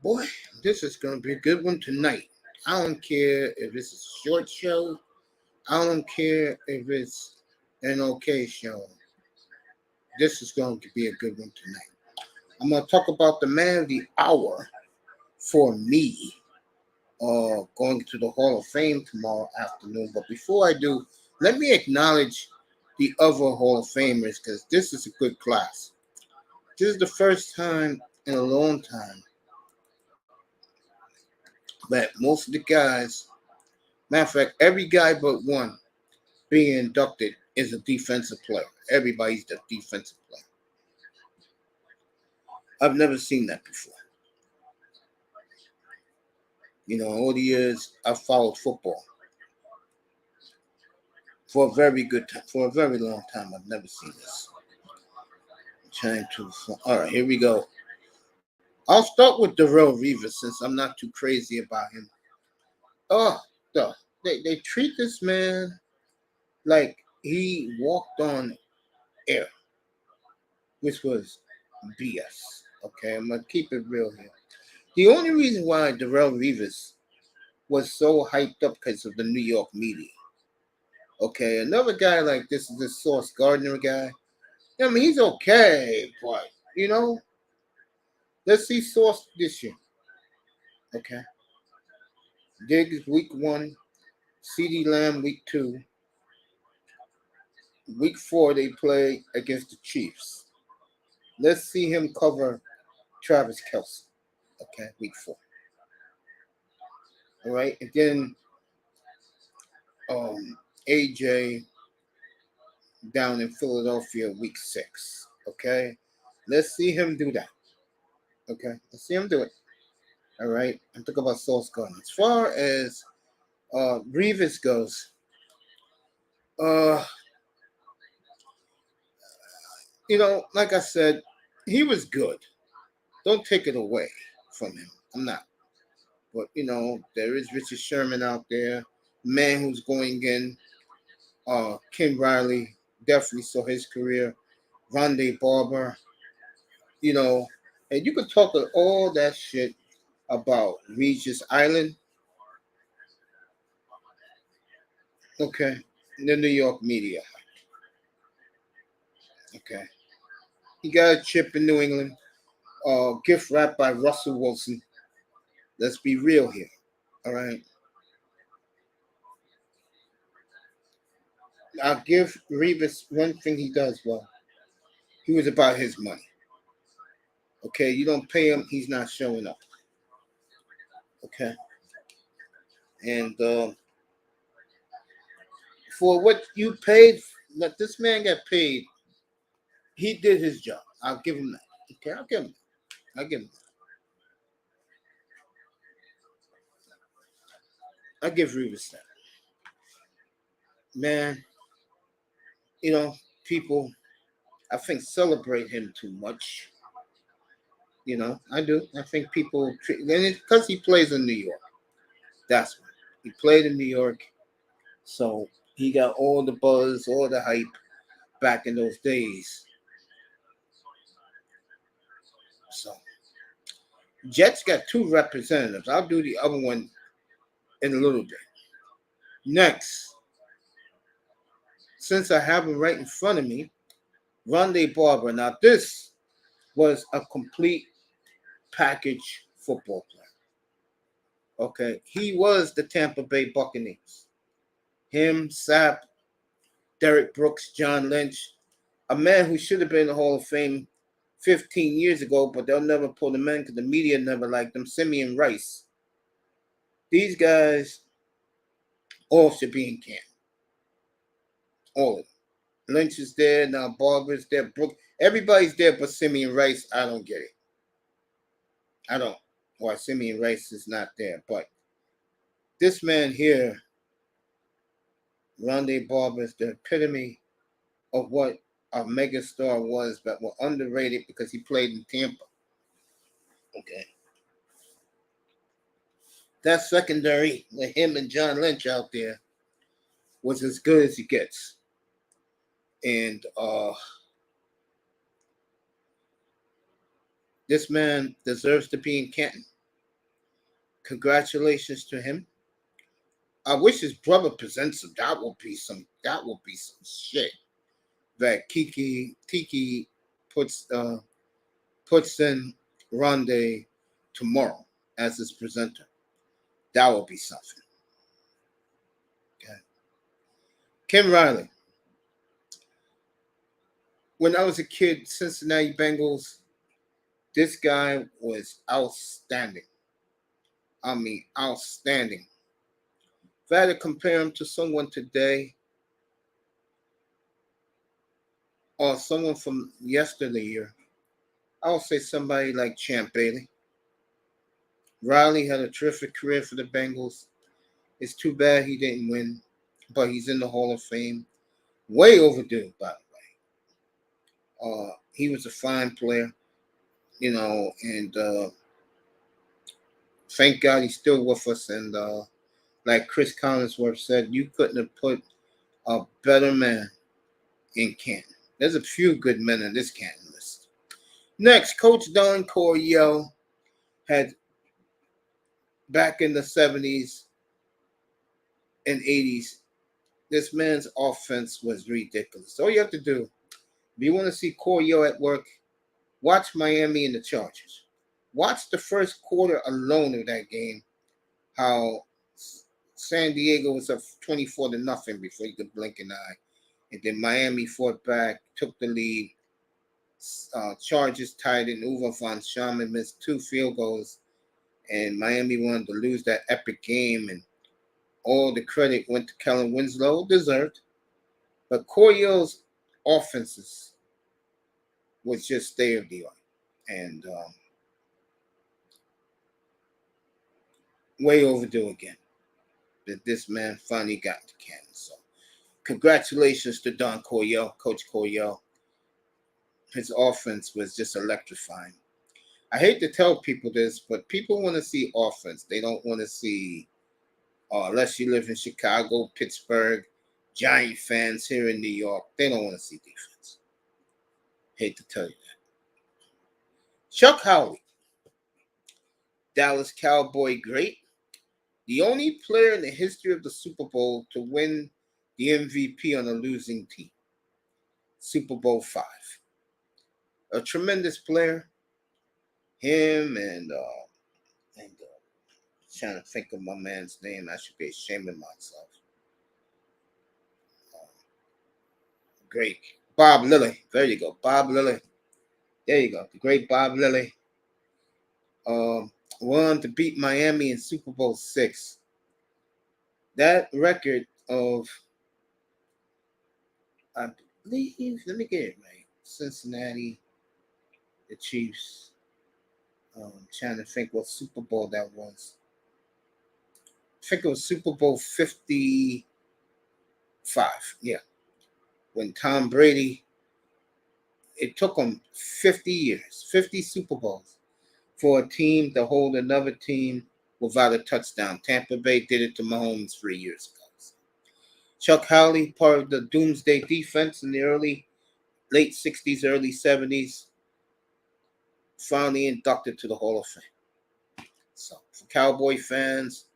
Boy, this is going to be a good one tonight. I don't care if it's a short show. I don't care if it's an okay show. This is going to be a good one tonight. I'm going to talk about the man of the hour for me, going to the Hall of Fame tomorrow afternoon. But before I do, let me acknowledge the other Hall of Famers because this is a good class. This is the first time in a long time that most of the guys, matter of fact, every guy but one being inducted is a defensive player. Everybody's a defensive player. I've never seen that before. All the years I've followed football for a very good time, for a very long time, I've never seen this. All right, here we go. I'll start with Darrelle Revis since I'm not too crazy about him. Oh, they treat this man like he walked on air, which was BS. Okay, I'm gonna keep it real here. The only reason why Darrelle Revis was so hyped up because of the New York media. Okay, another guy like this is this Sauce Gardner guy. I mean, he's okay, but let's see Sauce this year. Okay, Diggs week 1, CeeDee Lamb week 2. Week 4 they play against the Chiefs. Let's see him cover Travis Kelce. Okay, week 4. All right, and then AJ down in Philadelphia week 6. Okay, let's see him do that. Okay, let's see him do it. All right, I'm talking about Sauce Gardner. As far as Revis goes, like I said, he was good. Don't take it away from him. I'm not. But there is Richard Sherman out there, man who's going in. Ken Riley definitely saw his career. Rondé Barber, and you could talk all that shit about Regis Island. Okay, the New York media. Okay, he got a chip in New England. Gift wrapped by Russell Wilson. Let's be real here. All right. I'll give Revis one thing he does well. He was about his money. Okay, you don't pay him, he's not showing up. Okay. And for what you paid, let this man get paid. He did his job. I'll give him that. Okay, I'll give him that. I give Revis that. Man, people, I think, celebrate him too much. I do. I think people, and it's because he plays in New York. That's why. He played in New York. So he got all the buzz, all the hype back in those days. So Jets got 2 representatives. I'll do the other one in a little bit. Next, since I have him right in front of me, Rondé Barber. Now this was a complete package football player. Okay, he was the Tampa Bay Buccaneers. Him, Sapp, Derek Brooks, John Lynch, a man who should have been in the Hall of Fame 15 years ago, but they'll never pull him in because the media never liked him. Simeon Rice. These guys all should be in Canton. All of them. Lynch is there, now Barber's there, Brooks. Everybody's there but Simeon Rice. I don't get it. I don't. Why Simeon Rice is not there. But this man here, Rondé Barber, is the epitome of what a megastar was, but were underrated because he played in Tampa. Okay. That secondary with him and John Lynch out there was as good as he gets. And this man deserves to be in Canton. Congratulations to him. I wish his brother presents him. That would be some shit. That Tiki puts in Ronde tomorrow as his presenter. That would be something. Okay. Kim Riley. When I was a kid, Cincinnati Bengals, this guy was outstanding. I mean, outstanding. If I had to compare him to someone today or someone from yesteryear, I would say somebody like Champ Bailey. Riley had a terrific career for the Bengals. It's too bad he didn't win, but he's in the Hall of Fame. Way overdue, by the way. He was a fine player, and thank God he's still with us. And like Chris Collinsworth said, you couldn't have put a better man in Canton. There's a few good men in this Canton list. Next, Coach Don Coryell had, back in the 70s and 80s, this man's offense was ridiculous. All you have to do, if you want to see Coryell at work, watch Miami and the Chargers. Watch the first quarter alone of that game, how San Diego was up 24-0 before you could blink an eye. And then Miami fought back, took the lead. Chargers tied it. Uwe von Schamann missed 2 field goals. And Miami wanted to lose that epic game. And all the credit went to Kellen Winslow, deserved. But Coryell's offenses was just state of the art. And way overdue again that this man finally got to Canton. So congratulations to Don Coryell, Coach Coryell. His offense was just electrifying. I hate to tell people this, but people want to see offense. They don't want to see, unless you live in Chicago, Pittsburgh, Giant fans here in New York, they don't want to see defense. Hate to tell you that. Chuck Howley, Dallas Cowboy great. The only player in the history of the Super Bowl to win the MVP on a losing team. Super Bowl 5. A tremendous player. Him and trying to think of my man's name. I should be ashamed of myself. Great. Bob Lilly. There you go. Bob Lilly. There you go. The great Bob Lilly. Won to beat Miami in Super Bowl 6. That record of, I believe, let me get it right. Cincinnati, the Chiefs. Trying to think what Super Bowl that was. I think it was Super Bowl 55. Yeah. When Tom Brady, it took him 50 years, 50 Super Bowls for a team to hold another team without a touchdown. Tampa Bay did it to Mahomes 3 years ago. Chuck Howley, part of the Doomsday Defense in the late 60s, early 70s, finally inducted to the Hall of Fame. So for Cowboy fans,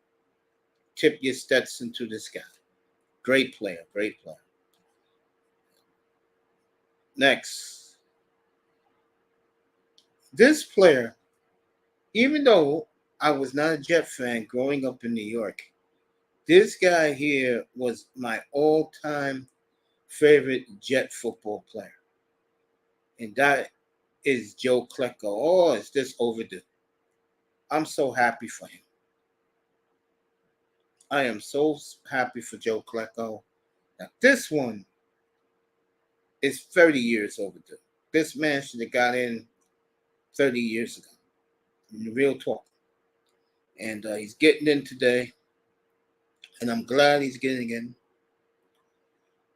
tip your Stetson to this guy. Great player, great player. Next. This player, even though I was not a Jet fan growing up in New York, this guy here was my all-time favorite Jet football player. And that is Joe Klecko. Oh, is this overdue? I'm so happy for him. I am so happy for Joe Klecko. Now, this one is 30 years overdue. This man should have got in 30 years ago. Real talk. And he's getting in today. And I'm glad he's getting in.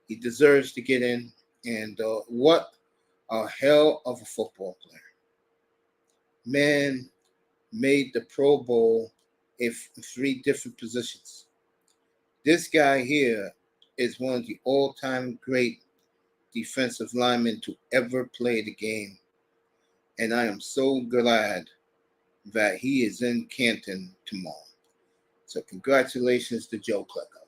He deserves to get in. And what a hell of a football player. Man made the Pro Bowl in 3 different positions. This guy here is one of the all-time great defensive linemen to ever play the game. And I am so glad that he is in Canton tomorrow. So congratulations to Joe Klecko.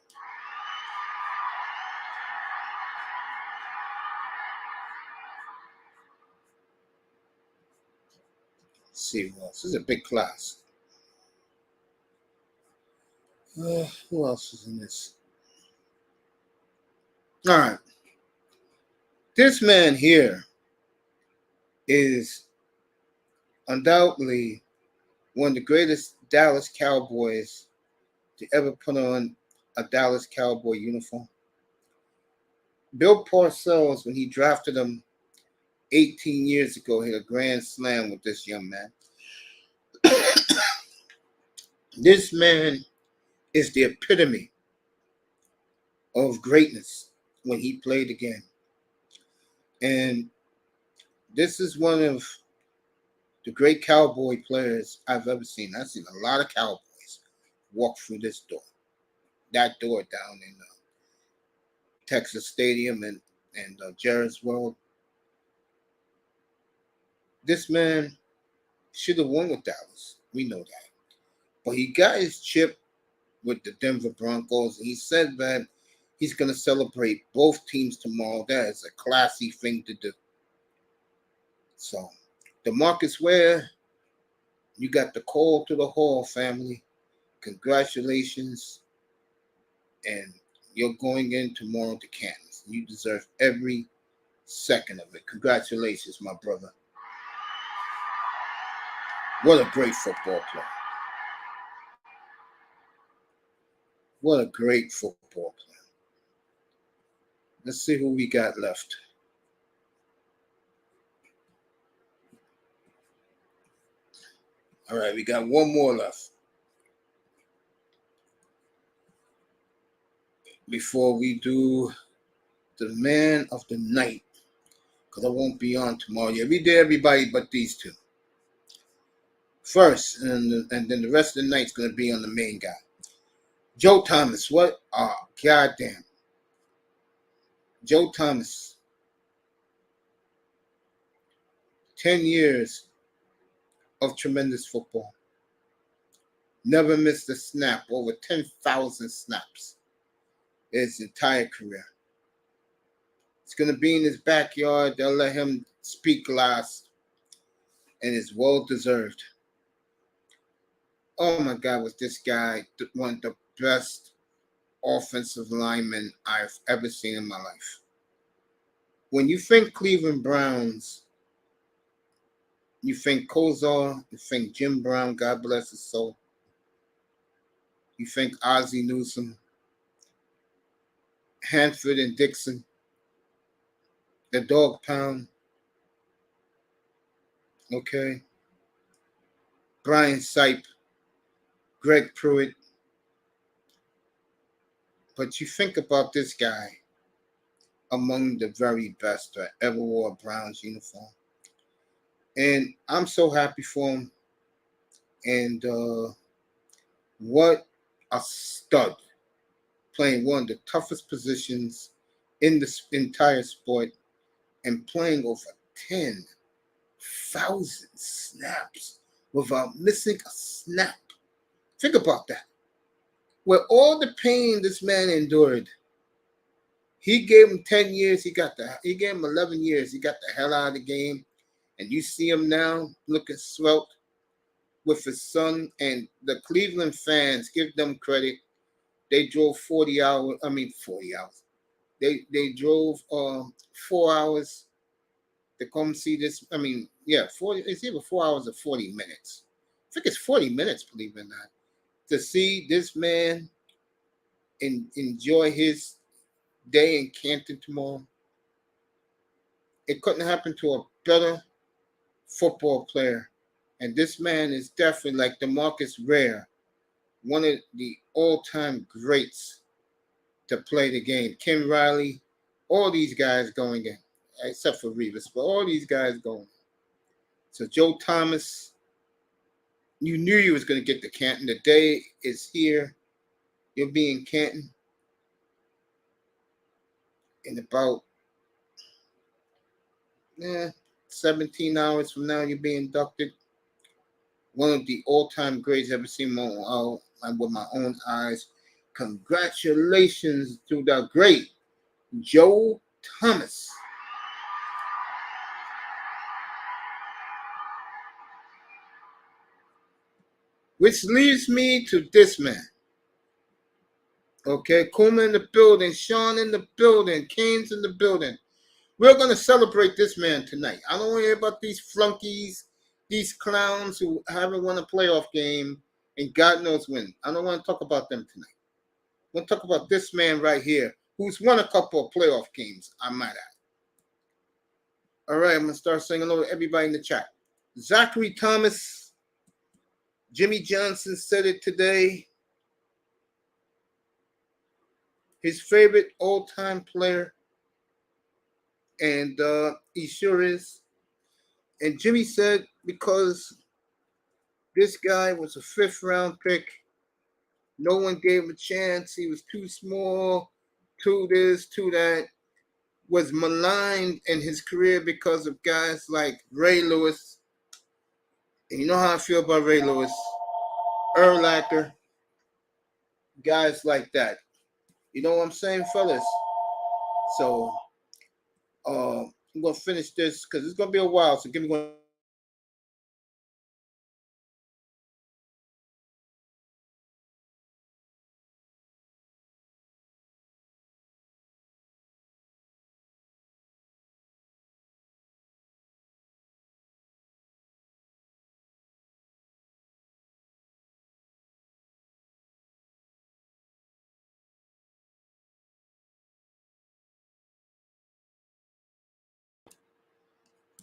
Let's see who else. This is a big class. Who else is in this? All right. This man here is undoubtedly one of the greatest Dallas Cowboys to ever put on a Dallas Cowboy uniform. Bill Parcells, when he drafted him 18 years ago, hit a grand slam with this young man. This man is the epitome of greatness when he played the game. And this is one of the great Cowboy players I've ever seen. I've seen a lot of Cowboys walk through this door, that door down in Texas Stadium and Jerry's World. This man should have won with Dallas. We know that. But he got his chip with the Denver Broncos, and he said that he's going to celebrate both teams tomorrow. That is a classy thing to do. So, DeMarcus Ware, you got the call to the Hall, family. Congratulations. And you're going in tomorrow to Canton. You deserve every second of it. Congratulations, my brother. What a great football player. What a great football player. Let's see who we got left. All right, we got one more left before we do the man of the night, because I won't be on tomorrow. Yeah, we did everybody but these two. First, and then the rest of the night's going to be on the main guy. Joe Thomas. What? Oh, goddamn. Joe Thomas. 10 years of tremendous football. Never missed a snap. Over 10,000 snaps his entire career. It's going to be in his backyard. They'll let him speak last. And it's well-deserved. Oh, my God, was this guy one of the best offensive linemen I've ever seen in my life. When you think Cleveland Browns, you think Kozar, you think Jim Brown, God bless his soul. You think Ozzie Newsome, Hanford and Dixon, the Dog Pound, okay, Brian Sipe, Greg Pruitt. But you think about this guy among the very best that ever wore a Browns uniform. And I'm so happy for him. And what a stud, playing one of the toughest positions in the entire sport and playing over 10,000 snaps without missing a snap. Think about that. With all the pain this man endured, he gave him 10 years. He gave him 11 years. He got the hell out of the game. And you see him now looking svelte with his son. And the Cleveland fans, give them credit. They drove 40 hours. They drove 4 hours to come see this. 40. It's either 4 hours or 40 minutes. I think it's 40 minutes, believe it or not, to see this man and enjoy his day in Canton tomorrow. It couldn't happen to a better football player. And this man is definitely like DeMarcus Ware, one of the all-time greats to play the game. Ken Riley, all these guys going in, except for Revis, but all these guys going in. So Joe Thomas, you knew you was going to get to Canton. The day is here. You'll be in Canton in about 17 hours from now. You'll be inducted. one of the all-time greats ever seen with my own eyes. Congratulations to the great Joe Thomas. Which leads me to this man. Okay, Kuma in the building, Sean in the building, Kane's in the building. We're going to celebrate this man tonight. I don't want to hear about these flunkies, these clowns who haven't won a playoff game and God knows when. I don't want to talk about them tonight. I want to talk about this man right here who's won a couple of playoff games, I might add. All right, I'm going to start saying hello to everybody in the chat. Zachary Thomas, Jimmy Johnson said it today. His favorite all-time player, and he sure is. And Jimmy said because this guy was a fifth-round pick, no one gave him a chance. He was too small, too this, too that. Was maligned in his career because of guys like Ray Lewis. And you know how I feel about Ray Lewis, Urlacher, guys like that. You know what I'm saying, fellas? So I'm going to finish this because it's going to be a while. So give me one.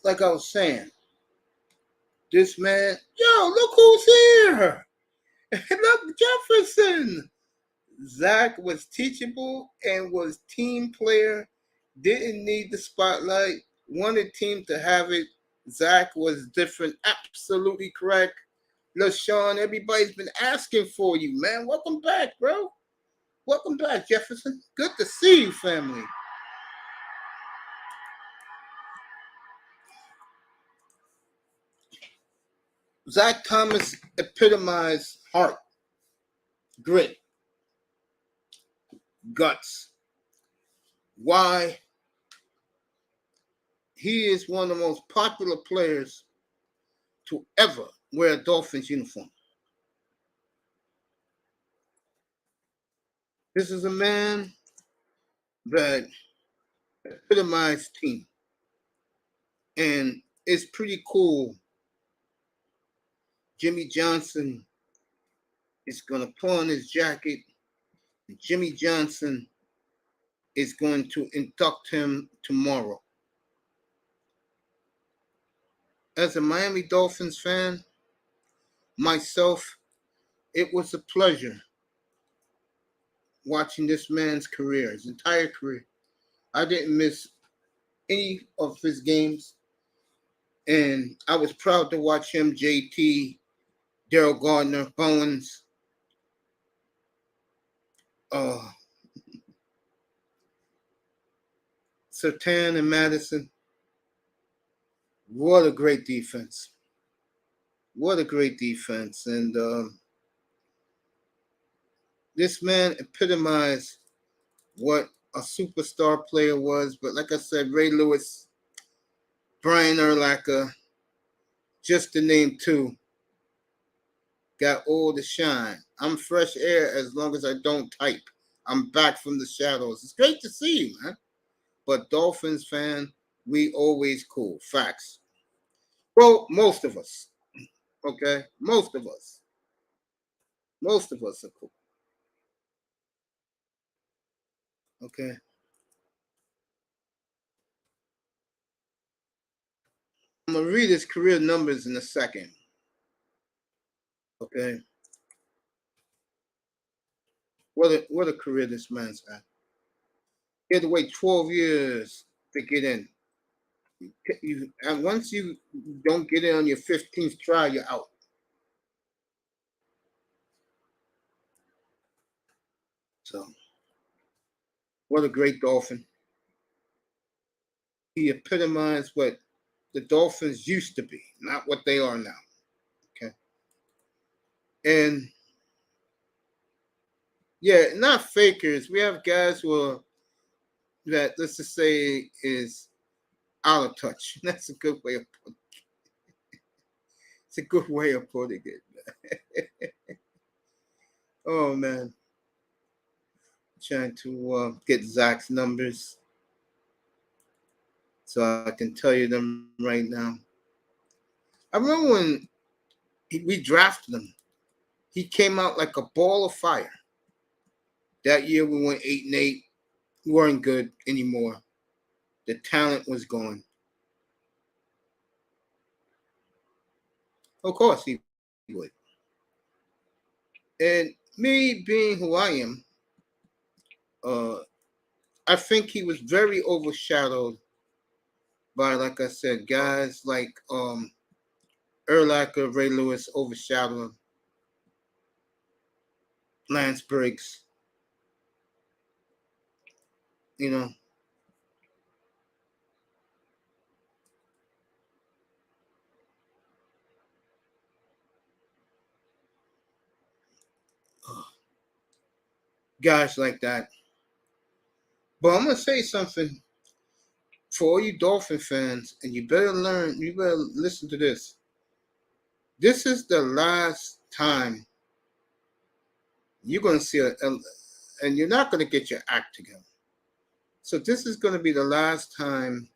Like I was saying, this man, yo, look who's here. Look, Jefferson. Zach was teachable and was team player. Didn't need the spotlight. Wanted team to have it. Zach was different. Absolutely correct. LaShawn, everybody's been asking for you, man. Welcome back, bro. Welcome back, Jefferson. Good to see you, family. Zach Thomas epitomized heart, grit, guts. Why? He is one of the most popular players to ever wear a Dolphins uniform. This is a man that epitomized team. And it's pretty cool. Jimmy Johnson is going to put on his jacket. Jimmy Johnson is going to induct him tomorrow. As a Miami Dolphins fan, myself, it was a pleasure watching this man's career, his entire career. I didn't miss any of his games. And I was proud to watch him, JT, Daryl Gardner, Bowens, Sertan and Madison. What a great defense. What a great defense. And this man epitomized what a superstar player was. But like I said, Ray Lewis, Brian Urlacher, just to name two, got all the shine. I'm fresh air as long as I don't type. I'm back from the shadows. It's great to see you, man. But Dolphins fan, we always cool. Facts. Well, most of us. Okay? Most of us. Most of us are cool. Okay? I'm going to read his career numbers in a second. Okay? What a career this man's had. He had to wait 12 years to get in. And once you don't get in on your 15th try, you're out. So, what a great Dolphin. He epitomized what the Dolphins used to be, not what they are now. Okay. And yeah, not fakers. We have guys who are that, let's just say, is out of touch. That's a good way of putting it. It's a good way of putting it. Oh man, trying to get Zach's numbers so I can tell you them right now. I remember when we drafted him, he came out like a ball of fire. That year we went 8-8. We weren't good anymore. The talent was gone. Of course he would. And me being who I am, uh, I think he was very overshadowed by, like I said, guys like Urlacher, Ray Lewis overshadowed him, Lance Briggs, you know. Guys like that. But I'm gonna say something for all you Dolphin fans, and you better listen to this. This is the last time you're gonna see and you're not gonna get your act together. So this is gonna be the last time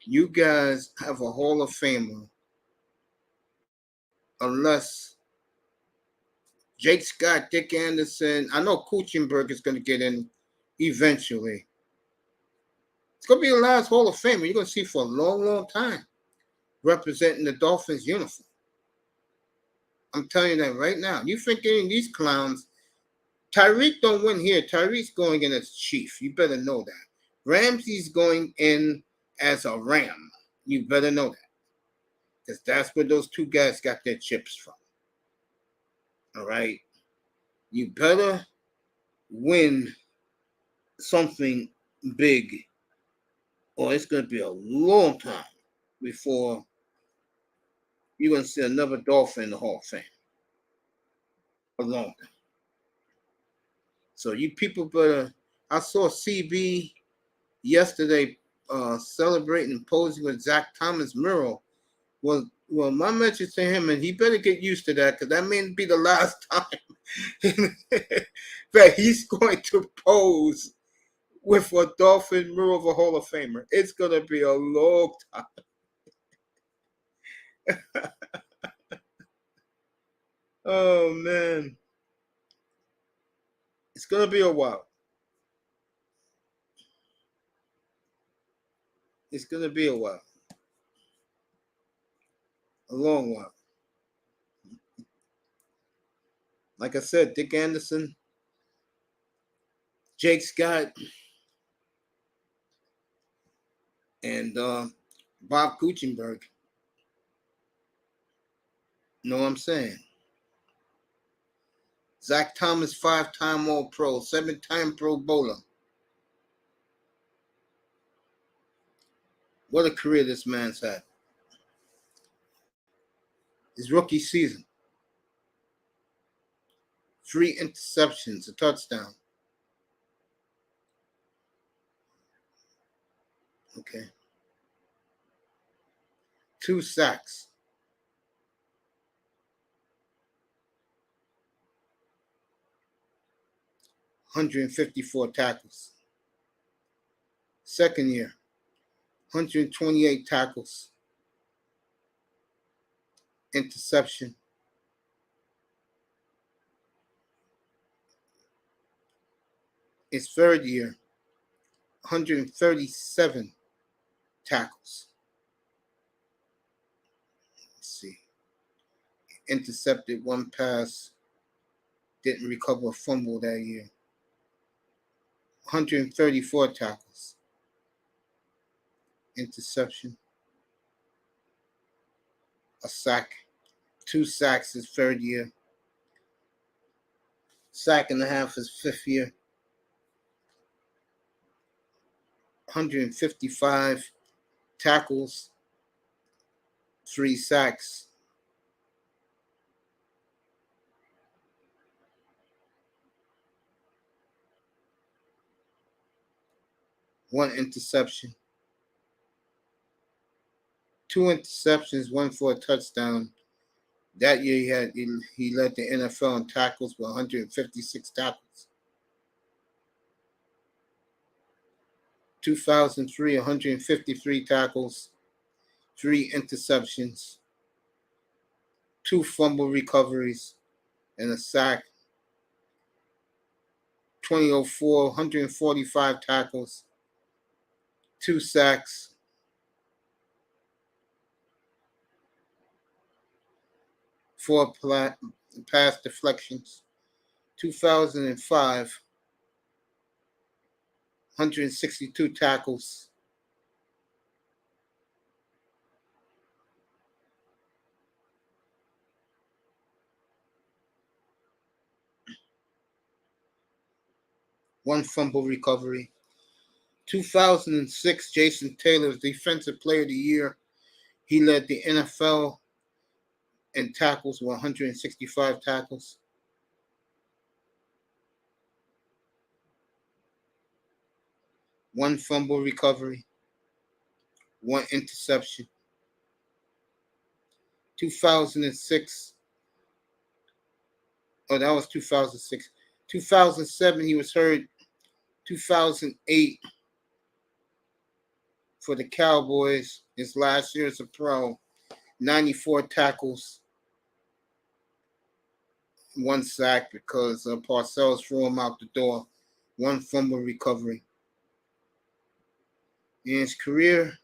you guys have a Hall of Famer, unless Jake Scott, Dick Anderson. I know Kuchenberg is gonna get in eventually. It's gonna be the last Hall of Famer you're gonna see for a long, long time, representing the Dolphins uniform. I'm telling you that right now. You think any of these clowns, Tyreek don't win here. Tyreek's going in as Chief. You better know that. Ramsey's going in as a Ram. You better know that. Because that's where those two guys got their chips from. All right? You better win something big, or it's going to be a long time before you're going to see another Dolphin in the Hall of Fame. A long time. So you people better. I saw CB yesterday celebrating and posing with Zach Thomas mural. Well, my message to him, and he better get used to that, because that may be the last time that he's going to pose with a Dolphin mural of a Hall of Famer. It's going to be a long time. Oh, man. It's going to be a while. It's going to be a while. A long while. Like I said, Dick Anderson, Jake Scott, and Bob Kuchenberg. Know what I'm saying? Zach Thomas, 5-time All-Pro, 7-time Pro Bowler. What a career this man's had. His rookie season, 3 interceptions, a touchdown. Okay. 2 sacks. 154 tackles. Second year, 128 tackles. Interception. His third year, 137 tackles. Let's see. Intercepted 1 pass. Didn't recover a fumble that year. 134 tackles. Interception. A sack. 2 sacks his third year. Sack and a half his 5th year. 155 tackles. 3 sacks. 1 interception. 2 interceptions, 1 for a touchdown. That year he led the NFL in tackles with 156 tackles. 2003, 153 tackles, 3 interceptions, 2 fumble recoveries, and a sack. 2004, 145 tackles, 2 sacks, 4 pass deflections. 2005, 162 tackles, 1 fumble recovery. 2006, Jason Taylor's Defensive Player of the Year. He led the NFL in tackles with 165 tackles. 1 fumble recovery, 1 interception. 2006, that was 2006. 2007, he was hurt. 2008, for the Cowboys, his last year as a pro, 94 tackles, 1 sack because Parcells threw him out the door, 1 fumble recovery. In his career,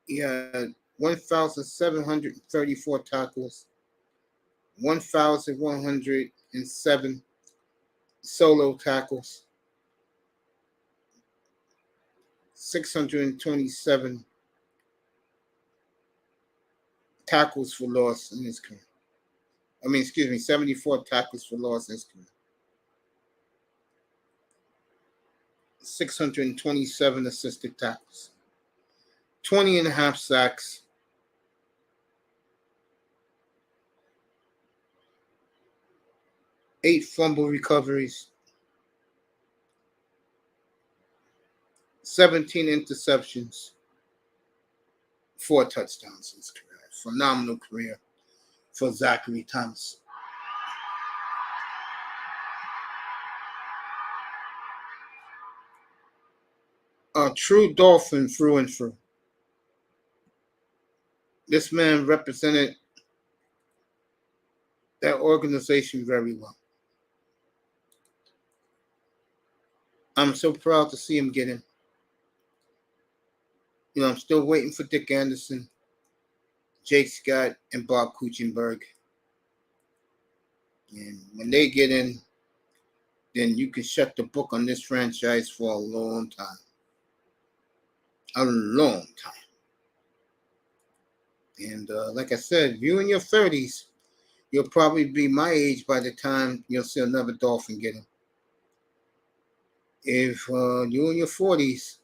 he had 1,734 tackles, 1,107 solo tackles, 627 tackles for loss in his career. 74 tackles for loss in his career. 627 assisted tackles. 20 and a half sacks. 8 fumble recoveries. 17 interceptions. 4 touchdowns in his career. Phenomenal career for Zachary Thomas. A true Dolphin through and through. This man represented that organization very well. I'm so proud to see him get in. I'm still waiting for Dick Anderson, Jake Scott, and Bob Kuechenberg. And when they get in, then you can shut the book on this franchise for a long time. A long time. And like I said, if you're in your 30s, you'll probably be my age by the time you'll see another Dolphin get in. If you're in your 40s,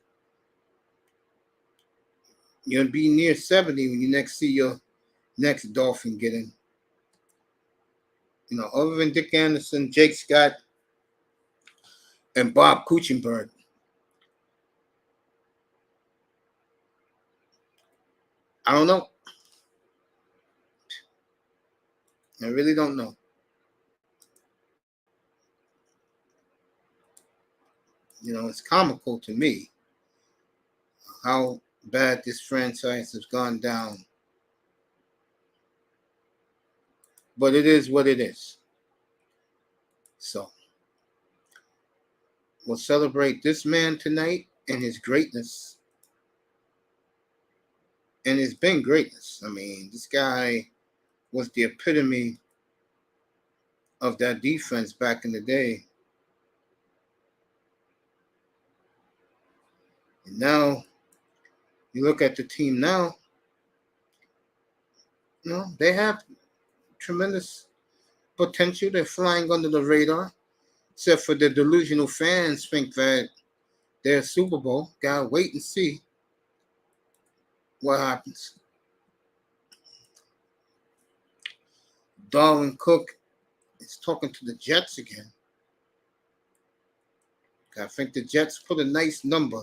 you'll be near 70 when you next see your next Dolphin get in. Other than Dick Anderson, Jake Scott, and Bob Kuechenberg. I don't know. I really don't know. It's comical to me how bad this franchise has gone down. But it is what it is. So, we'll celebrate this man tonight and his greatness. And it's been greatness. This guy was the epitome of that defense back in the day. And now, you look at the team now, they have tremendous potential. They're flying under the radar, except for the delusional fans think that they're Super Bowl. Gotta wait and see what happens. Darwin Cook is talking to the Jets again. I think the Jets put a nice number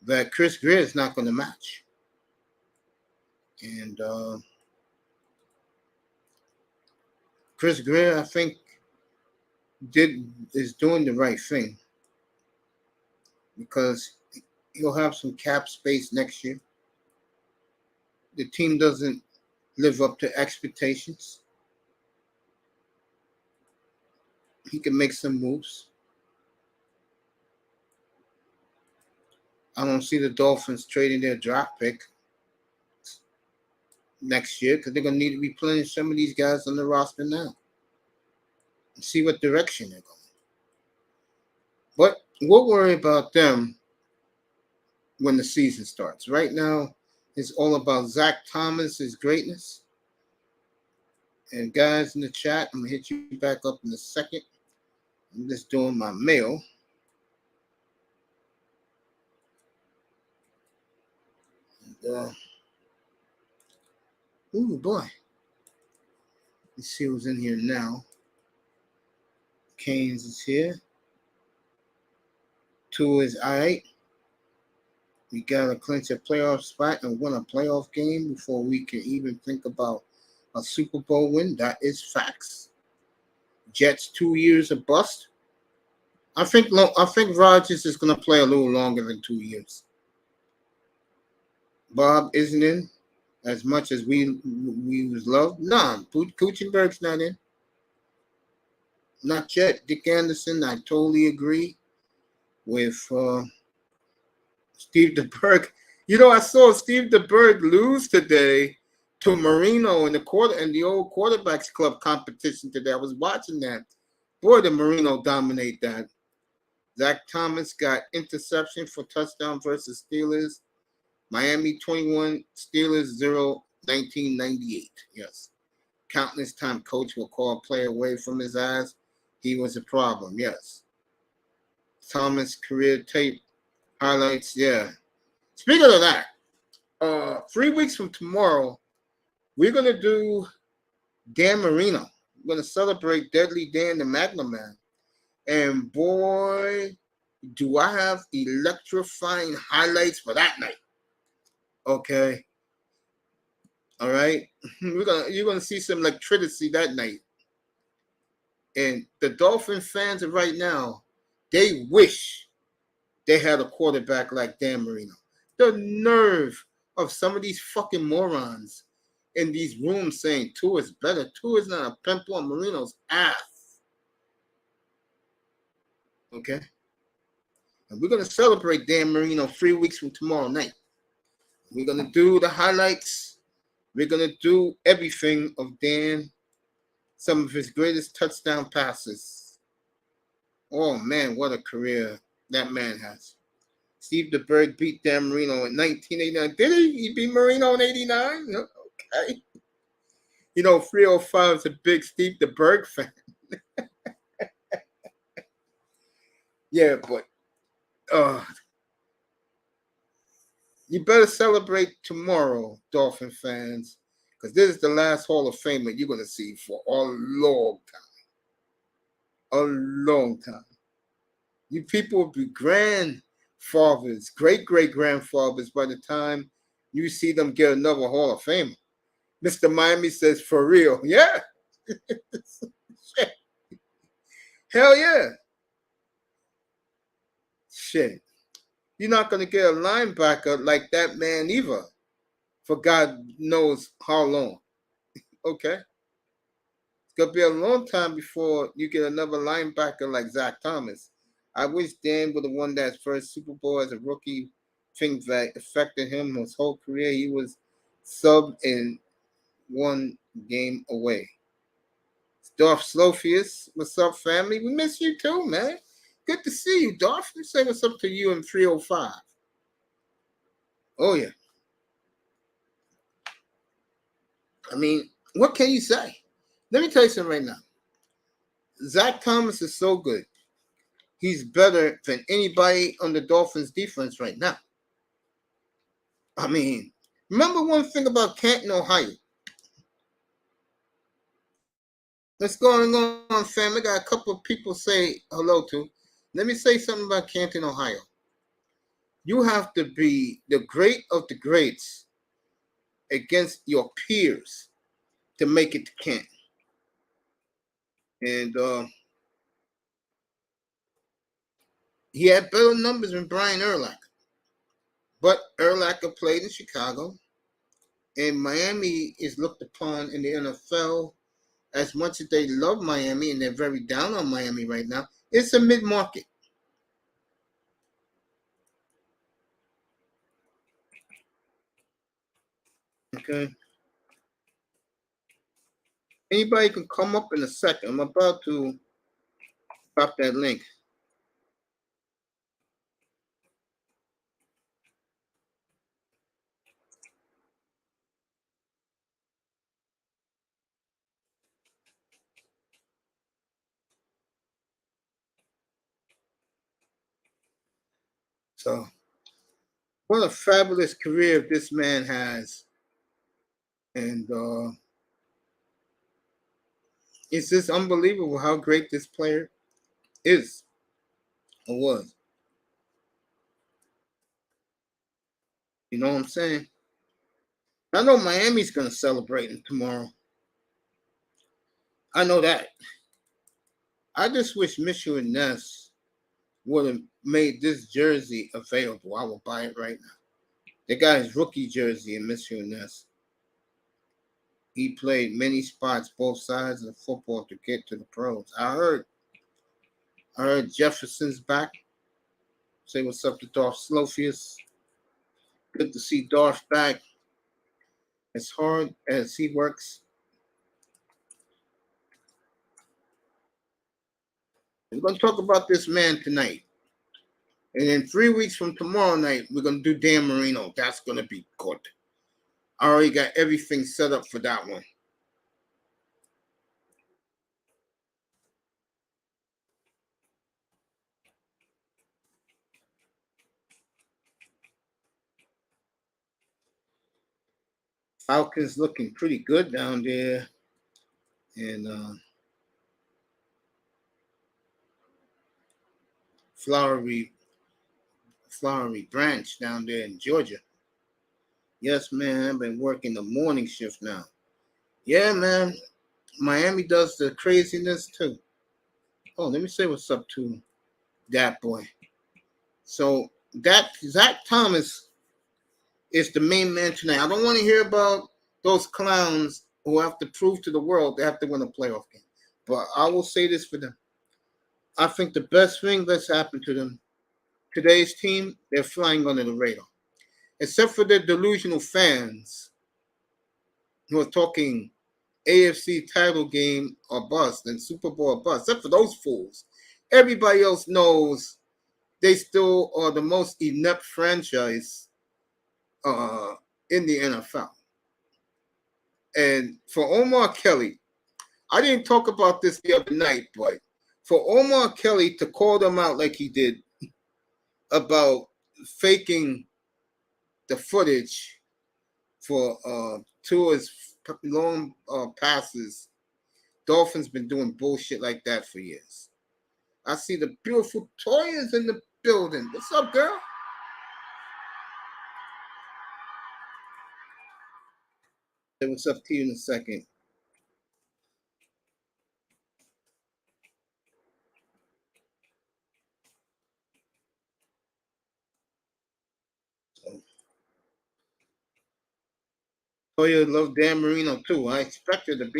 that Chris Greer is not going to match. And Chris Greer, I think, is doing the right thing because he'll have some cap space next year. The team doesn't live up to expectations. He can make some moves. I don't see the Dolphins trading their draft pick next year because they're going to need to replenish some of these guys on the roster now and see what direction they're going. But we'll worry about them when the season starts. Right now, it's all about Zach Thomas's greatness. And guys in the chat, I'm going to hit you back up in a second. I'm just doing my mail. And, ooh, boy. Let's see who's in here now. Canes is here. 2 is all right. We got to clinch a playoff spot and win a playoff game before we can even think about a Super Bowl win. That is facts. Jets 2 years of bust. I think Rodgers is going to play a little longer than 2 years. Bob isn't in as much as we was loved. No, Kuchenberg's not in. Not yet. Dick Anderson, I totally agree with Steve DeBerg. You know, I saw Steve DeBerg lose today to Marino in the old quarterbacks club competition today. I was watching that. Boy, did Marino dominate that. Zach Thomas got interception for touchdown versus Steelers. Miami 21, Steelers 0, 1998. Yes. Countless time coach will call a player away from his eyes. He was a problem. Yes. Thomas career tape highlights. Yeah. Speaking of that, 3 weeks from tomorrow, we're going to do Dan Marino. We're going to celebrate Deadly Dan the Magnum Man. And boy, do I have electrifying highlights for that night. Okay. All right. You're gonna see some electricity that night. And the Dolphin fans of right now, they wish they had a quarterback like Dan Marino. The nerve of some of these fucking morons in these rooms saying Tua is better. Tua is not a pimple on Marino's ass. Okay. And we're gonna celebrate Dan Marino 3 weeks from tomorrow night. We're going to do the highlights. We're going to do everything of Dan, some of his greatest touchdown passes. Oh, man, what a career that man has. Steve DeBerg beat Dan Marino in 1989. Did he? He beat Marino in 89? Okay. You know, 305 is a big Steve DeBerg fan. Yeah, but you better celebrate tomorrow, Dolphin fans, because this is the last Hall of Famer you're going to see for a long time. A long time. You people will be grandfathers, great-great-grandfathers by the time you see them get another Hall of Famer. Mr. Miami says, for real. Yeah. Hell yeah. Shit. You're not going to get a linebacker like that man either for God knows how long. Okay? It's going to be a long time before you get another linebacker like Zach Thomas. I wish Dan would have won that first Super Bowl as a rookie. Thing that affected him his whole career. He was subbed in 1 game away. Dolph Slofius, what's up, family? We miss you too, man. Good to see you, Dolph. Let's say what's up to you in 305. Oh, yeah. I mean, what can you say? Let me tell you something right now. Zach Thomas is so good. He's better than anybody on the Dolphins defense right now. I mean, remember one thing about Canton, Ohio. What's going on, fam? I got a couple of people say hello to. Let me say something about Canton, Ohio. You have to be the great of the greats against your peers to make it to Canton. And he had better numbers than Brian Urlacher. But Urlacher played in Chicago, and Miami is looked upon in the NFL as much as they love Miami and they're very down on Miami right now. It's a mid-market. Okay. Anybody can come up in a second. I'm about to drop that link. So, what a fabulous career this man has. And it's just unbelievable how great this player is or was. You know what I'm saying? I know Miami's going to celebrate him tomorrow. I know that. I just wish Mitchell and Ness would have made this jersey available. I will buy it right now. They got his rookie jersey in Mitchell and Ness. He played many spots, both sides of the football to get to the pros. I heard Jefferson's back. Say what's up to Darth Slofius. Good to see Darth back. As hard as he works. We're going to talk about this man tonight. And in 3 weeks from tomorrow night, we're going to do Dan Marino. That's going to be good. I already got everything set up for that one. Falcons looking pretty good down there. And Flowery Branch down there in Georgia. Yes, man, I've been working the morning shift now. Yeah, man, Miami does the craziness too. Oh, let me say what's up to that boy. So that Zach Thomas is the main man tonight. I don't want to hear about those clowns who have to prove to the world they have to win a playoff game. But I will say this for them. I think the best thing that's happened to them, today's team, they're flying under the radar. Except for the delusional fans who are talking AFC title game or bust and Super Bowl or bust. Except for those fools. Everybody else knows they still are the most inept franchise in the NFL. And for Omar Kelly, I didn't talk about this the other night, but for Omar Kelly to call them out like he did about faking the footage for two of his long passes, Dolphins been doing bullshit like that for years. I see the beautiful Toya's in the building. What's up, girl? Hey, what's up to you in a second? So, Toya loved Dan Marino too. I expected to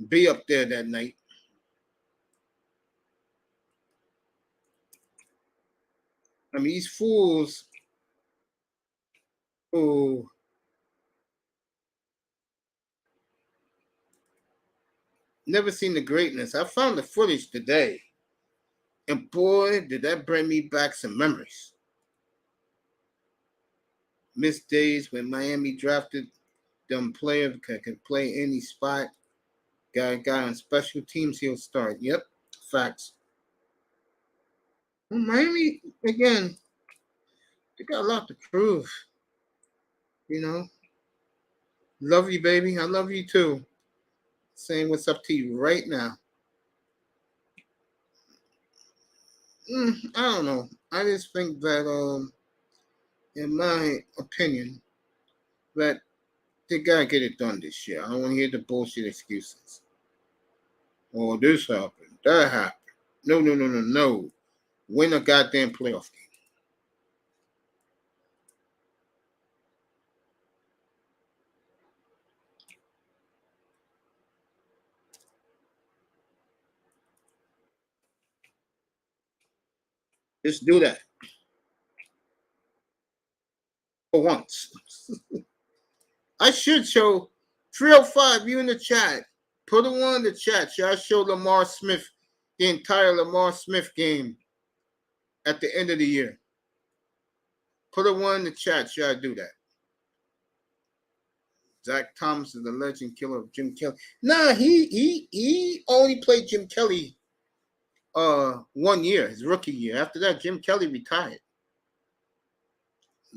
be up there that night. I mean, these fools who never seen the greatness. I found the footage today, and boy, did that bring me back some memories. Missed days when Miami drafted them player could play any spot. Guy on special teams, he'll start. Yep, facts. Well, Miami again, they got a lot to prove. You know, love you, baby. I love you too. Saying what's up to you right now. I don't know. I just think that, in my opinion, that they gotta get it done this year. I don't want to hear the bullshit excuses. Oh, this happened, that happened. No, no, no, no, no. Win a goddamn playoff game. Just do that for once. I should show 305, you in the chat. Put a one in the chat. Should I show Lamar Smith, the entire Lamar Smith game at the end of the year? Put a one in the chat. Should I do that? Zach Thomas is the legend killer of Jim Kelly. Nah, he only played Jim Kelly 1 year, his rookie year. After that, Jim Kelly retired.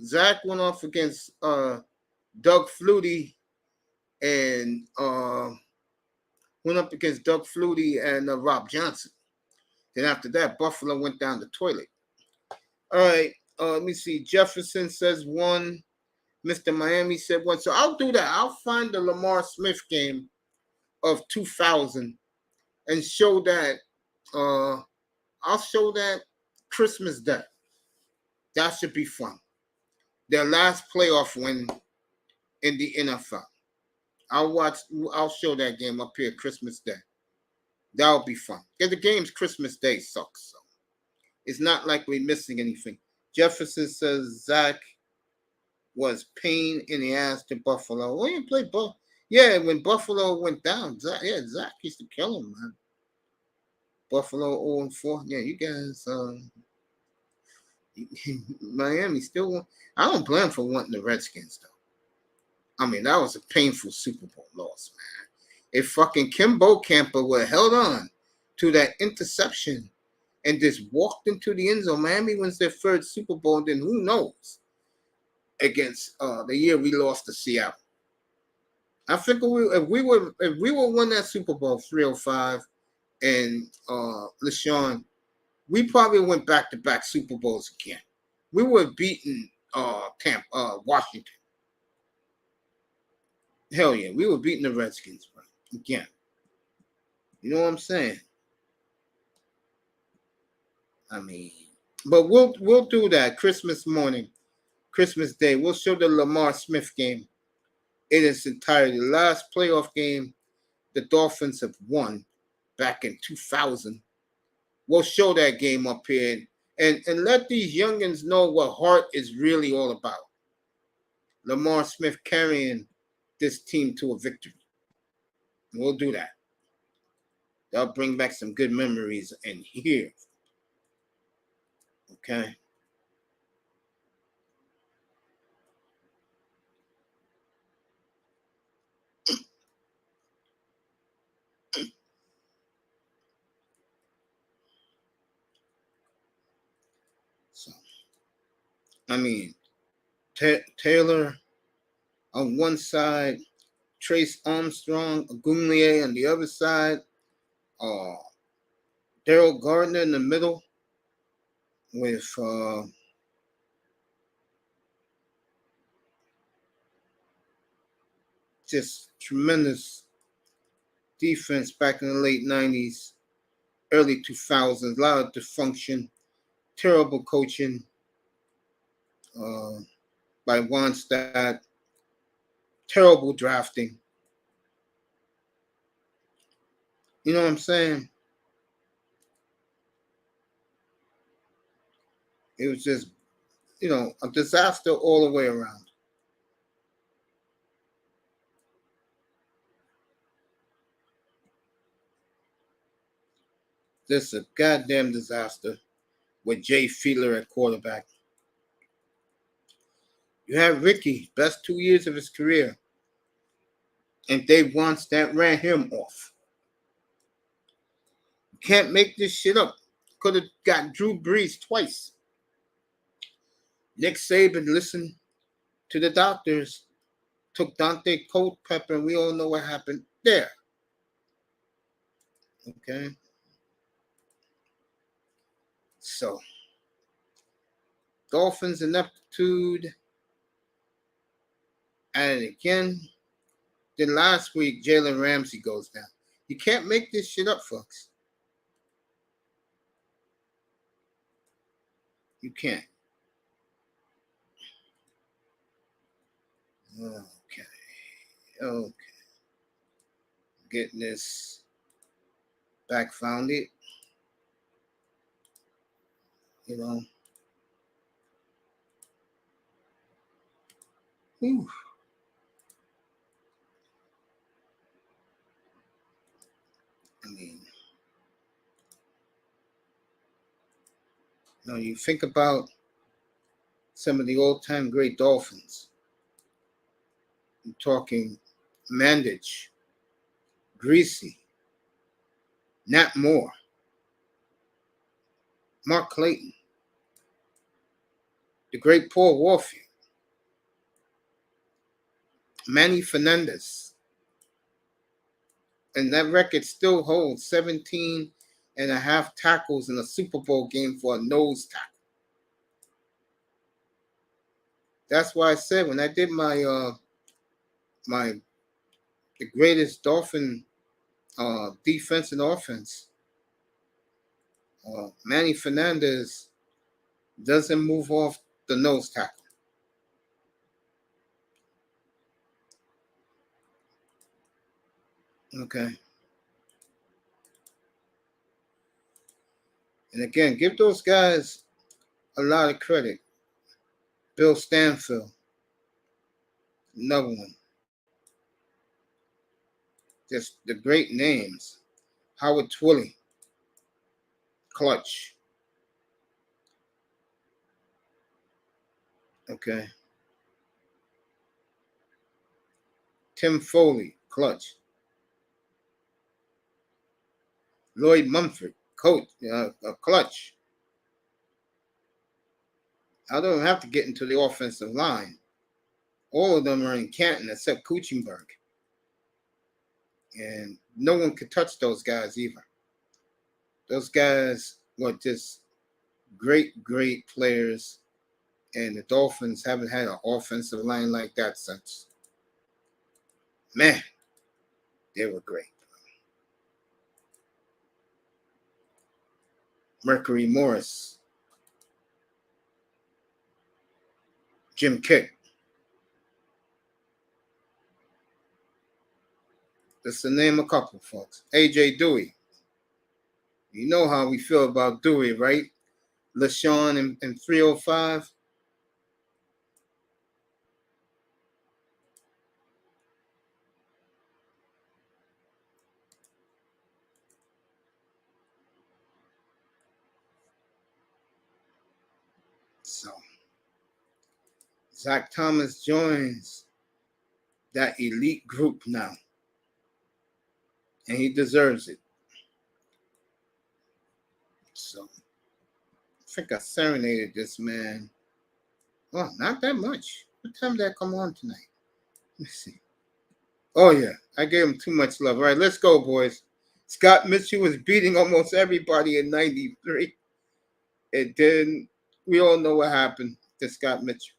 Zach went off against Doug Flutie and went up against Doug Flutie and Rob Johnson. Then after that, Buffalo went down the toilet. All right, let me see. Jefferson says 1. Mr. Miami said 1. So I'll do that. I'll find the Lamar Smith game of 2000 and show that. I'll show that Christmas Day. That should be fun. Their last playoff win in the NFL. I'll show that game up here Christmas Day. That'll be fun. Because the game's Christmas Day sucks. So it's not like we're missing anything. Jefferson says Zach was pain in the ass to Buffalo. Oh, you played Buffalo. Yeah, when Buffalo went down, Zach used to kill him, man. Buffalo 0-4. Yeah, you guys, Miami still won. I don't blame for wanting the Redskins, though. I mean, that was a painful Super Bowl loss, man. If fucking Kimbo Camper would have held on to that interception and just walked into the end zone, Miami wins their third Super Bowl, then who knows? Against the year we lost to Seattle. I think if we would won that Super Bowl 305 and LeSean, we probably went back-to-back Super Bowls again. We would have beaten Washington. Hell yeah, we were beating the Redskins, bro. Again. You know what I'm saying? I mean, but we'll do that Christmas morning, Christmas Day. We'll show the Lamar Smith game in its entirety. The last playoff game the Dolphins have won back in 2000. We'll show that game up here and let these youngins know what heart is really all about. Lamar Smith carrying this team to a victory. We'll do that. That'll bring back some good memories in here. Okay. So, I mean, Taylor on one side, Trace Armstrong, Agumlier on the other side, Daryl Gardner in the middle with just tremendous defense back in the late 90s, early 2000s, a lot of dysfunction, terrible coaching by Wannstedt, terrible drafting. You know what I'm saying? It was just, a disaster all the way around. Just a goddamn disaster with Jay Fiedler at quarterback. You have Ricky, best 2 years of his career, and Dave Wannstedt ran him off. You can't make this shit up. Could have got Drew Brees twice. Nick Saban listened to the doctors, took Dante Culpepper, and we all know what happened there. Okay. So, Dolphins ineptitude. And again, then last week, Jalen Ramsey goes down. You can't make this shit up, folks. You can't. Okay. Okay. Getting this back founded. You know. Whew. I mean, you think about some of the all-time great Dolphins. I'm talking Mandich, Greasy, Nat Moore, Mark Clayton, the great Paul Warfield, Manny Fernandez. And that record still holds 17 and a half tackles in a Super Bowl game for a nose tackle. That's why I said when I did my the greatest Dolphin defense and offense, Manny Fernandez doesn't move off the nose tackle. Okay. And again, give those guys a lot of credit. Bill Stanfield, another one. Just the great names. Howard Twilley, clutch. Okay. Tim Foley, clutch. Lloyd Mumford, coach, clutch. I don't have to get into the offensive line. All of them are in Canton except Kuchenberg. And no one could touch those guys either. Those guys were just great, great players. And the Dolphins haven't had an offensive line like that since. Man, they were great. Mercury Morris, Jim Kick. Just to name a couple, folks. A.J. Dewey. You know how we feel about Dewey, right? LaShawn in 305. So, Zach Thomas joins that elite group now. And he deserves it. So, I think I serenaded this man. Well, not that much. What time did that come on tonight? Let's see. Oh, yeah. I gave him too much love. All right, let's go, boys. Scott Mitchell was beating almost everybody in 93. It didn't. We all know what happened to Scott Mitchell.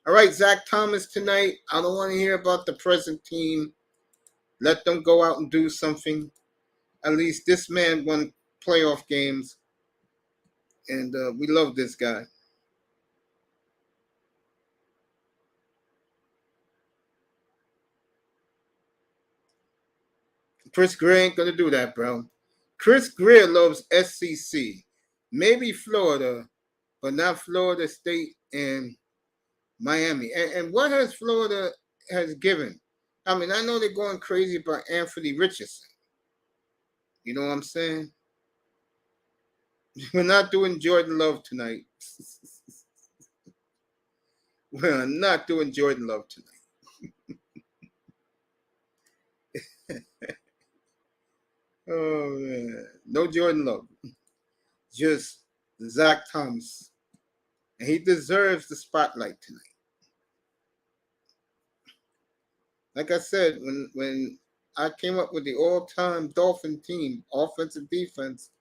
All right, Zach Thomas tonight. I don't want to hear about the present team. Let them go out and do something. At least this man won playoff games. And we love this guy. Chris Greer ain't going to do that, bro. Chris Greer loves SEC. Maybe Florida, but not Florida State and Miami. And what has Florida has given? I mean, I know they're going crazy about Anthony Richardson. You know what I'm saying? We're not doing Jordan Love tonight. We're not doing Jordan Love tonight. Oh, man. No Jordan Love. Just Zach Thomas. And he deserves the spotlight tonight. Like I said, when I came up with the all-time Dolphin team, offensive defense,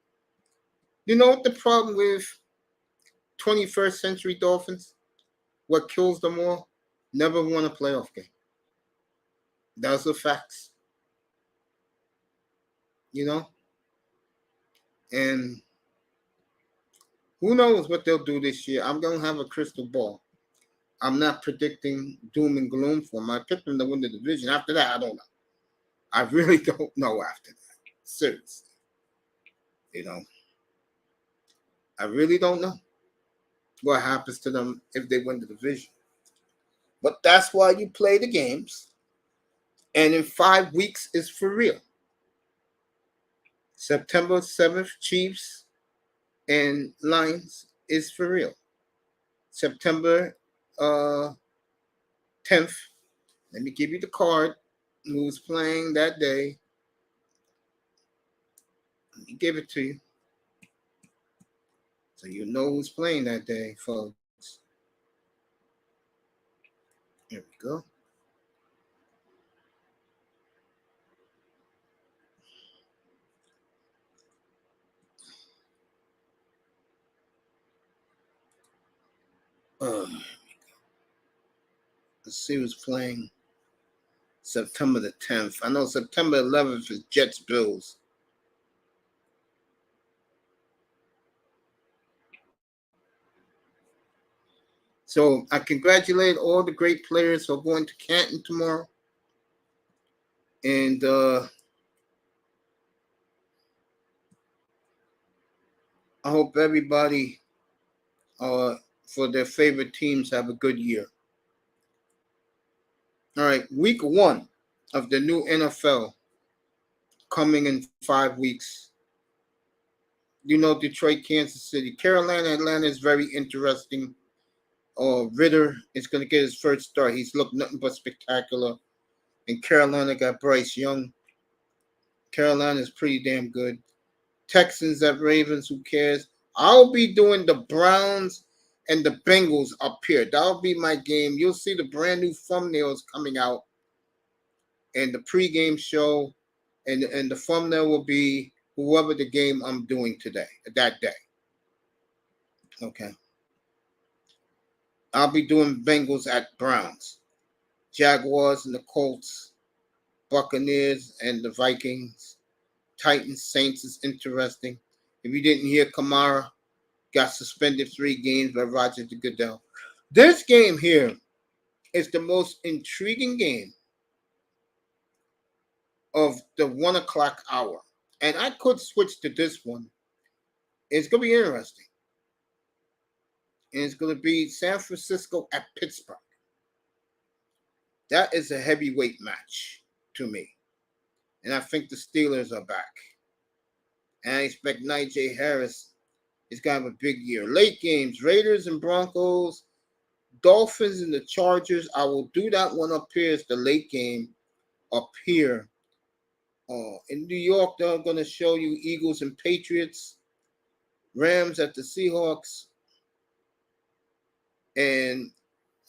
You know what the problem with 21st century Dolphins? What kills them all? Never won a playoff game. Those are facts. You know? And who knows what they'll do this year? I'm going to have a crystal ball. I'm not predicting doom and gloom for them. I picked them to win the division. After that, I don't know. I really don't know after that. Seriously. You know? I really don't know what happens to them if they win the division. But that's why you play the games. And in 5 weeks is for real. September 7th, Chiefs and Lions is for real. September 10th, let me give you the card. Who's playing that day? Let me give it to you. So you know who's playing that day, folks. Here we go. Let's see who's playing September the 10th. I know September 11th is Jets Bills. So I congratulate all the great players who are going to Canton tomorrow. And I hope everybody for their favorite teams have a good year. All right, week 1 of the new NFL coming in 5 weeks. You know, Detroit, Kansas City, Carolina, Atlanta is very interesting. Ritter is going to get his first start. He's looked nothing but spectacular. And Carolina got Bryce Young. Carolina is pretty damn good. Texans at Ravens, who cares? I'll be doing the Browns and the Bengals up here. That'll be my game. You'll see the brand new thumbnails coming out and the pregame show. And the thumbnail will be whoever the game I'm doing today, that day. Okay. I'll be doing Bengals at Browns. Jaguars and the Colts. Buccaneers and the Vikings. Titans, Saints is interesting. If you didn't hear, Kamara got suspended 3 games by Roger Goodell. This game here is the most intriguing game of the 1 o'clock hour. And I could switch to this one. It's going to be interesting. And it's going to be San Francisco at Pittsburgh. That is a heavyweight match to me. And I think the Steelers are back. And I expect Najee Harris is going to have a big year. Late games, Raiders and Broncos, Dolphins and the Chargers. I will do that one up here as the late game up here. In New York, they're going to show you Eagles and Patriots, Rams at the Seahawks, and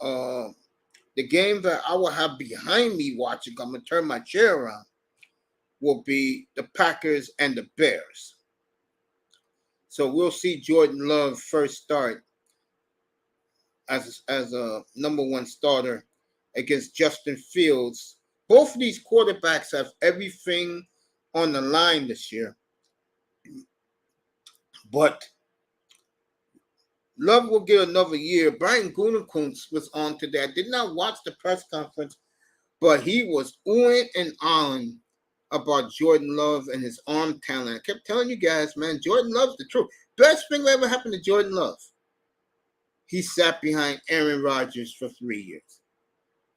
the game that I will have behind me watching, I'm going to turn my chair around, will be the Packers and the Bears. So we'll see Jordan Love first start as a number 1 starter against Justin Fields. Both of these quarterbacks have everything on the line this year. But Love will get another year. Brian Gutekunst was on today. I did not watch the press conference, but he was oohing and ahhing about Jordan Love and his arm talent. I kept telling you guys, man, Jordan Love's the truth. Best thing that ever happened to Jordan Love. He sat behind Aaron Rodgers for 3 years.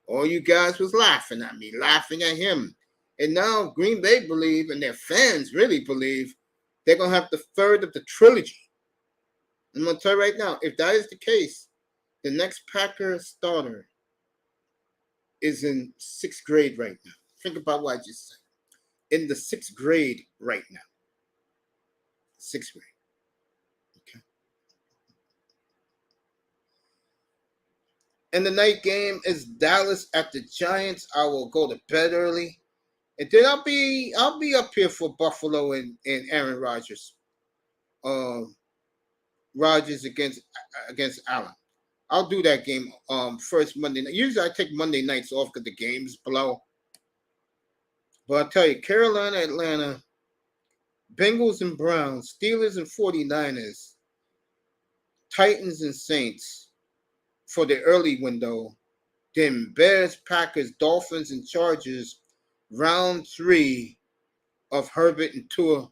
All you guys was laughing at me, laughing at him. And now Green Bay believe, and their fans really believe, they're going to have the third of the trilogy. I'm going to tell you right now, if that is the case, the next Packer starter is in 6th grade right now. Think about what I just said. In the 6th grade right now. 6th grade. Okay. And the night game is Dallas at the Giants. I will go to bed early. And then I'll be up here for Buffalo and Aaron Rodgers. Rodgers against Allen. I'll do that game first Monday night. Usually I take Monday nights off because the games blow. But I'll tell you, Carolina, Atlanta, Bengals and Browns, Steelers and 49ers, Titans and Saints for the early window. Then Bears, Packers, Dolphins, and Chargers, round 3 of Herbert and Tua.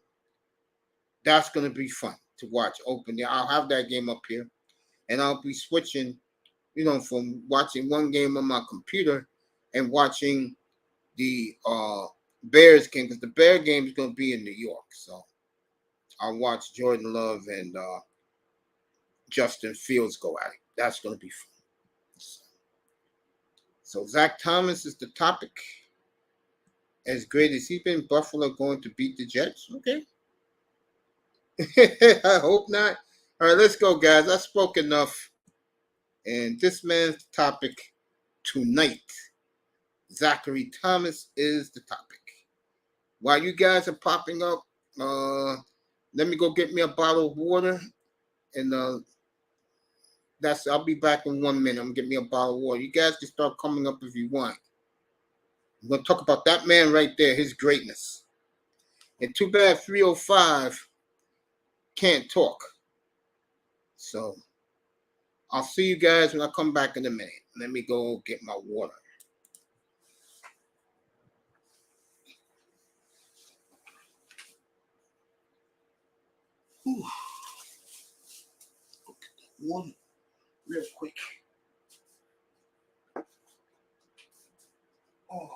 That's going to be fun to watch open. I'll have that game up here. And I'll be switching, from watching one game on my computer and watching the Bears game, because the Bear game is going to be in New York. So I'll watch Jordan Love and Justin Fields go at it. That's going to be fun. So Zach Thomas is the topic. As great as he's been, Buffalo going to beat the Jets? Okay. I hope not. All right, let's go, guys. I spoke enough. And this man's topic tonight, Zachary Thomas, is the topic. While you guys are popping up, let me go get me a bottle of water. And I'll be back in 1 minute. I'm going to get me a bottle of water. You guys can start coming up if you want. I'm going to talk about that man right there, his greatness. And too bad 305 can't talk. So I'll see you guys when I come back in a minute. Let me go get my water. Whew. Go get that water real quick. Oh.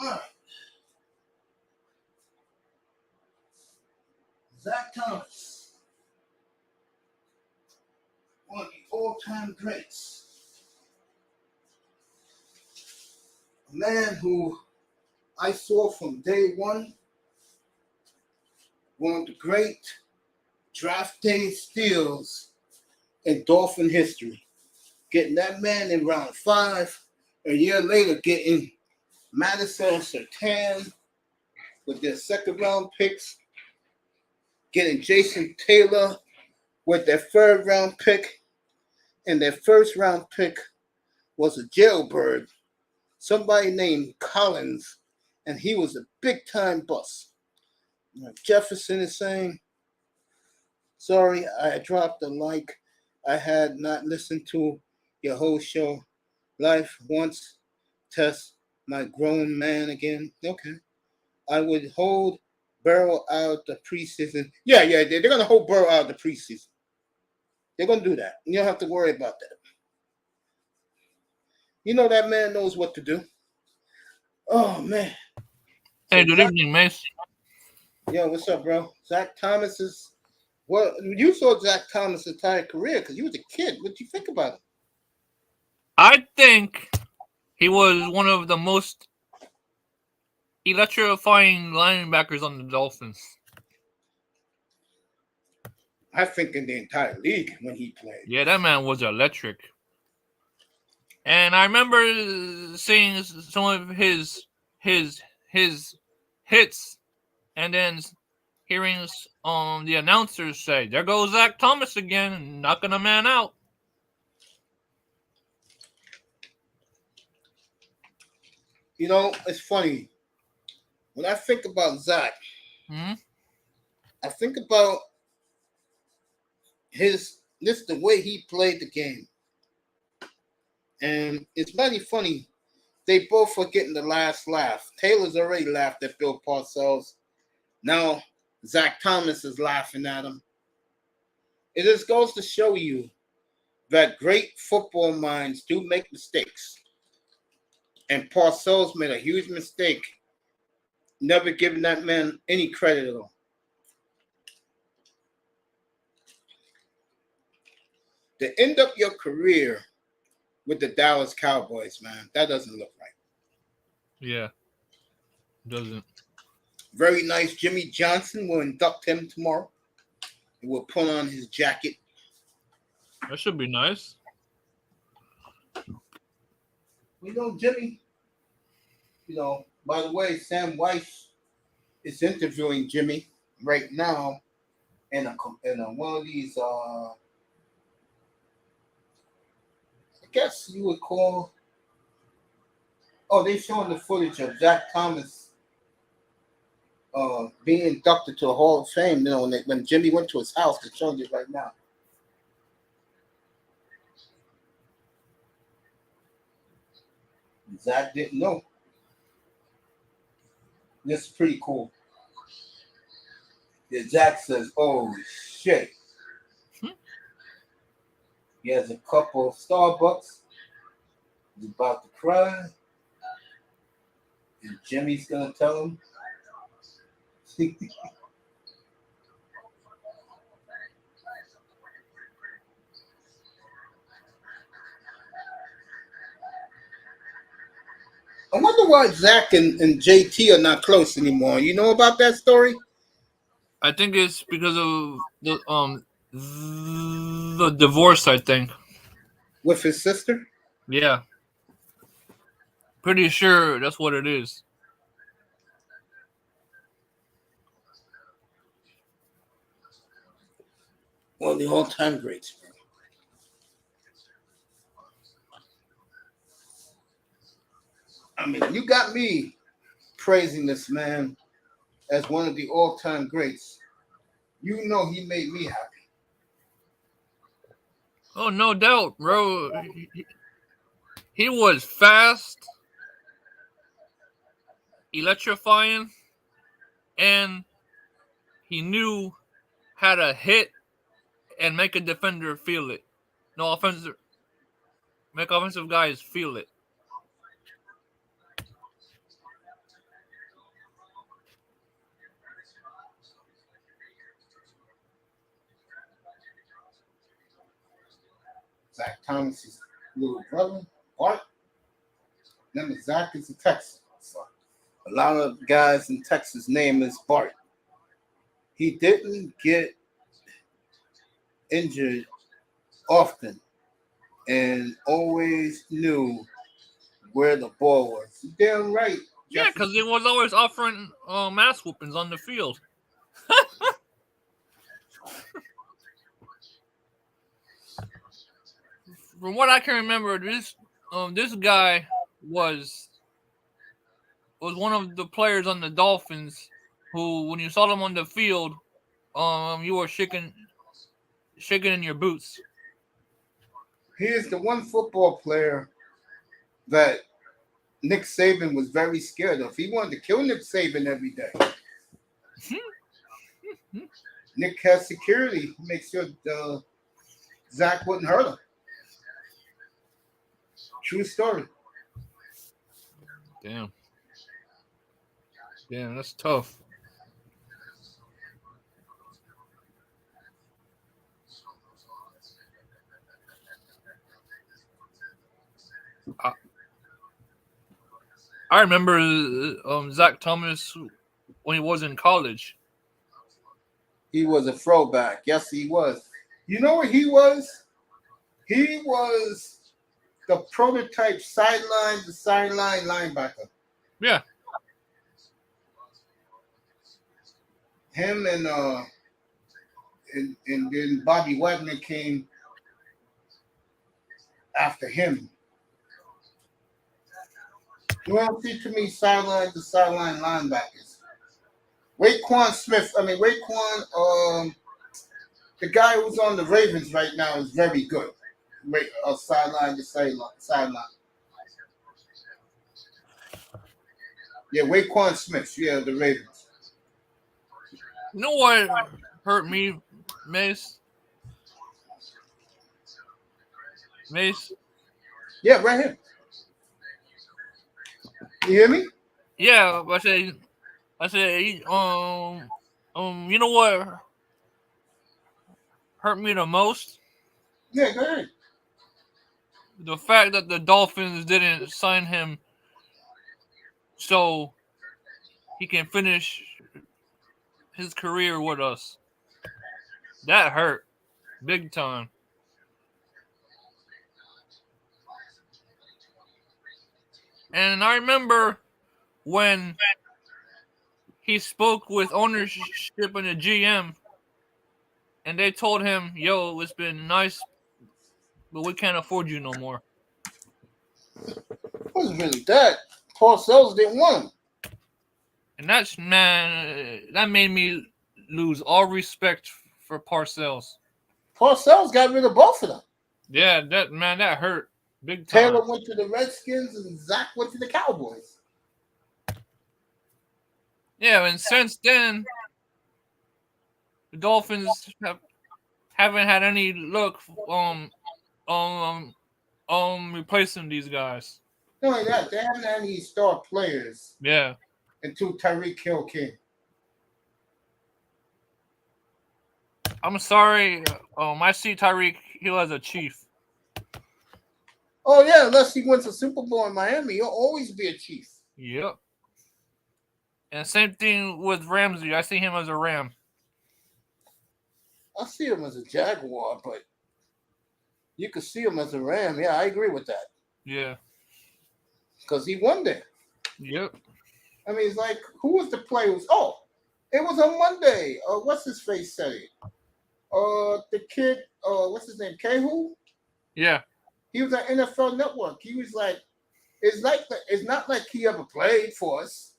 All right. Zach Thomas, one of the all-time greats. A man who I saw from day one, one of the great draft day steals in Dolphin history. Getting that man in round 5, a year later getting Madison and Surtain with their second round picks, getting Jason Taylor with their third round pick, and their first round pick was a jailbird, somebody named Collins, and he was a big time bust. Jefferson is saying, sorry, I dropped a like. I had not listened to your whole show. Life wants test my grown man again. Okay. I would hold Burrow out the preseason. Yeah, they're going to hold Burrow out the preseason. They're going to do that. You don't have to worry about that. You know that man knows what to do. Oh, man. Hey, good evening, Mace. Yo, what's up, bro? Zach Thomas is... Well, you saw Zach Thomas' entire career because he was a kid. What do you think about him? I think he was one of the most electrifying linebackers on the Dolphins. I think in the entire league when he played. Yeah, that man was electric. And I remember seeing some of his hits, and then hearing the announcers say, "There goes Zach Thomas again, knocking a man out." You know, it's funny. When I think about Zach, Hmm. I think about the way he played the game. And it's mighty funny. They both were getting the last laugh. Taylor's already laughed at Bill Parcells. Now Zach Thomas is laughing at him. It just goes to show you that great football minds do make mistakes. And Parcells made a huge mistake, never giving that man any credit at all. To end up your career with the Dallas Cowboys, man, that doesn't look right. Yeah, doesn't. Very nice. Jimmy Johnson will induct him tomorrow. He will put on his jacket. That should be nice. You know, Jimmy, by the way, Sam Weiss is interviewing Jimmy right now in one of these, I guess you would call, they're showing the footage of Zach Thomas being inducted to the Hall of Fame, when Jimmy went to his house. They're showing it right now. Zach didn't know. This is pretty cool. Yeah, Zach says, "Oh shit." He has a cup of Starbucks. He's about to cry. And Jimmy's gonna tell him. I wonder why Zach and JT are not close anymore. You know about that story? I think it's because of the divorce. I think. With his sister? Yeah, pretty sure that's what it is. One of the all-time greats, bro. I mean, you got me praising this man as one of the all-time greats. You know he made me happy. Oh, no doubt, bro. He was fast, electrifying, and he knew how to hit and make a defender feel it. No offensive, make offensive guys feel it. Zach Thomas's little brother, Bart. Remember, Zach is a Texan. So a lot of guys in Texas' name is Bart. He didn't get injured often and always knew where the ball was. You damn right. Yeah, because he was always offering mass whoopings on the field. From what I can remember, this guy was one of the players on the Dolphins who, when you saw them on the field, you were shaking in your boots. He is the one football player that Nick Saban was very scared of. He wanted to kill Nick Saban every day. Nick has security, make sure Zach wouldn't hurt him. True story. Damn, that's tough. I remember Zach Thomas when he was in college. He was a throwback. Yes, he was. You know what he was? He was the prototype sideline to sideline linebacker. Yeah. Him and then Bobby Wagner came after him. You won't see too many sideline to sideline linebackers. Raekwon, the guy who's on the Ravens right now is very good. Sideline to sideline. Yeah, Raekwon Smith. Yeah, the Ravens. You know what hurt me, Mace? Mace? Yeah, right here. You hear me? Yeah, I said, you know what hurt me the most? Yeah, go ahead. The fact that the Dolphins didn't sign him so he can finish his career with us. That hurt big time. And I remember when he spoke with ownership and the GM, and they told him, "Yo, it's been nice, but we can't afford you no more." It wasn't really that. Parcells didn't want him. And that made me lose all respect for Parcells. Parcells got rid of both of them. Yeah, that hurt big time. Taylor went to the Redskins and Zach went to the Cowboys. Yeah, and since then, the Dolphins haven't had any luck replacing these guys. Not only that, they haven't had any star players. Yeah. Until Tyreek Hill came. I'm sorry. I see Tyreek Hill as a Chief. Oh yeah, unless he wins a Super Bowl in Miami, he'll always be a Chief. Yep. And same thing with Ramsey. I see him as a Ram. I see him as a Jaguar, but you could see him as a Ram. Yeah, I agree with that. Yeah. Because he won there. Yep. I mean, it's like, who was the player? It was on Monday. What's his face said it? The kid, what's his name? Kehu? Yeah. He was on NFL Network. He was like, it's not like he ever played for us.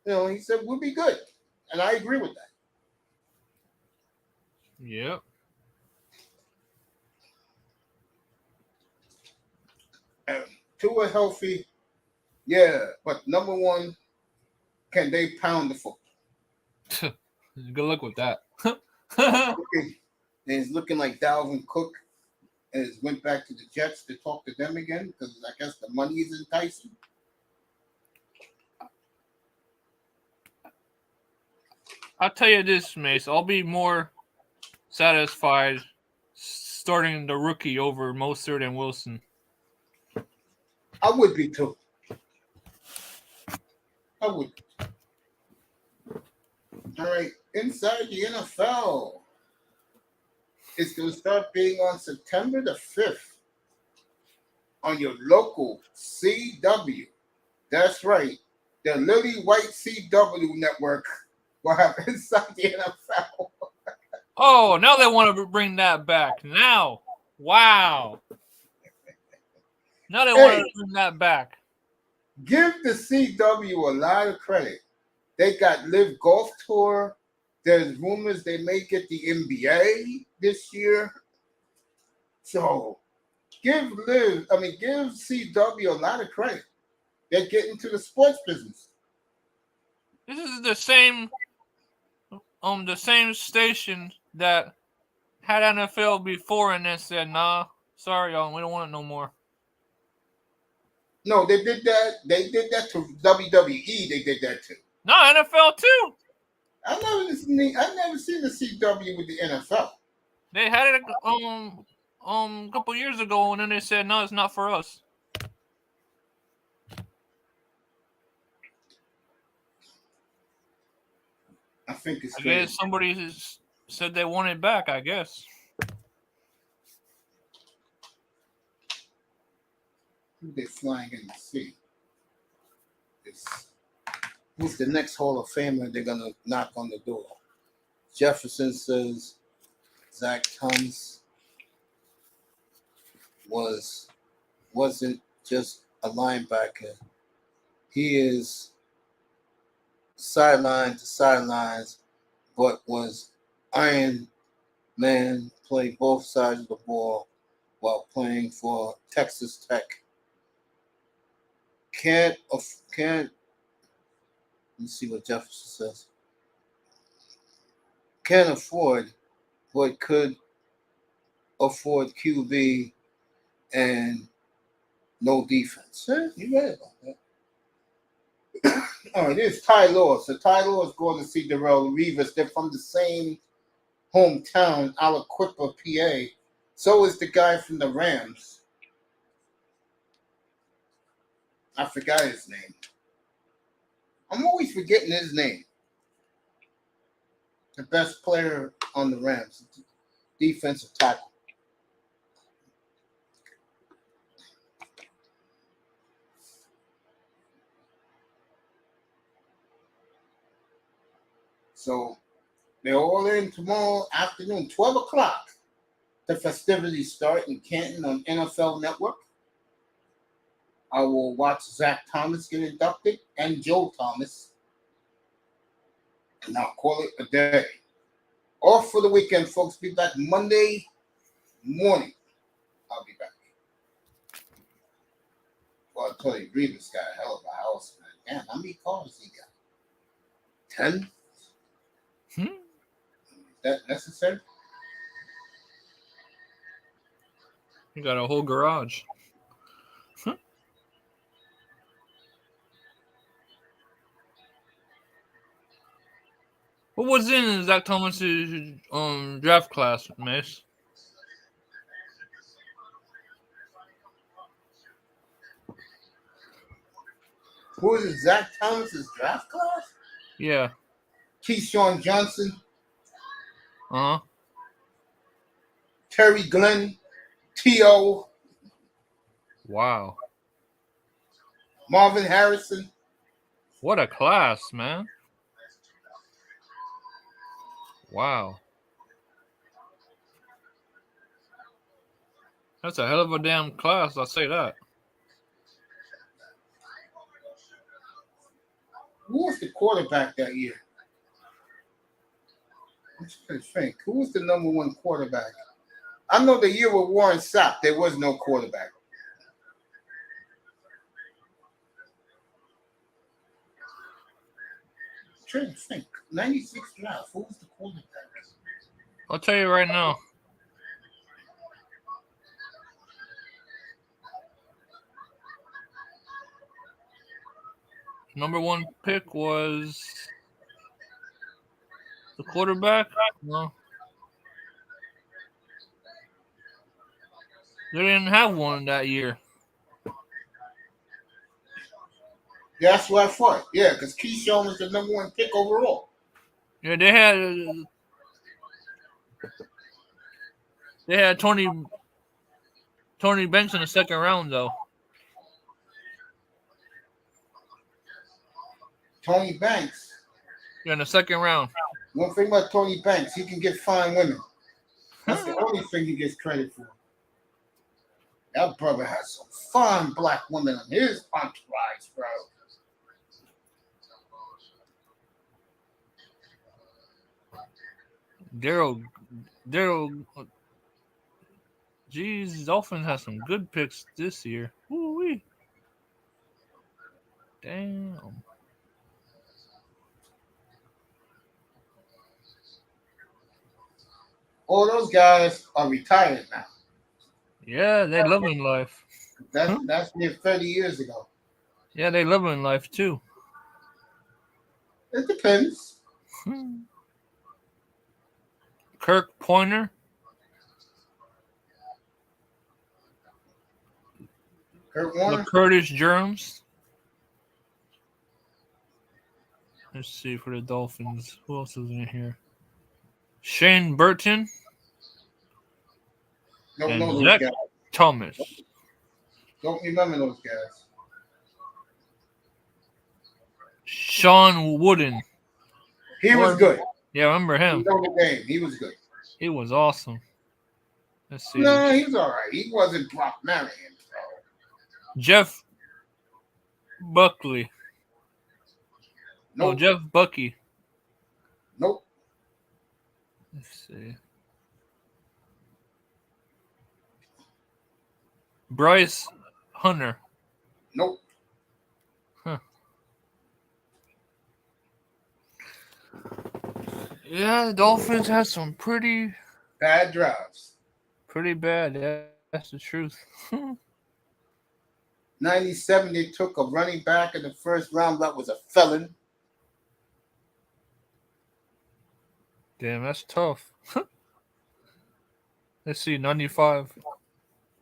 You know, he said, we'll be good. And I agree with that. Yep. And Tua healthy. Yeah, but number one, can they pound the football? Good luck with that. It's looking like Dalvin Cook has went back to the Jets to talk to them again because I guess the money is enticing. I'll tell you this, Mace. I'll be more satisfied starting the rookie over Mostert and Wilson. I would be too. I would. All right, inside the NFL. It's going to start being on September the 5th on your local CW. That's right. The Lily White CW network will have Inside the NFL. Oh, now they want to bring that back. Now. Wow. Now they want to bring that back. Give the CW a lot of credit. They got Live Golf Tour. There's rumors they may get the NBA this year. So give CW a lot of credit. They're getting to the sports business. This is the same station that had NFL before and then said, nah, sorry, y'all, we don't want it no more. No, they did that. They did that to WWE. They did that too. No, NFL too. I've never seen the CW with the NFL. They had it a couple years ago, and then they said, no, it's not for us. I think it's. I guess somebody said they want it back. I guess. Who they flying in the sea? Who's the next Hall of Famer they're gonna knock on the door? Jefferson says Zach Thomas wasn't just a linebacker. He is sideline to sidelines, but was Iron Man, played both sides of the ball while playing for Texas Tech. Can't let's see what Jefferson says. Can't afford, but could afford QB and no defense. You right about that. All right, here's Ty Law. So Ty Law is going to see Darrell Revis. They're from the same hometown, Aliquippa, PA. So is the guy from the Rams. I forgot his name. I'm always forgetting his name. The best player on the Rams, defensive tackle. So they're all in tomorrow afternoon, 12 o'clock. The festivities start in Canton on NFL Network. I will watch Zach Thomas get inducted and Joe Thomas. And I'll call it a day. Off for the weekend, folks. Be back Monday morning. I'll be back. Well, I'll tell you, Revis got a hell of a house, man. Damn, how many cars he got? 10? Is that necessary? You got a whole garage. What was in Zach Thomas's draft class, Miss? Who is it? Zach Thomas's draft class? Yeah. Keyshawn Johnson. Uh-huh. Terry Glenn. T.O. Wow. Marvin Harrison. What a class, man. Wow. That's a hell of a damn class, I'll say that. Who was the quarterback that year? I'm just trying to think. Who was the number one quarterback? I know the year with Warren Sapp, there was no quarterback. I'm trying to think. 96 draft. Who was the quarterback? I'll tell you right now. Number one pick was the quarterback. No. They didn't have one that year. Yeah, that's what I thought. Yeah, because Keyshawn was the number one pick overall. Yeah, they had Tony Banks in the second round though. Tony Banks. Yeah, in the second round. One thing about Tony Banks, he can get fine women. That's the only thing he gets credit for. That brother has some fine black women on his entourage, bro. Daryl. Geez, Dolphins have some good picks this year. Woo-wee. Damn. All those guys are retired now. Yeah, they loving life. That's near 30 years ago. Yeah, they loving life too. It depends. Kirk Pointer. Kurt Warner. Curtis Jones. Let's see for the Dolphins. Who else is in here? Shane Burton. No, and no, Zach Thomas. Don't remember those guys. Sean Wooden. He was good. Yeah, I remember He him. know the game. He was good. He was awesome. Let's see. No, he was all right. He wasn't Brock Marion. Jeff Buckley. Nope. Oh, Jeff Bucky. Nope. Let's see. Bryce Hunter. Nope. Huh. Yeah, the Dolphins had some pretty Bad drives. pretty bad. Yeah, that's the truth. 97, they took a running back in the first round that was a felon. Damn, that's tough. Let's see, 95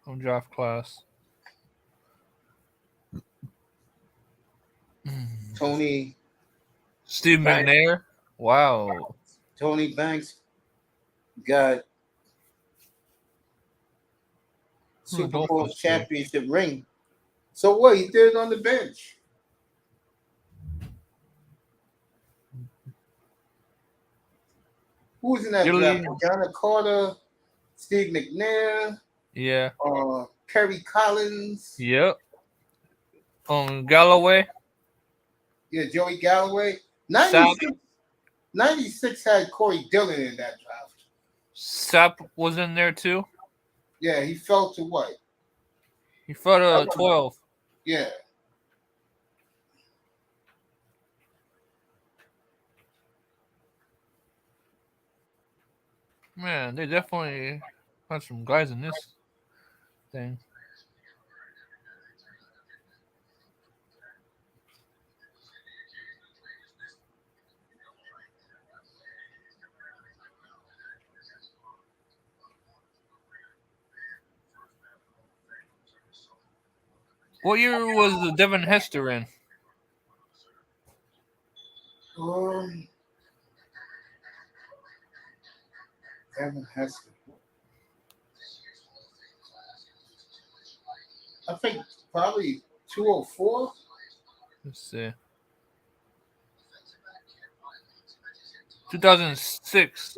on draft class. Tony Steve Banks. McNair. Wow. Tony Banks got Super Bowl Dolphins, championship ring. So what? He did it on the bench. Who was in that draft? Donna Carter, Steve McNair, Yeah. Kerry Collins. Yep. Galloway. Yeah, Joey Galloway. 96 had Corey Dillon in that draft. Sapp was in there too. Yeah, he fell to what? He fell to 12. Yeah. Man, they definitely had some guys in this thing. What year was the Devin Hester in? Devin Hester. I think probably 204. Let's see. 2006.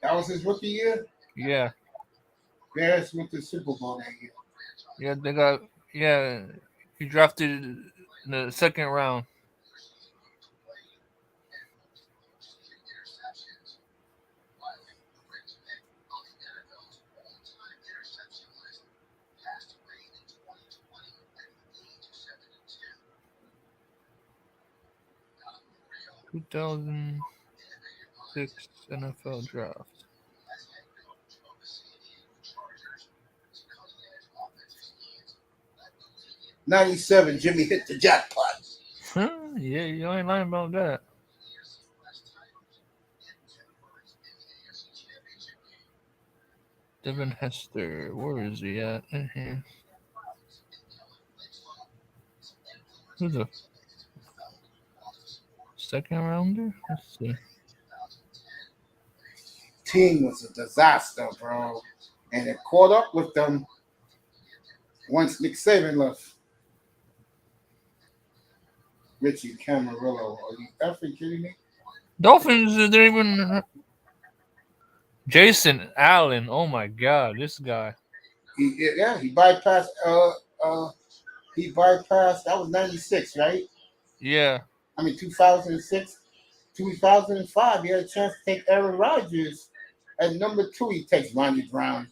That was his rookie year? Yeah. Bears went to the Super Bowl that year. Yeah, they got. Yeah, he drafted in the second round. (2006) NFL draft. '97, Jimmy hit the jackpot. Yeah, you ain't lying about that. Devin Hester, where is he at? In here. Who's a second rounder? Let's see. Team was a disaster, bro. And it caught up with them once Nick Saban left. Richie Camarillo. Are you effing kidding me? Dolphins didn't even. Jason Allen. Oh my God, this guy. He bypassed. He bypassed. That was '96, right? Yeah. I mean 2006, 2005. He had a chance to take Aaron Rodgers. At number 2, he takes Ronnie Brown.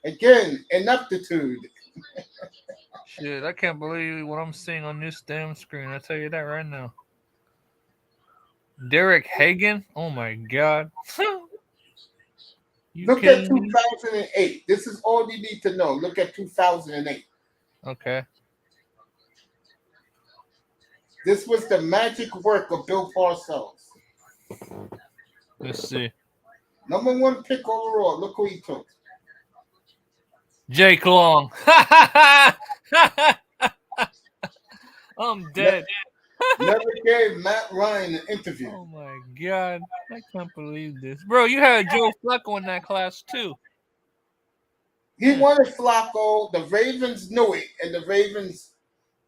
Again, ineptitude. Shit, I can't believe what I'm seeing on this damn screen. I tell you that right now. Derek Hagan? Oh my God. Look at 2008. This is all you need to know. Look at 2008. Okay. This was the magic work of Bill Parcells. Let's see. Number 1 pick overall. Look who he took. Jake Long. I'm dead. Never gave Matt Ryan an interview. Oh my God. I can't believe this. Bro, you had Joe Flacco in that class too. He wanted Flacco. The Ravens knew it, and the Ravens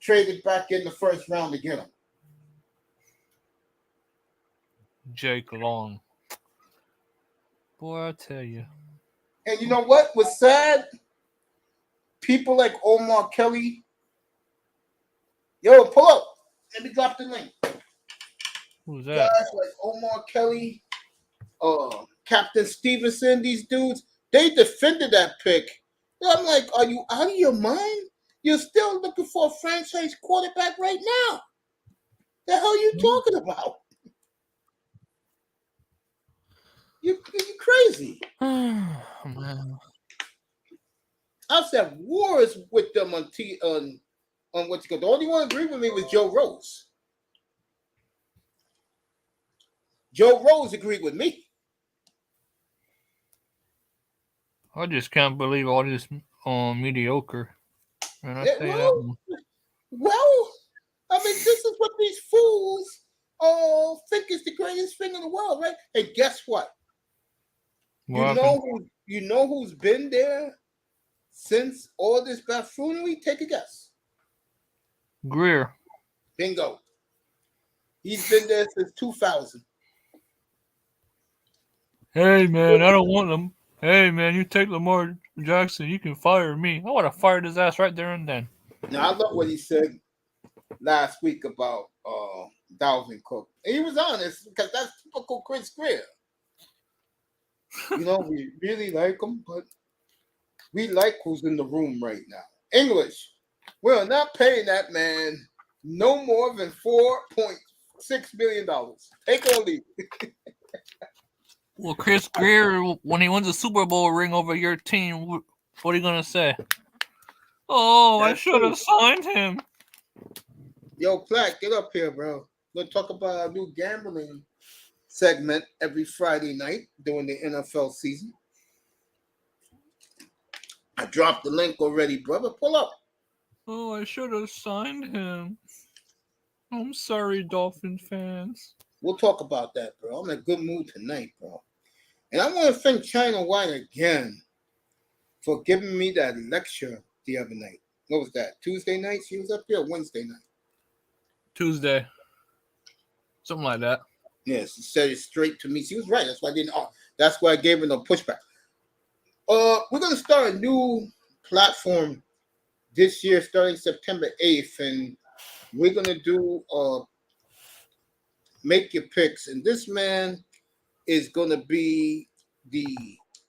traded back in the first round to get him. Jake Long. Boy, I tell you. And you know what was sad? People like Omar Kelly. Yo, pull up. Let me drop the link. Who's that? Guys like Omar Kelly, Captain Stevenson, these dudes, they defended that pick. I'm like, are you out of your mind? You're still looking for a franchise quarterback right now. The hell are you talking about? You're crazy. Man. I've had wars with them on what you call. The only one who agreed with me was Joe Rose. Joe Rose agreed with me. I just can't believe all this mediocre. And I say well, I mean, this is what these fools think is the greatest thing in the world, right? And guess what? You know who's been there since all this buffoonery? Take a guess. Greer. Bingo. He's been there since 2000. Hey, man, I don't want them. Hey, man, you take Lamar Jackson, you can fire me. I would have fired his ass right there and then. Now, I love what he said last week about Dalvin Cook. And he was honest because that's typical Chris Greer. You know, we really like him, but we like who's in the room right now. English, we're not paying that man no more than $4.6 million. Take it or leave it. Well, Chris Greer, when he wins a Super Bowl ring over your team, what are you going to say? Oh, I should have signed him. Yo, Platt, get up here, bro. We'll talk about our new gambling segment every Friday night during the NFL season. I dropped the link already, brother. Pull up. Oh, I should have signed him. I'm sorry, Dolphin fans. We'll talk about that, bro. I'm in a good mood tonight, bro. And I want to thank China White again for giving me that lecture the other night. What was that? Tuesday night? She was up there Wednesday night. Tuesday. Something like that. Yes, she said it straight to me. She was right. That's why I gave her no pushback. We're gonna start a new platform this year, starting September 8th, and we're gonna do make your picks. And this man is gonna be the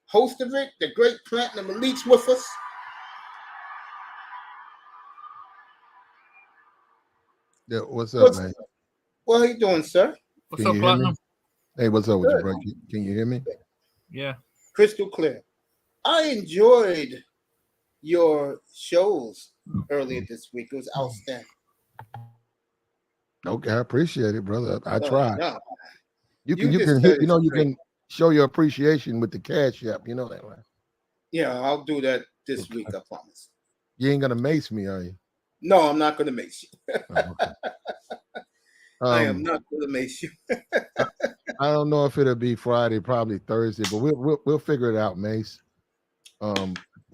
host of it, the great Platinum Elite's with us. Yeah, what's up, man? What are you doing, sir? What's up, Platinum? Hey, what's up with you, bro? Can you hear me? Yeah. Crystal clear. I enjoyed your shows earlier this week. It was outstanding. Okay, I appreciate it, brother. I tried. No. You can show your appreciation with the Cash App. You know that, right? Yeah, I'll do that this week, I promise. You ain't gonna mace me, are you? No, I'm not gonna mace you. Okay. I am not gonna mace you. I don't know if it'll be Friday, probably Thursday, but we'll figure it out, Mace.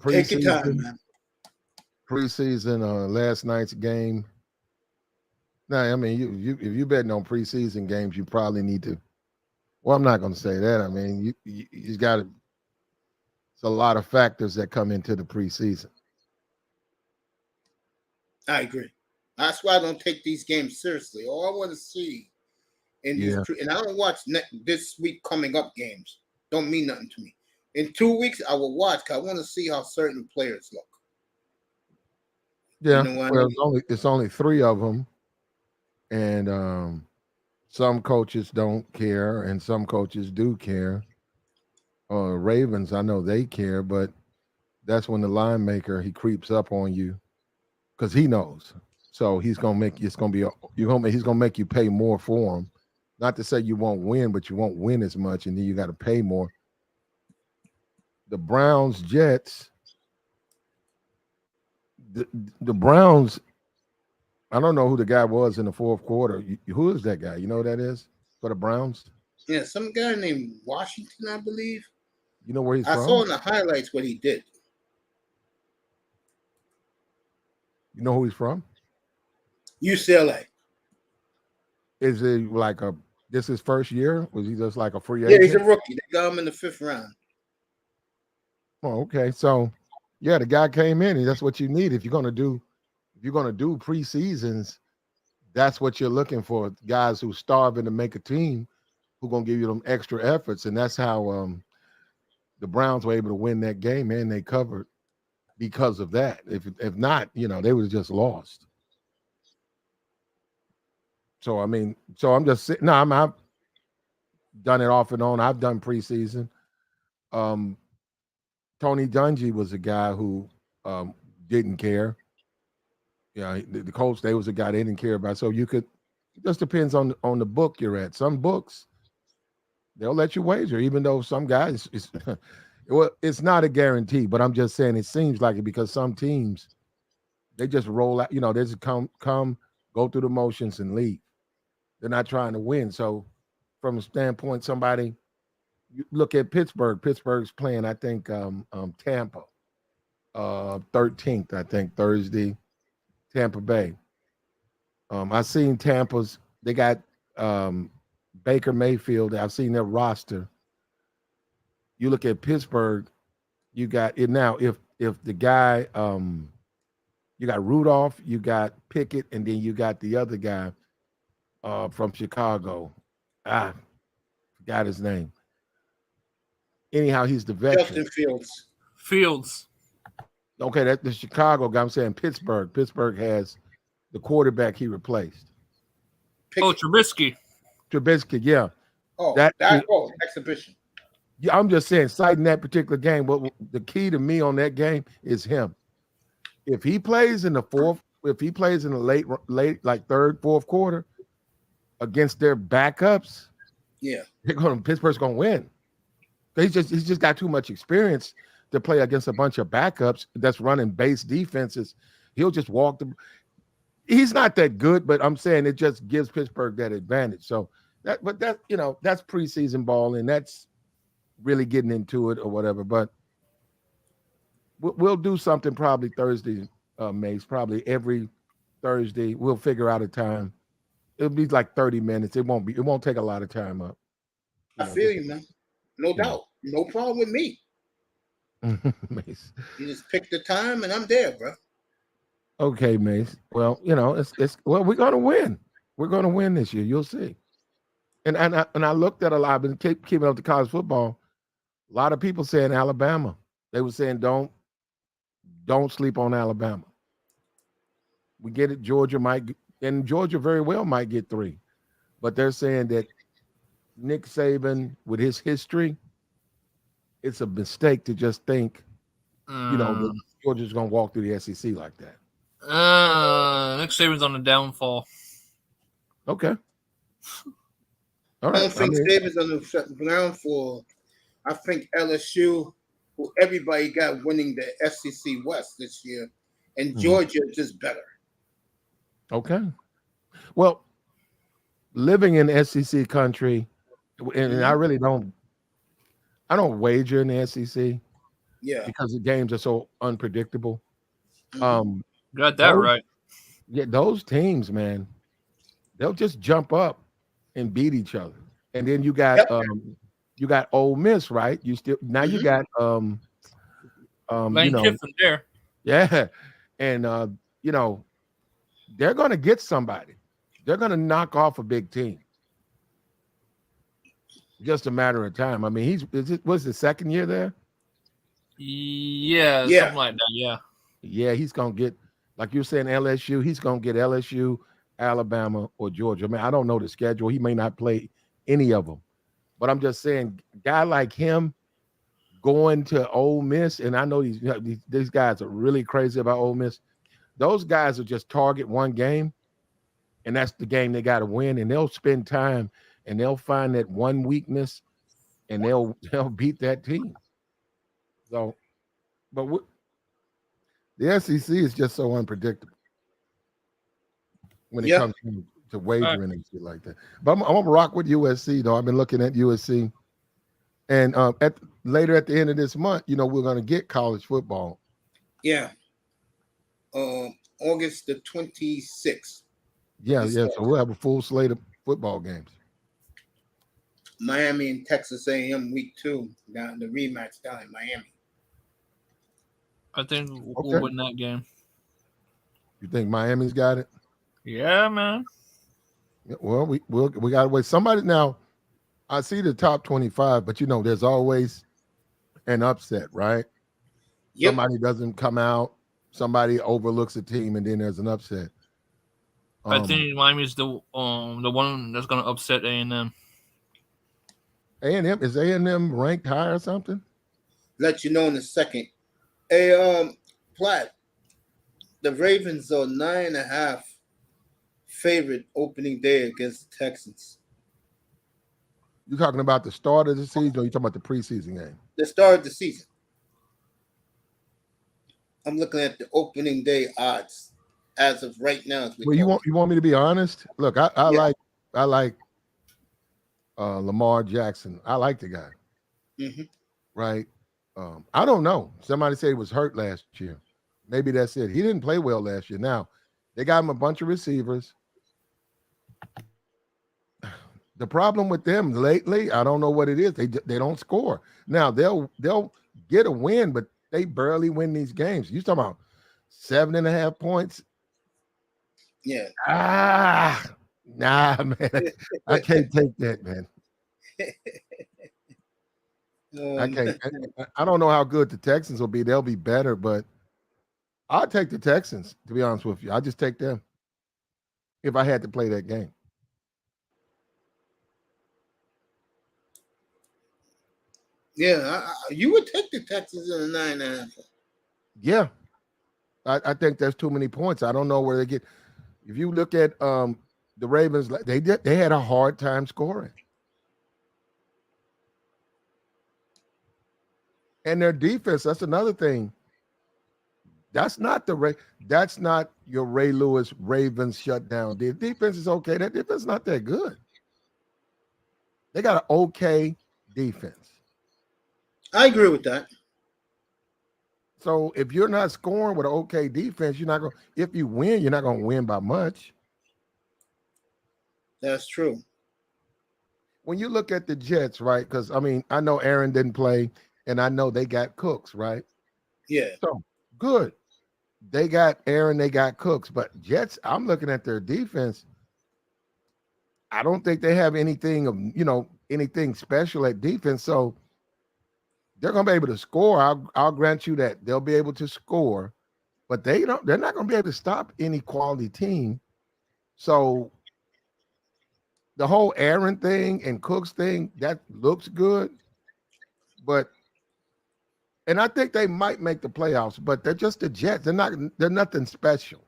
Take your time, man. Preseason, last night's game. Now, I mean, if you betting on preseason games, you probably need to. Well, I'm not going to say that. I mean, you got to. It's a lot of factors that come into the preseason. I agree. That's why I don't take these games seriously. All I want to see in these, and I don't watch this week coming up games. Don't mean nothing to me. In 2 weeks, I will watch because I want to see how certain players look. Yeah, you know well, it's only 3 of them, and some coaches don't care, and some coaches do care. Ravens, I know they care, but that's when the line maker he creeps up on you because he knows. So he's gonna make he's gonna make you pay more for him. Not to say you won't win, but you won't win as much, and then you got to pay more. The Browns, Jets. The Browns, I don't know who the guy was in the fourth quarter. Who is that guy? You know who that is for the Browns? Yeah, some guy named Washington, I believe. You know where he's from? I saw in the highlights what he did. You know who he's from? UCLA. Is he like this his first year? Was he just like a free Yeah, he's a agent? rookie. They got him in the 5th round. Oh, okay. So yeah, the guy came in, and that's what you need if you're gonna do preseasons. That's what you're looking for. Guys who starving to make a team, who gonna give you them extra efforts, and that's how the Browns were able to win that game, and they covered because of that. If not, they would have just lost. So I mean, I'm just sitting. No, I've done it off and on. I've done preseason. Tony Dungy was a guy who didn't care. Yeah, the coach, they was a guy they didn't care about. So it just depends on the book you're at. Some books, they'll let you wager, even though some guys, well, it's not a guarantee, but I'm just saying it seems like it because some teams, they just roll out, they just come, go through the motions and leave. They're not trying to win. So from a standpoint, you look at Pittsburgh. Pittsburgh's playing, I think, Tampa, 13th, I think, Thursday, Tampa Bay. I seen Tampa's. They got Baker Mayfield. I've seen their roster. You look at Pittsburgh. You got it now. If the guy, you got Rudolph, you got Pickett, and then you got the other guy from Chicago. Forgot his name. Anyhow, he's the veteran. Justin Fields. Fields. Okay, that's the Chicago guy. I'm saying Pittsburgh. Pittsburgh has the quarterback he replaced. Oh, Trubisky. Trubisky, yeah. Oh, exhibition. Yeah, I'm just saying, citing that particular game, what the key to me on that game is him. If he plays in the late, like third, fourth quarter against their backups, yeah, Pittsburgh's gonna win. He's just got too much experience to play against a bunch of backups that's running base defenses. He'll just walk them. He's not that good, but I'm saying it just gives Pittsburgh that advantage. So that's preseason ball, and that's really getting into it or whatever. But we'll do something probably Thursday, Mace. Probably every Thursday we'll figure out a time. It'll be like 30 minutes. It won't take a lot of time up. I feel you, man. No doubt. No problem with me. Mace. You just pick the time and I'm there, bro. Okay, Mace. Well, we're gonna win. We're gonna win this year. You'll see. And I looked at a lot. I've been keeping up to college football. A lot of people saying Alabama. They were saying don't sleep on Alabama. We get it. Georgia very well might get 3, but they're saying that Nick Saban, with his history, it's a mistake to just think, that Georgia's gonna walk through the SEC like that. Nick Saban's on the downfall. Okay. All right. I don't think Saban's on the downfall. I think LSU, who everybody got winning the SEC West this year, and Georgia is just better. Okay. Well, living in SEC country, and I really don't wager in the SEC. Yeah. Because the games are so unpredictable. Got that right. Yeah, those teams, man, they'll just jump up and beat each other. And then you got you got Ole Miss, right? You got Lane Kiffin there. Yeah. And they're gonna get somebody. They're gonna knock off a big team. Just a matter of time. I mean, was the second year there? Yeah, something like that. Yeah. Yeah, he's gonna get, like you're saying, LSU. He's gonna get LSU, Alabama, or Georgia. I mean, I don't know the schedule. He may not play any of them, but I'm just saying, a guy like him going to Ole Miss, and I know these guys are really crazy about Ole Miss. Those guys will just target one game, and that's the game they got to win. And they'll spend time and they'll find that one weakness, and they'll beat that team. So, but the SEC is just so unpredictable when it comes to wagering and shit like that. But I'm gonna rock with USC though. I've been looking at USC, and later at the end of this month, we're gonna get college football. Yeah. August the 26th. Yeah. So we'll have a full slate of football games. Miami and Texas A&M week 2 down the rematch down in Miami. I think we'll win that game. You think Miami's got it? Yeah, man. Well, we got to wait. Somebody now. I see the top 25, but there's always an upset, right? Yep. Somebody doesn't come out. Somebody overlooks a team, and then there's an upset. I think Miami's the one that's gonna upset A&M. A&M is A&M ranked high or something? Let you know in a second. Hey, Platt, the Ravens are 9.5 favorite opening day against the Texans. You talking about the start of the season, or you talking about the preseason game? The start of the season. I'm looking at the opening day odds as of right now. Well, you want me to be honest? Look, I like Lamar Jackson. I like the guy. Mm-hmm. Right? I don't know. Somebody said he was hurt last year. Maybe that's it. He didn't play well last year. Now, they got him a bunch of receivers. The problem with them lately, I don't know what it is. They don't score. Now they'll get a win, but they barely win these games. You talking about 7.5 points? Yeah. Nah, man. I can't take that, man. I can't. I don't know how good the Texans will be. They'll be better, but I'll take the Texans, to be honest with you. I'll just take them if I had to play that game. Yeah, you would take the Texans in a 9.5. Yeah, I think there's too many points. I don't know where they get. If you look at the Ravens, they had a hard time scoring, and their defense. That's another thing. That's not your Ray Lewis Ravens shutdown. The defense is okay. That defense is not that good. They got an okay defense. I agree with that. So if you're not scoring with an okay defense, you're not going. If you win, you're not going to win by much. That's true. When you look at the Jets, right? Because I know Aaron didn't play, and I know they got Cooks, right? Yeah. So good. They got Aaron, they got Cooks, but Jets. I'm looking at their defense. I don't think they have anything of anything special at defense. So they're going to be able to score. I'll grant you that they'll be able to score, but they're not going to be able to stop any quality team. So the whole Aaron thing and Cooks thing, that looks good, and I think they might make the playoffs, but they're just the Jets. They're nothing special.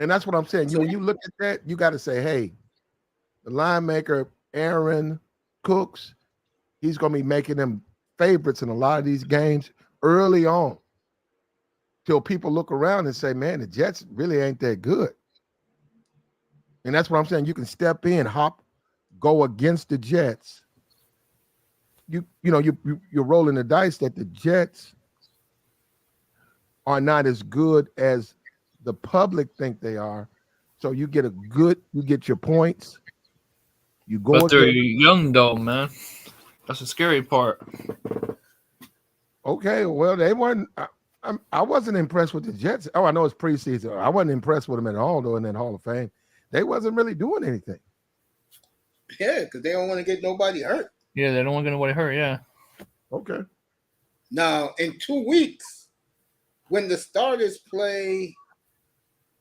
And that's what I'm saying. When you look at that, you got to say, hey, the line maker, Aaron Cooks, he's going to be making them favorites in a lot of these games early on till people look around and say, man, the Jets really ain't that good. And that's what I'm saying. You can step in, go against the Jets. You're rolling the dice that the Jets are not as good as the public think they are. So you get your points. You go. But they're young though, man. That's the scary part. Okay, well, they weren't. I wasn't impressed with the Jets. Oh, I know it's preseason. I wasn't impressed with them at all, though, in that Hall of Fame. They wasn't really doing anything. Yeah, because they don't want to get nobody hurt. Yeah, they don't want to get nobody hurt, yeah. Okay. Now, in 2 weeks, when the starters play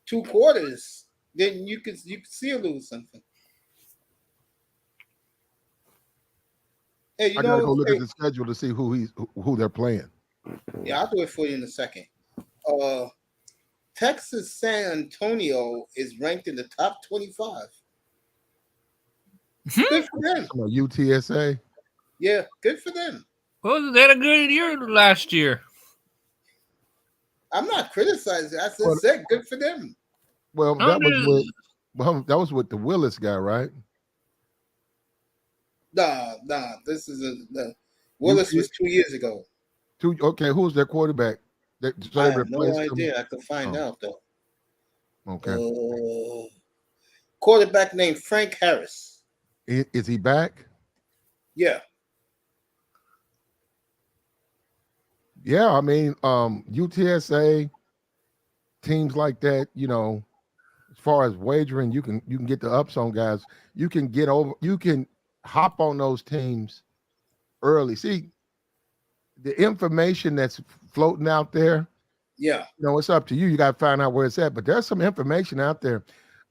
2 quarters, then you could see a little something. Hey, I gotta go look at the schedule to see who they're playing. Yeah, I'll do it for you in a second. Texas San Antonio is ranked in the top 25. Good for them. UTSA. Yeah, good for them. Well, they had a good year last year. I'm not criticizing. I said good for them. Well, that was with the Willis guy, right? Nah. This is the Willis was 2 years ago. Okay, who's their quarterback? I have no idea. I could find out though. Okay. Quarterback named Frank Harris. Is he back? Yeah. Yeah, I mean, UTSA teams like that, you know, as far as wagering, you can get the ups on guys. You can hop on those teams early. See, the information that's floating out there, Yeah. you know, it's up to you. You got to find out where it's at. But there's some information out there.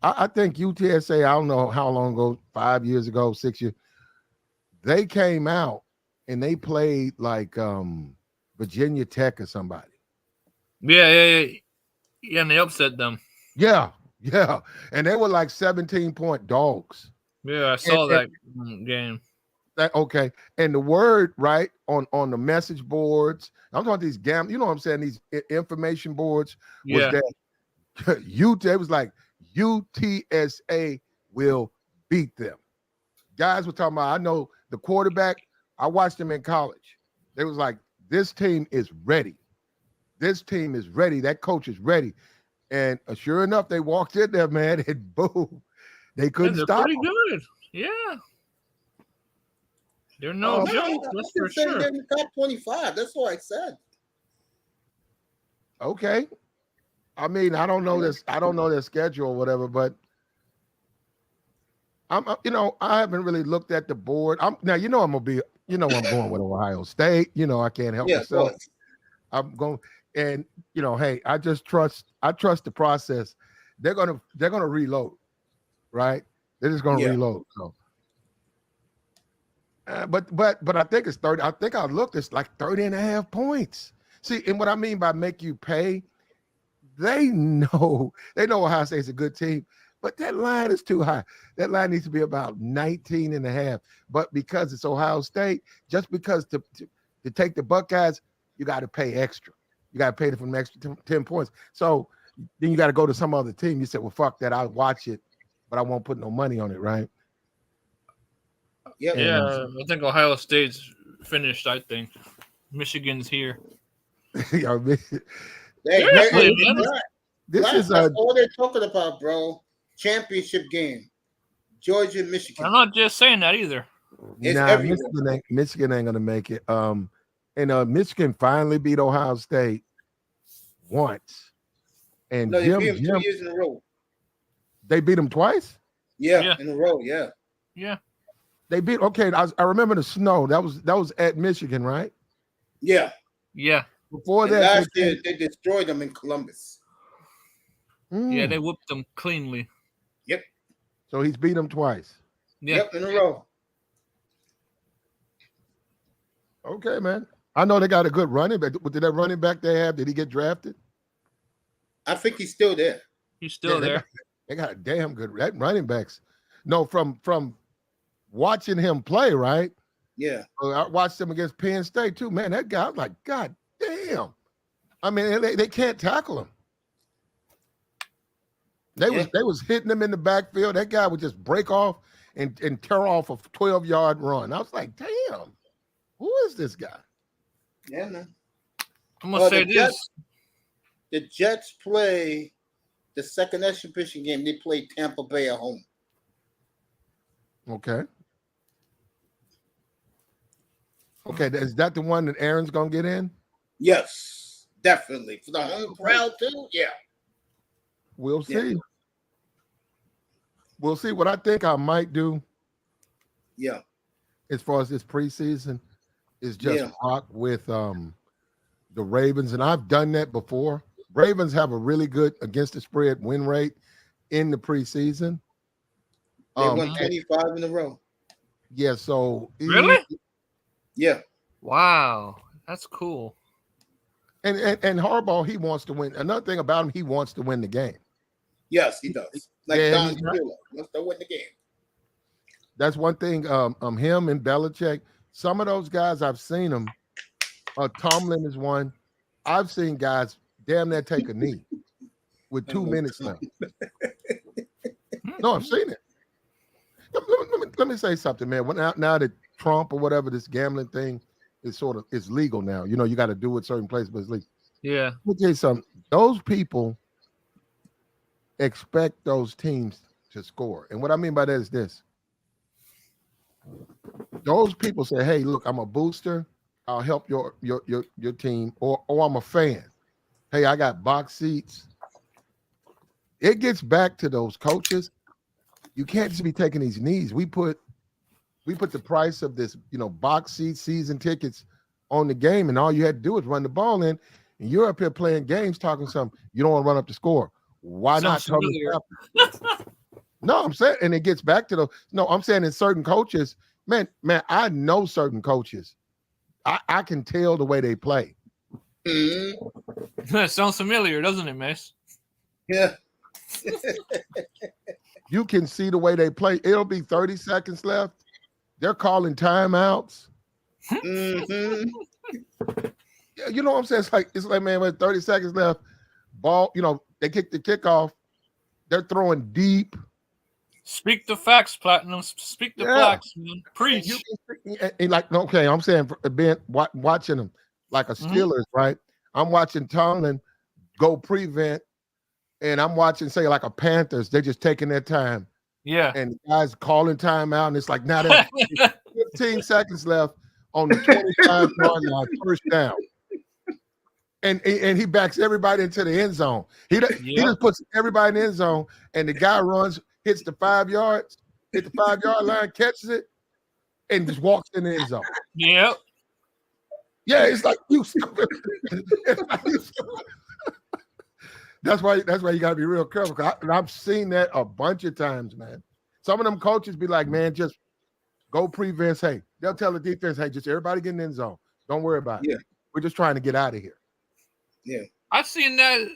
I think UTSA, I don't know how long ago, 5 years ago, 6 years, they came out and they played like Virginia Tech or somebody. Yeah, and they upset them. Yeah. And they were like 17-point dogs. Yeah, I saw that game. Okay. And the word, right, on the message boards, I'm talking these you know what I'm saying, these information boards, was that it was like UTSA will beat them. Guys were talking about, I know the quarterback, I watched him in college. They was like, this team is ready. This team is ready. That coach is ready. And sure enough, they walked in there, man, and boom, they couldn't stop. Pretty good. Yeah. They're no joke. That's for sure. They're in the top 25. That's what I said. Okay. I mean, I don't know this. I don't know their schedule or whatever, but you know, I haven't really looked at the board. Now, you know, I'm going with Ohio State. You know, I can't help myself. I'm going, and you know, hey, I trust the process. They're gonna reload, right? They're just gonna reload. So, but I think it's 30. I think I looked. It's like 30.5 points. See, and what I mean by make you pay, they know Ohio State's a good team, but that line is too high. That line needs to be about 19.5. But because it's Ohio State, just because to take the Buckeyes, you got to pay extra. You got to pay them extra 10 points. So then you got to go to some other team. You said, well, fuck that. I'll watch it, but I won't put no money on it, right? Yep. Yeah, I think Ohio State's finished, I think. Michigan's here. You know what I mean? This is all they're talking about, bro. Championship game. Georgia, Michigan. I'm not just saying that either. Michigan ain't gonna make it. And Michigan finally beat Ohio State once. And no, they beat them 2 years in a row. They beat them twice? Yeah, in a row, yeah. Yeah. They beat I remember the snow. That was at Michigan, right? Yeah. Yeah. Before that, last year they destroyed them in Columbus. Yeah, they whooped them cleanly. Yep. So he's beat them twice. Yeah. Yep, in a row. Okay, man. I know they got a good running back. Did that running back they have? Did he get drafted? I think he's still there. He's still there. They got a damn good running backs. No, from watching him play, right? Yeah. I watched him against Penn State too. Man, that guy, I was like, God damn. I mean, they can't tackle him. They was hitting him in the backfield. That guy would just break off and tear off a 12-yard run. I was like, damn, who is this guy? Yeah, man. I'm gonna say this. The Jets play the second exhibition game. They play Tampa Bay at home. Okay. Okay, is that the one that Aaron's gonna get in? Yes, definitely. For the home crowd too, yeah. We'll see. Yeah. We'll see. What I think I might do, yeah, as far as this preseason, is just rock with the Ravens. And I've done that before. Ravens have a really good against the spread win rate in the preseason. They won 25 in a row. Yeah, so really? Yeah. Wow, that's cool. And Harbaugh, he wants to win. Another thing about him, he wants to win the game. Yes, he does. Like Don Shula wants to win the game. That's one thing. Him and Belichick. Some of those guys I've seen them. Tomlin is one. I've seen guys damn near take a knee with 2 minutes left. No, I've seen it. Let me say something, man. Now that Trump or whatever, this gambling thing is legal now. You know, you got to do it certain places, but it's legal. Yeah. Let me tell you something. Those people expect those teams to score. And what I mean by that is this. Those people say, hey, look, I'm a booster. I'll help your team, or I'm a fan. Hey, I got box seats. It gets back to those coaches. You can't just be taking these knees. We put the price of this, box seat season tickets on the game, and all you had to do is run the ball in, and you're up here playing games, talking something. You don't want to run up the score. Why not? No, I'm saying, and it gets back to I'm saying in certain coaches, man, I know certain coaches. I can tell the way they play. That sounds familiar, doesn't it, Miss? Yeah. You can see the way they play. It'll be 30 seconds left. They're calling timeouts. Mm-hmm. Yeah, you know what I'm saying? It's like, man, with 30 seconds left, ball, they kick the kickoff. They're throwing deep. Speak the facts, Platinum. Speak the facts, man. Preach. And like, okay, I'm saying, being watching them like a Steelers, right? I'm watching Tomlin go prevent, and I'm watching, say, like a Panthers. They're just taking their time. Yeah. And the guys calling timeout, and it's like, now there's 15 seconds left on the 25-yard line, first down. And he backs everybody into the end zone. He just puts everybody in the end zone, and the guy runs, hits the 5 yards, hit the 5-yard line, catches it, and just walks in the end zone. Yep. Yeah, it's like you stupid. That's why you gotta be real careful. I've seen that a bunch of times, man. Some of them coaches be like, man, just go prevent. Hey, they'll tell the defense, hey, just everybody get in the end zone. Don't worry about it. We're just trying to get out of here. Yeah. I've seen that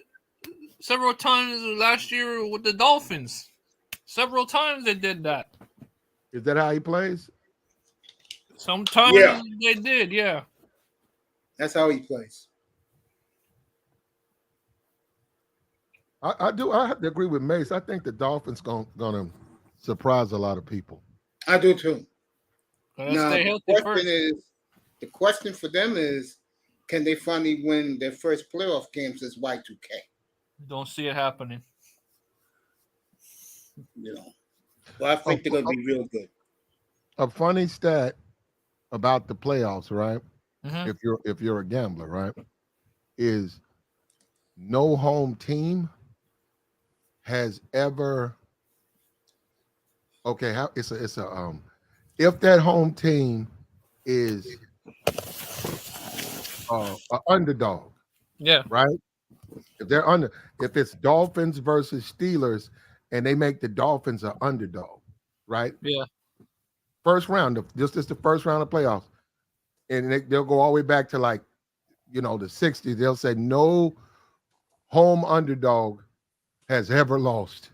several times last year with the Dolphins. Several times they did that. Is that how he plays? Sometimes they did, yeah. That's how he plays. I have to agree with Mace. I think the Dolphins gonna surprise a lot of people. I do too. Now, the question for them is, can they finally win their first playoff game since Y2K? Don't see it happening. Well, I think they're gonna be real good. A funny stat about the playoffs, right? Mm-hmm. If you're a gambler, right, is no home team has ever. Okay, if that home team is an underdog, right? If it's Dolphins versus Steelers, and they make the Dolphins an underdog, right? Yeah. First round, this is the first round of playoffs, and they'll go all the way back to the 60s. They'll say no home underdog has ever lost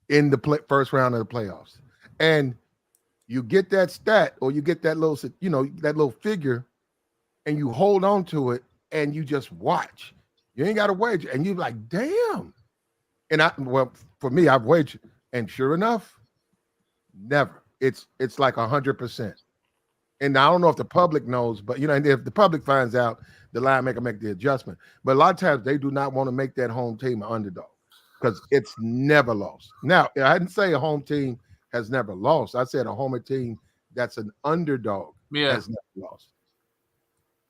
in the first round of the playoffs. And you get that stat, or you get that little, that little figure, and you hold on to it, and you just watch. You ain't got to wager, and you're like, damn. And for me, I've wagered, and sure enough, never. It's like 100%. And I don't know if the public knows, but if the public finds out, the line maker make the adjustment. But a lot of times they do not want to make that home team an underdog because it's never lost. Now, I didn't say a home team has never lost. I said a home team that's an underdog has never lost.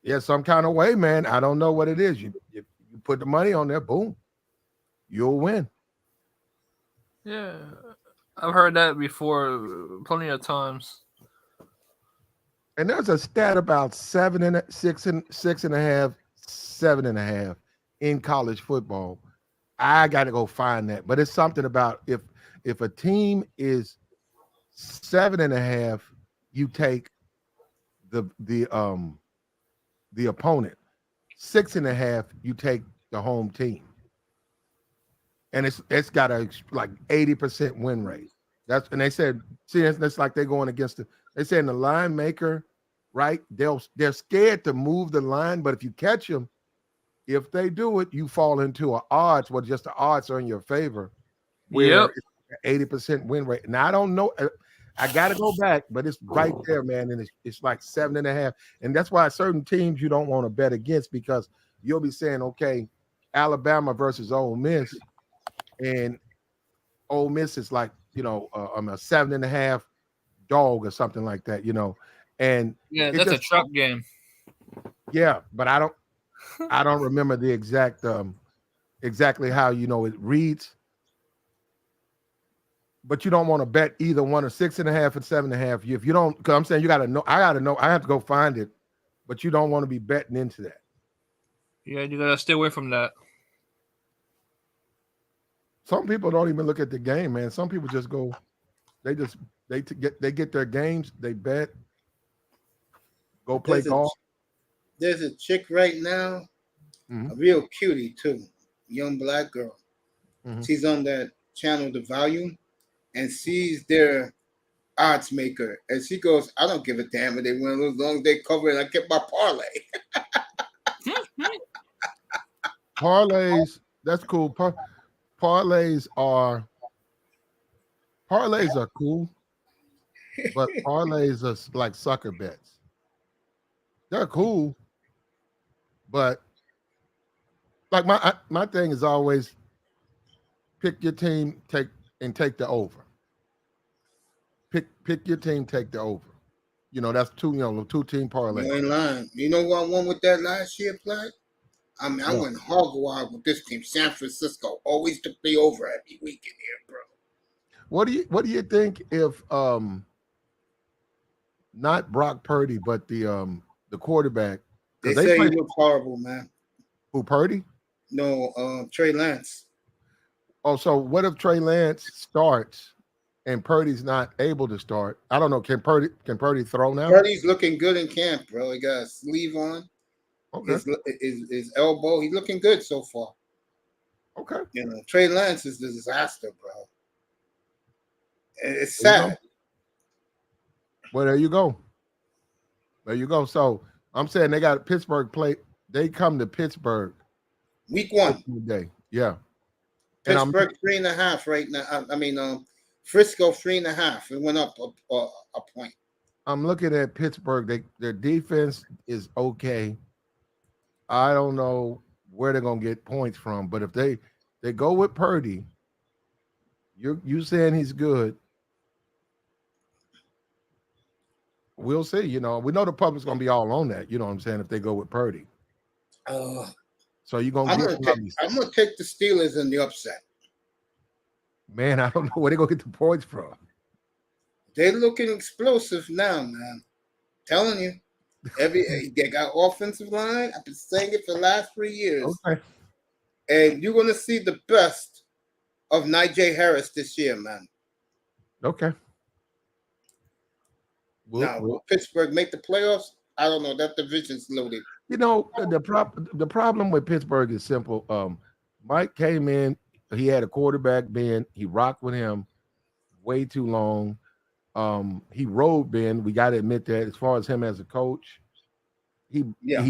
Yeah, some kind of way, man. I don't know what it is. You put the money on there, boom, you'll win. Yeah, I've heard that before plenty of times. And there's a stat about 6.5, 7.5 in college football. I got to go find that, but it's something about if a team is 7.5, you take the opponent. 6.5, you take the home team. And it's got a 80% win rate. And they said, see, that's like they're going against they said in the line maker, right? They're scared to move the line, but if you catch them, if they do it, you fall into odds where just the odds are in your favor. Where it's 80% win rate. Now I don't know. I got to go back, but it's right there, man. And it's like 7.5. And that's why certain teams you don't want to bet against, because you'll be saying, okay, Alabama versus Ole Miss. And Ole Miss is like, I'm a 7.5 dog or something like that, and Yeah, it that's a just, truck game. yeah, but I don't remember the exactly how it reads. But you don't want to bet either one of 6.5 and 7.5. If you don't, because I'm saying I gotta know, I have to go find it, but you don't want to be betting into that. Yeah, you gotta stay away from that. Some people don't even look at the game, man. Some people just go, they get their games, they bet, go play golf. There's a chick right now, a real cutie too, young black girl. She's on that channel, The Volume, and she's their odds maker. And she goes, I don't give a damn if they win as long as they cover it. I get my parlay. Parlays, that's cool. Parlays are cool, but parlays are like sucker bets. They're cool, but like my thing is always pick your team, take the over. Pick your team, take the over. That's two team parlay. You ain't lying. You know what I won with that last year, Platt? I mean, I went hog wild with this team. San Francisco always took the over every week in here, bro. What do you think if not Brock Purdy, but the quarterback? They say he looks horrible, man. Who, Purdy? No, Trey Lance. Oh, so what if Trey Lance starts and Purdy's not able to start? I don't know. Can Purdy throw now? Purdy's looking good in camp, bro. He got a sleeve on. Okay. His elbow. He's looking good so far. Okay. Trey Lance is a disaster, bro. It's sad. Well, there you go. There you go. So I'm saying they got Pittsburgh play. They come to Pittsburgh week 1 day. Yeah. Pittsburgh 3.5 right now. I mean, Frisco 3.5. It went up a point. I'm looking at Pittsburgh. Their defense is okay. I don't know where they're gonna get points from, but if they go with Purdy, you saying he's good. We'll see. We know the public's gonna be all on that. You know what I'm saying? If they go with Purdy, so you're gonna I'm gonna take the Steelers in the upset. Man, I don't know where they're gonna get the points from. They're looking explosive now, man. Telling you. They got offensive line. I've been saying it for the last 3 years. Okay. And you're gonna see the best of Najee Harris this year, man. Okay. Will Pittsburgh make the playoffs? I don't know. That division's loaded. The problem with Pittsburgh is simple. Mike came in. He had a quarterback, Ben. He rocked with him way too long. He rode Ben. We got to admit that. As far as him as a coach, he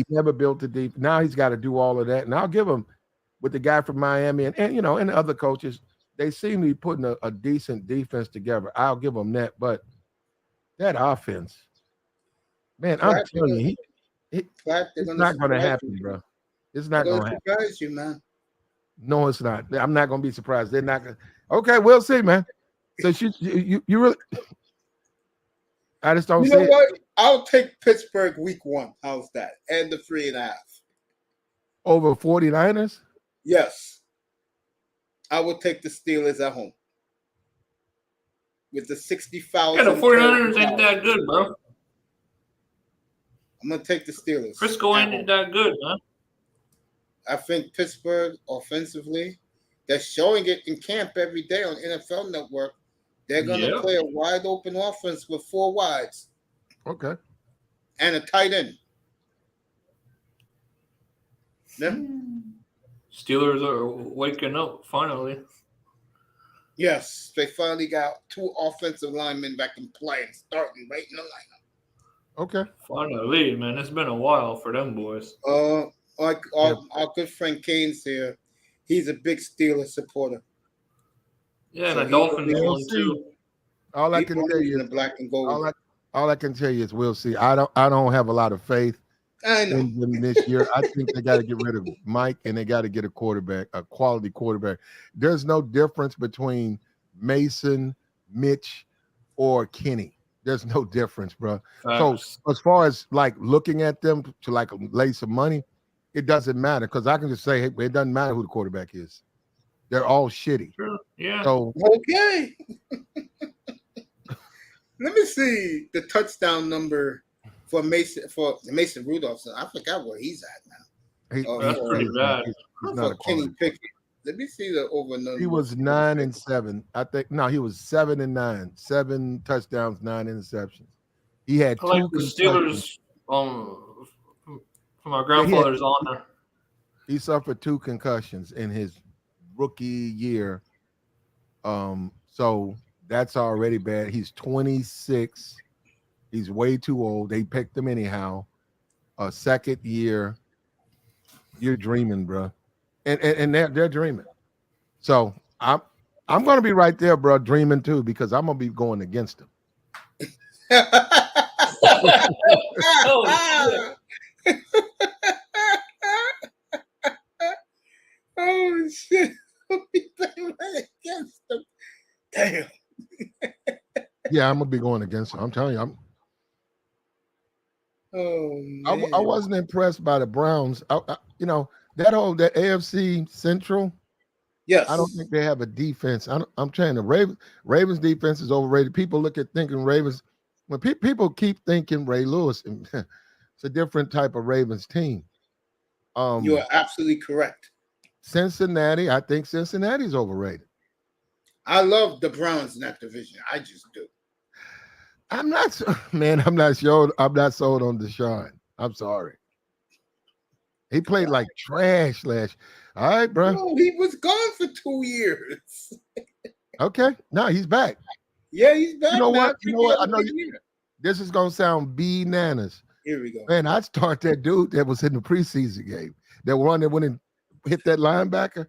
never built the deep. Now he's got to do all of that. And I'll give him with the guy from Miami and the other coaches. They seem to be putting a decent defense together. I'll give them that. But that offense, man, I'm telling you, it's not going to happen, bro. It's not going to happen. Surprise you, man. No, it's not. I'm not going to be surprised. They're not going to. Okay, we'll see, man. So you really. I just don't see it. What? I'll take Pittsburgh week 1. How's that? And the 3.5. Over 49ers? Yes. I will take the Steelers at home. With the 60,000. Yeah, the 49ers ain't that good, bro. I'm going to take the Steelers. Frisco ain't that good, man. I think Pittsburgh, offensively, they're showing it in camp every day on NFL Network. They're going to play a wide-open offense with 4 wides. Okay. And a tight end. Yeah. Steelers are waking up, finally. Yes, they finally got 2 offensive linemen that can play and starting right in the lineup. Okay. Finally, man. It's been a while for them boys. Like our good friend Kane's here. He's a big Steelers supporter. Yeah, so and the Dolphins one too. All I can tell you is black and gold. All I can tell you is we'll see. I don't have a lot of faith in them this year. I think they got to get rid of Mike and they got to get a quarterback, a quality quarterback. There's no difference between Mason, Mitch, or Kenny. There's no difference, bro. So Facts. as far as like looking at them to like lay some money, it doesn't matter because I can just say, hey, it doesn't matter who the quarterback is. They're all shitty. True. Yeah. So Okay. Let me see the touchdown number for Mason Rudolph. I forgot where he's at now. That's pretty bad. He's not a Kenny quarterback. Pickett. Let me see the over number. He was 9-7. I think no, he was 7-9. 7 touchdowns, 9 interceptions. He had I like two the concussions. Steelers from my grandfather's honor. He suffered 2 concussions in his rookie year. So that's already bad. He's 26. He's way too old. They picked him anyhow. Second year. You're dreaming, bro. And they're dreaming. So I'm gonna be right there, bro, dreaming too, because I'm gonna be going against them. Oh, Oh shit! I'll be playing right against them. Damn. Yeah, I'm gonna be going against them. I'm telling you, Oh man. I wasn't impressed by the Browns. You know that AFC Central. Yes. I don't think they have a defense. I'm trying to Ravens defense is overrated. People look at thinking Ravens when people keep thinking Ray Lewis. It's a different type of Ravens team. You are absolutely correct. Cincinnati, I think Cincinnati's overrated. I love the Browns in that division. I just do. I'm not sold on Deshaun. I'm sorry. He played like trash last. All right, bro. No, he was gone for 2 years. Okay. No, he's back. Yeah, he's back. You know now. what? You know what? I know Year. this is gonna sound bananas. Here we go. Man, I'd start that dude that was in the preseason game. That one that went and hit that linebacker,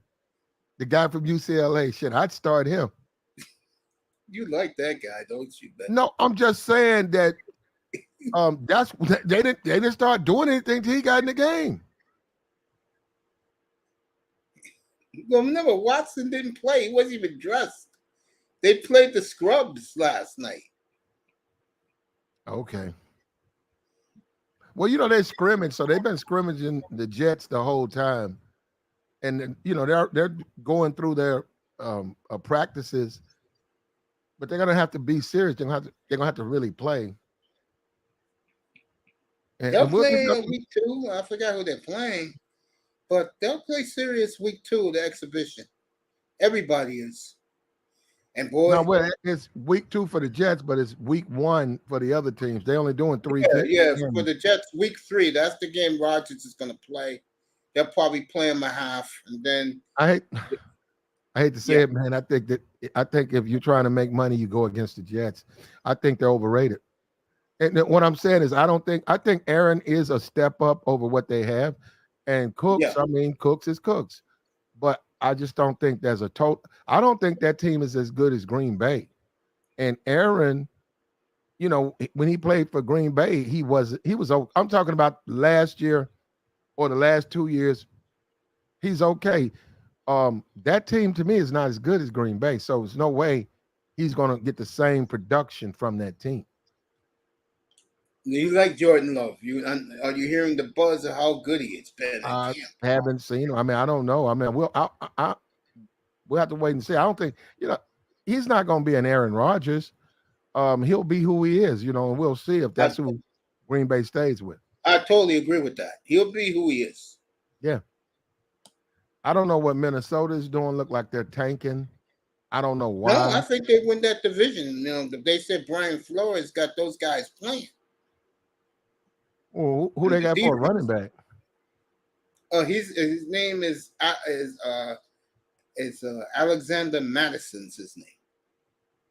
the guy from UCLA. Shit, I'd start him. You like that guy, don't you? Ben? No, I'm just saying that they didn't start doing anything till he got in the game. Well, remember, Watson didn't play. He wasn't even dressed. They played the scrubs last night. Okay. Well, you know, they scrimmage, so they've been scrimmaging the Jets the whole time. And you know, they're going through their practices, but they're gonna have to be serious. They're gonna have to really play. They'll play week 2. I forgot who they're playing, but they'll play serious week 2, the exhibition. Everybody is. And boy, no, well, it's week 2 for the Jets, but it's week 1 for the other teams. They're only doing 3 games. Yeah, for the Jets, week 3, that's the game Rodgers is gonna play. They'll probably play him a half, and then I hate to say it, man. I think if you're trying to make money, you go against the Jets. I think they're overrated. And what I'm saying is, I think Aaron is a step up over what they have, and Cooks. I mean, Cooks is Cooks, but I just don't think there's a total. I don't think that team is as good as Green Bay. And Aaron, you know, when he played for Green Bay, he was. I'm talking about last year or the last 2 years. He's okay. That team to me is not as good as Green Bay, so there's no way he's going to get the same production from that team. you like Jordan Love. Are you hearing the buzz of how good he is? I haven't seen him. I mean, I don't know. I mean, we'll have to wait and see. I don't think, you know, he's not going to be an Aaron Rodgers. He'll be who he is, you know, and we'll see if that's who Green Bay stays with. I totally agree with that. He'll be who he is. Yeah. I don't know what Minnesota is doing. Look like they're tanking. I don't know why. No, I think they win that division. You know, they said Brian Flores got those guys playing. Well, who they got for a running back? His name is Alexander Madison's his name.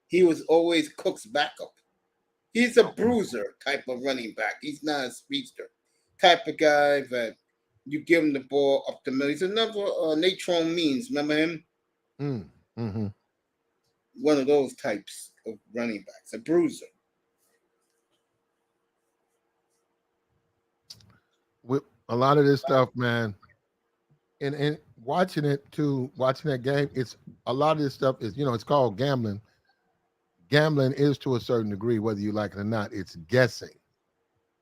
He was always Cook's backup. He's a bruiser type of running back. He's not a speedster type of guy that you give him the ball up the middle. He's another Natron Means. Remember him? Mm-hmm. One of those types of running backs, a bruiser. With a lot of this stuff, man, and watching that game, it's a lot of this stuff is, it's called gambling. Gambling is to a certain degree, whether you like it or not, it's guessing.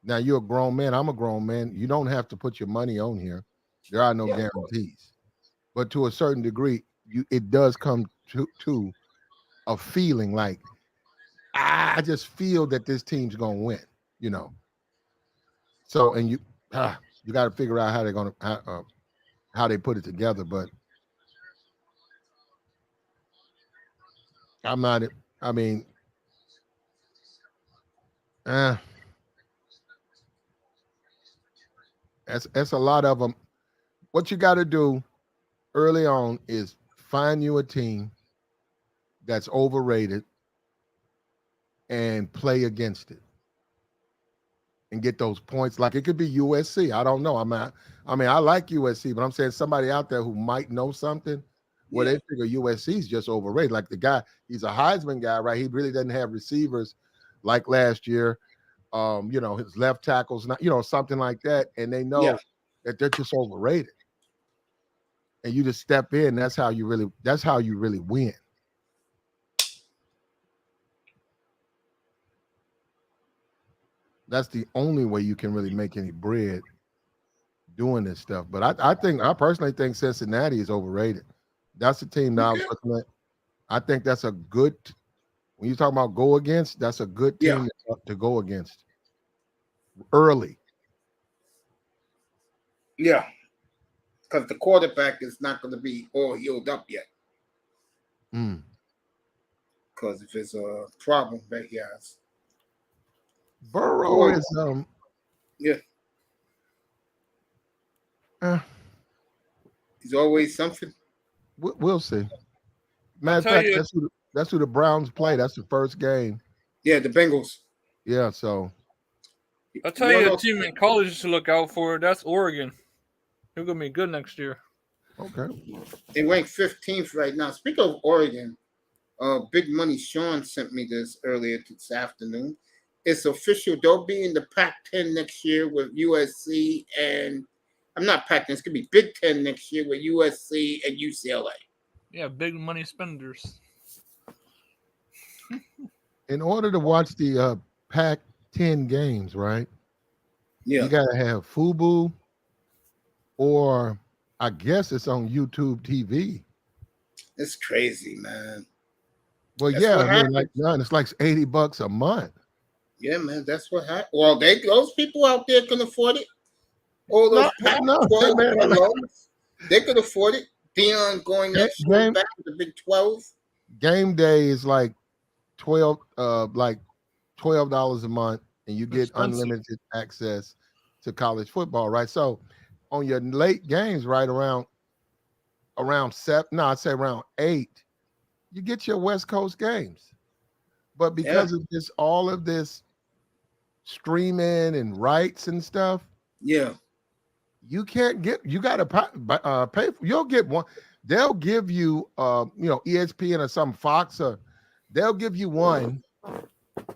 Now you're a grown man, I'm a grown man. You don't have to put your money on here. There are no Yeah, guarantees. But to a certain degree, it does come to a feeling like I just feel that this team's gonna win, you know. So and you got to figure out how they're gonna how they put it together. But I'm not. I mean, uh, that's a lot of them. What you got to do early on is find you a team that's overrated and play against it and get those points. Like it could be USC. I don't know. I mean, I like USC, but I'm saying somebody out there who might know something where yeah, they figure USC is just overrated. Like the guy, he's a Heisman guy, right? He really doesn't have receivers like last year. His left tackle's not, something like that. And they know yeah. that they're just overrated. And you just step in. That's how you really win. That's the only way you can really make any bread doing this stuff. But I personally think Cincinnati is overrated. That's the team that I was looking at. I think that's a good, when you talk about go against, that's a good Yeah. team to go against early. Yeah, because the quarterback is not going to be all healed up yet. Mm. Because if it's a problem that he has. Burrow is Yeah, uh, he's always something. we'll see. Matter of tell fact, you- that's who the Browns play. That's the first game. Yeah, the Bengals. Yeah, so I'll tell you a team in college to look out for. That's Oregon. They're going to be good next year. okay. They rank 15th right now. Speaking of Oregon, Big Money Sean sent me this earlier this afternoon. It's official. They'll be in the Pac-10 next year with USC and I'm not Pac-10. It's going to be Big 10 next year with USC and UCLA. Yeah, big money spenders. In order to watch the Pac-10 games, right? Yeah. You got to have FUBU, or I guess it's on YouTube TV. It's crazy, man. Well, That's yeah, what I mean, happens. it's like $80 a month. Yeah, man, that's what happened. Well, those people out there can afford it. All those Pac-12 man. alums, they could afford it. Dion going next year back to the Big 12. Game day is like $12 a month, and you get unlimited access to college football, right? So on your late games, right around 7, no, I'd say around 8, you get your West Coast games. But because of all of this streaming and rights and stuff, yeah, you can't get. You got to pay for. You'll get one. They'll give you, ESPN or some Fox, or they'll give you one,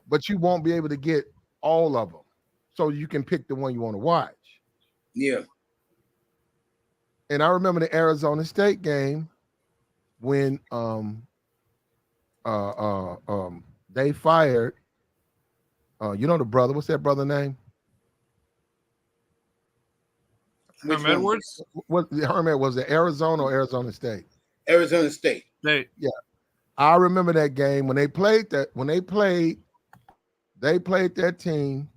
but you won't be able to get all of them. So you can pick the one you want to watch. Yeah. And I remember the Arizona State game when they fired the brother. What's that brother name? Herm Edwards? Herm was it Arizona or Arizona State? Arizona State. Yeah. I remember that game when they played that. When they played that team.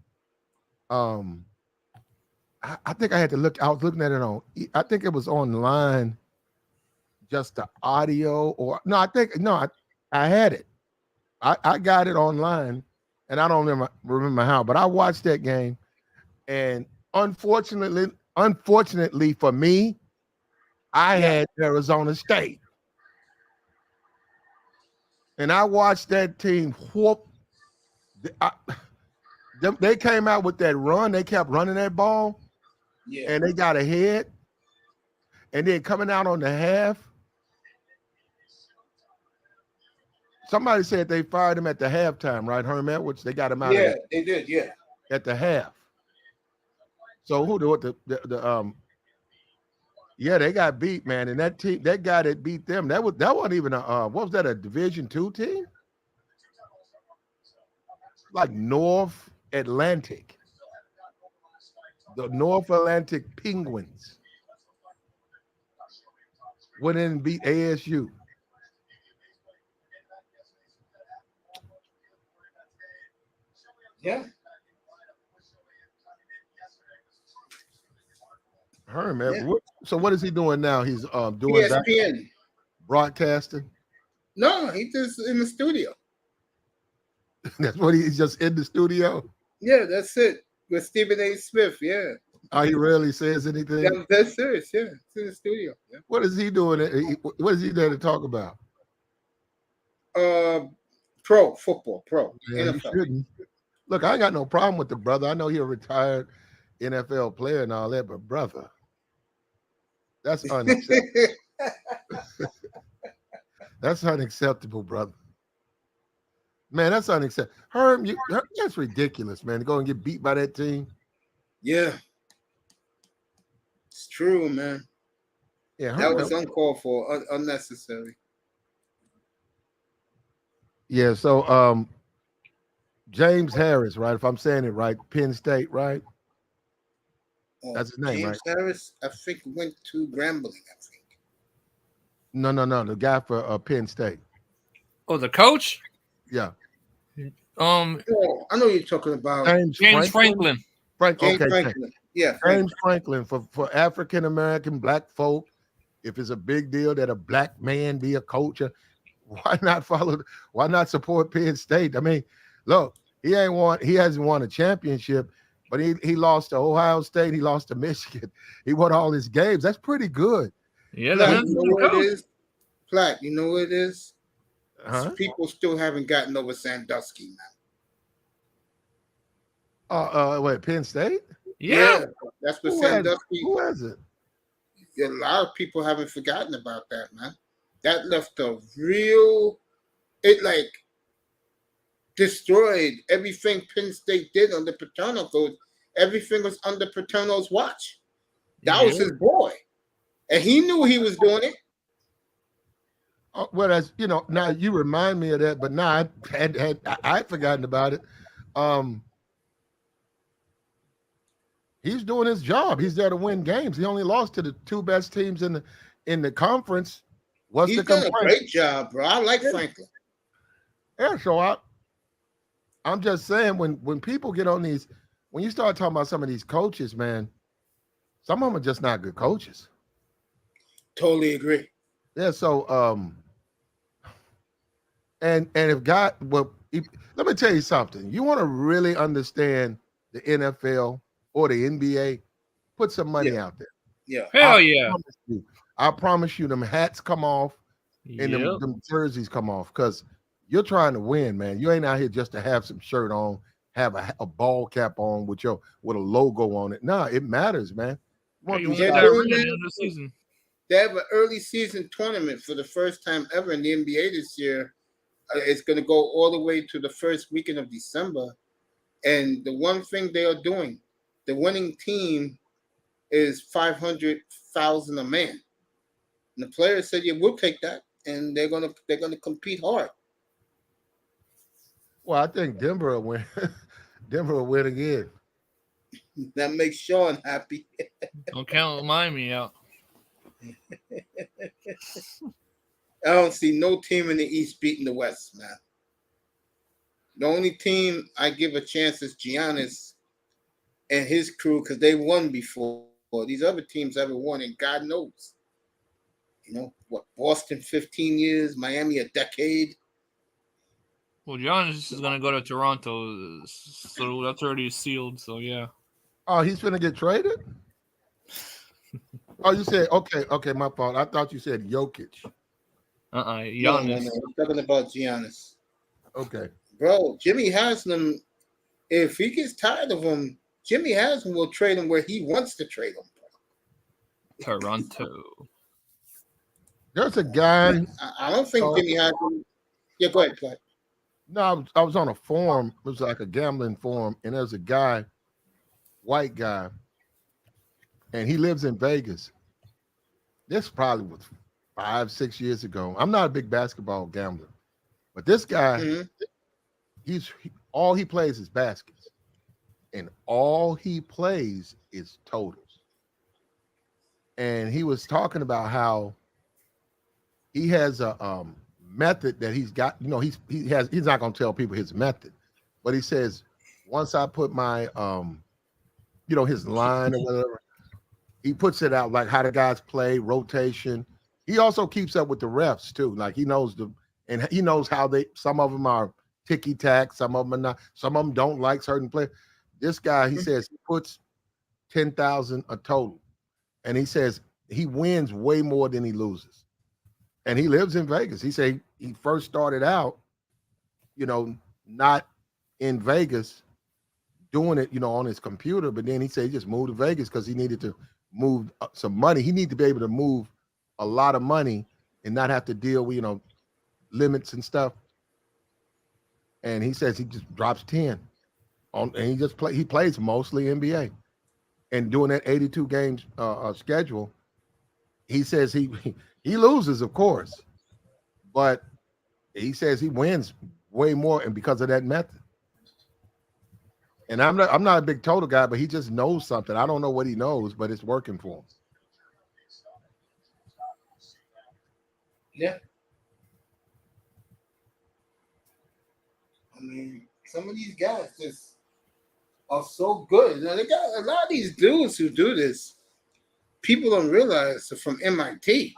I think I had to look. I was looking at it on. I think it was online. Just the audio, or no? I had it. I got it online, and I don't remember how. But I watched that game, and unfortunately for me, I had Arizona State. And I watched that team whoop. They came out with that run. They kept running that ball, and they got ahead. And then coming out on the half, somebody said they fired him at the halftime, right, Herm Edwards? They got him out. Yeah, they did. Yeah, at the half. So who the Yeah, they got beat, man. And that team, that guy that beat them, that wasn't even a what was that, a Division II team? Like North Atlantic. The North Atlantic Penguins went in and beat ASU. Yeah. Herm, man. Yeah. So what is he doing now? He's doing back ESPN. broadcasting. No, he's just in the studio. That's what he's just in the studio. Yeah, that's it. With Stephen A. Smith. Yeah. Oh, he rarely says anything. That's serious. Yeah. It's in the studio. Yeah. What is he doing? What is he there to talk about? Pro football, Yeah, you NFL. shouldn't. Look, I ain't got no problem with the brother. I know he's a retired NFL player and all that, but brother, that's unacceptable. That's unacceptable, brother. Man, that's unacceptable. Herm, that's ridiculous, man. To go and get beat by that team. Yeah. It's true, man. Yeah, That was uncalled for, unnecessary. Yeah, so James Harris, right? If I'm saying it right, Penn State, right? That's his name, James right? Harris, I think, went to Grambling, I think. No, the guy for Penn State. Oh, the coach? Yeah. Oh, I know you're talking about James Franklin. James Franklin. Yeah, James Franklin for African American black folk. If it's a big deal that a black man be a coach, why not support Penn State? I mean, look, he hasn't won a championship, but he lost to Ohio State, he lost to Michigan, he won all his games. That's pretty good. Yeah, Platt, you know what it is? Platt, you know what it is? Huh? People still haven't gotten over Sandusky now. Wait, Penn State? Yeah. That's what Sandusky. Who has it? A lot of people haven't forgotten about that, man. That left a real, it like destroyed everything Penn State did under Paterno. Everything was under Paterno's watch. That was his boy. And he knew he was doing it. Well, as you know, now you remind me of that, but now I'd forgotten about it. He's doing his job. He's there to win games. He only lost to the two best teams in the conference. He's done a great job, bro. I like Franklin. Yeah, so I'm just saying when people get on these, when you start talking about some of these coaches, man, some of them are just not good coaches. Totally agree. Yeah, so and if God, well, let me tell you something. You want to really understand the NFL or the NBA, put some money out there. Yeah. Hell yeah. I promise you them hats come off and them jerseys come off because you're trying to win, man. You ain't out here just to have some shirt on, have a ball cap on with a logo on it. No, it matters, man. They have an early season tournament for the first time ever in the NBA this year. It's going to go all the way to the first weekend of December. And the one thing they are doing, the winning team is $500,000 a man. And the players said, "Yeah, we'll take that," and they're gonna compete hard. Well, I think Denver will win. Denver will win again. That makes Sean happy. Don't count Miami out. I don't see no team in the East beating the West, man. The only team I give a chance is Giannis and his crew because they won before. These other teams haven't won, and God knows. You know, what, Boston 15 years, Miami a decade. Well, Giannis is going to go to Toronto, so that's already sealed, so yeah. Oh, he's going to get traded? Oh, you said, okay, my fault. I thought you said Jokic. Giannis. No, I'm talking about Giannis. Okay. Bro, Jimmy Haslam, if he gets tired of him, Jimmy Haslam will trade him where he wants to trade him. Toronto. There's a guy. I don't think Jimmy Haslam. Yeah, go ahead, Clark. No, I was on a forum. It was like a gambling forum, and there's a guy, white guy, and he lives in Vegas. this probably was 5-6 years ago. I'm not a big basketball gambler, but this guy, all he plays is baskets, and all he plays is totals. And he was talking about how he has a method that he's got. He's not going to tell people his method, but he says once I put my his line or whatever, he puts it out like how the guys play, rotation. He also keeps up with the refs too. Like he knows how some of them are ticky tack, some of them are not, some of them don't like certain players. This guy, he says he puts 10,000 a total, and he says he wins way more than he loses. And he lives in Vegas. He said he first started out, not in Vegas doing it, on his computer, but then he said he just moved to Vegas because he needed to move some money. He needed to be able to move a lot of money and not have to deal with, limits and stuff. And he says he just drops 10 on, and he plays mostly NBA. And doing that 82 games schedule, he says he loses, of course, but he says he wins way more, and because of that method. And I'm not a big total guy, but he just knows something. I don't know what he knows, but it's working for him. Yeah. I mean, some of these guys just are so good. They got a lot of these dudes who do this. People don't realize they're from MIT.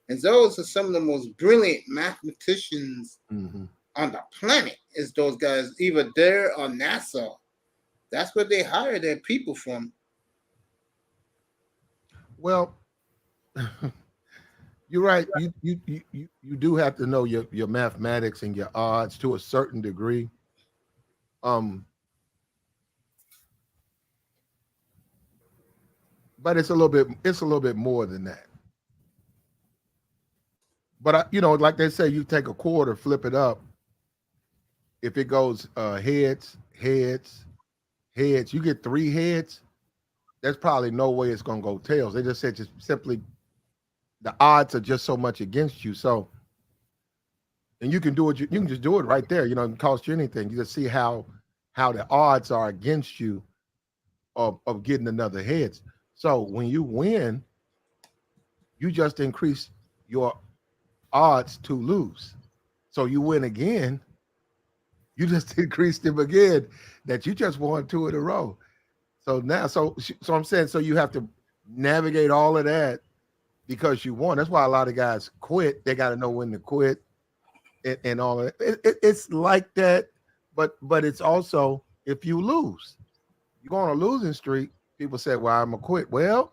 And those are some of the most brilliant mathematicians on the planet, is those guys, either there or NASA. That's where they hire their people from. Well, you're right. You do have to know your mathematics and your odds to a certain degree. But it's a little bit more than that. But like they say, you take a quarter, flip it up. If it goes heads, you get 3 heads. There's probably no way it's gonna go tails. They just said just simply the odds are just so much against you. So, and you can do it. You can just do it right there. It doesn't cost you anything. You just see how the odds are against you of getting another heads. So when you win, you just increase your odds to lose. So you win again, you just increased them again, that you just won 2 in a row. So now, so I'm saying, so you have to navigate all of that because you won. That's why a lot of guys quit. They got to know when to quit and all of that. It's like that, but it's also, if you lose, you go on a losing streak, people say, well, I'm gonna quit. Well,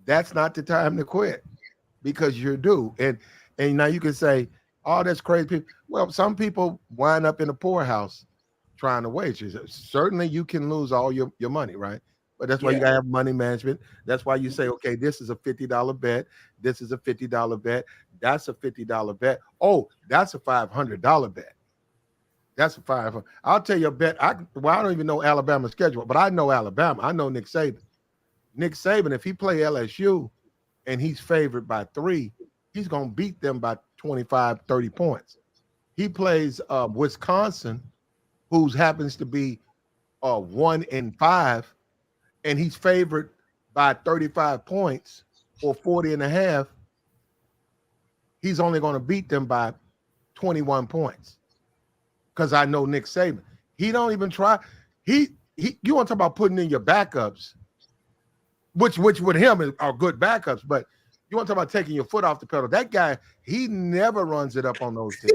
that's not the time to quit because you're due. And now you can say, oh, that's crazy. Well, some people wind up in a poorhouse trying to wager. Certainly you can lose all your money, right? But that's why you gotta have money management. That's why you say, okay, this is a $50 bet. This is a $50 bet. That's a $50 bet. Oh, that's a $500 bet. That's a $500. I'll tell you a bet. I don't even know Alabama's schedule, but I know Alabama. I know Nick Saban. Nick Saban, if he play LSU and he's favored by 3, he's going to beat them by 25, 30 points. He plays Wisconsin, who happens to be 1-5, and he's favored by 35 points or 40.5. He's only going to beat them by 21 points. Because I know Nick Saban. He don't even try. You want to talk about putting in your backups, which with him are good backups, but you want to talk about taking your foot off the pedal. That guy, he never runs it up on those teams.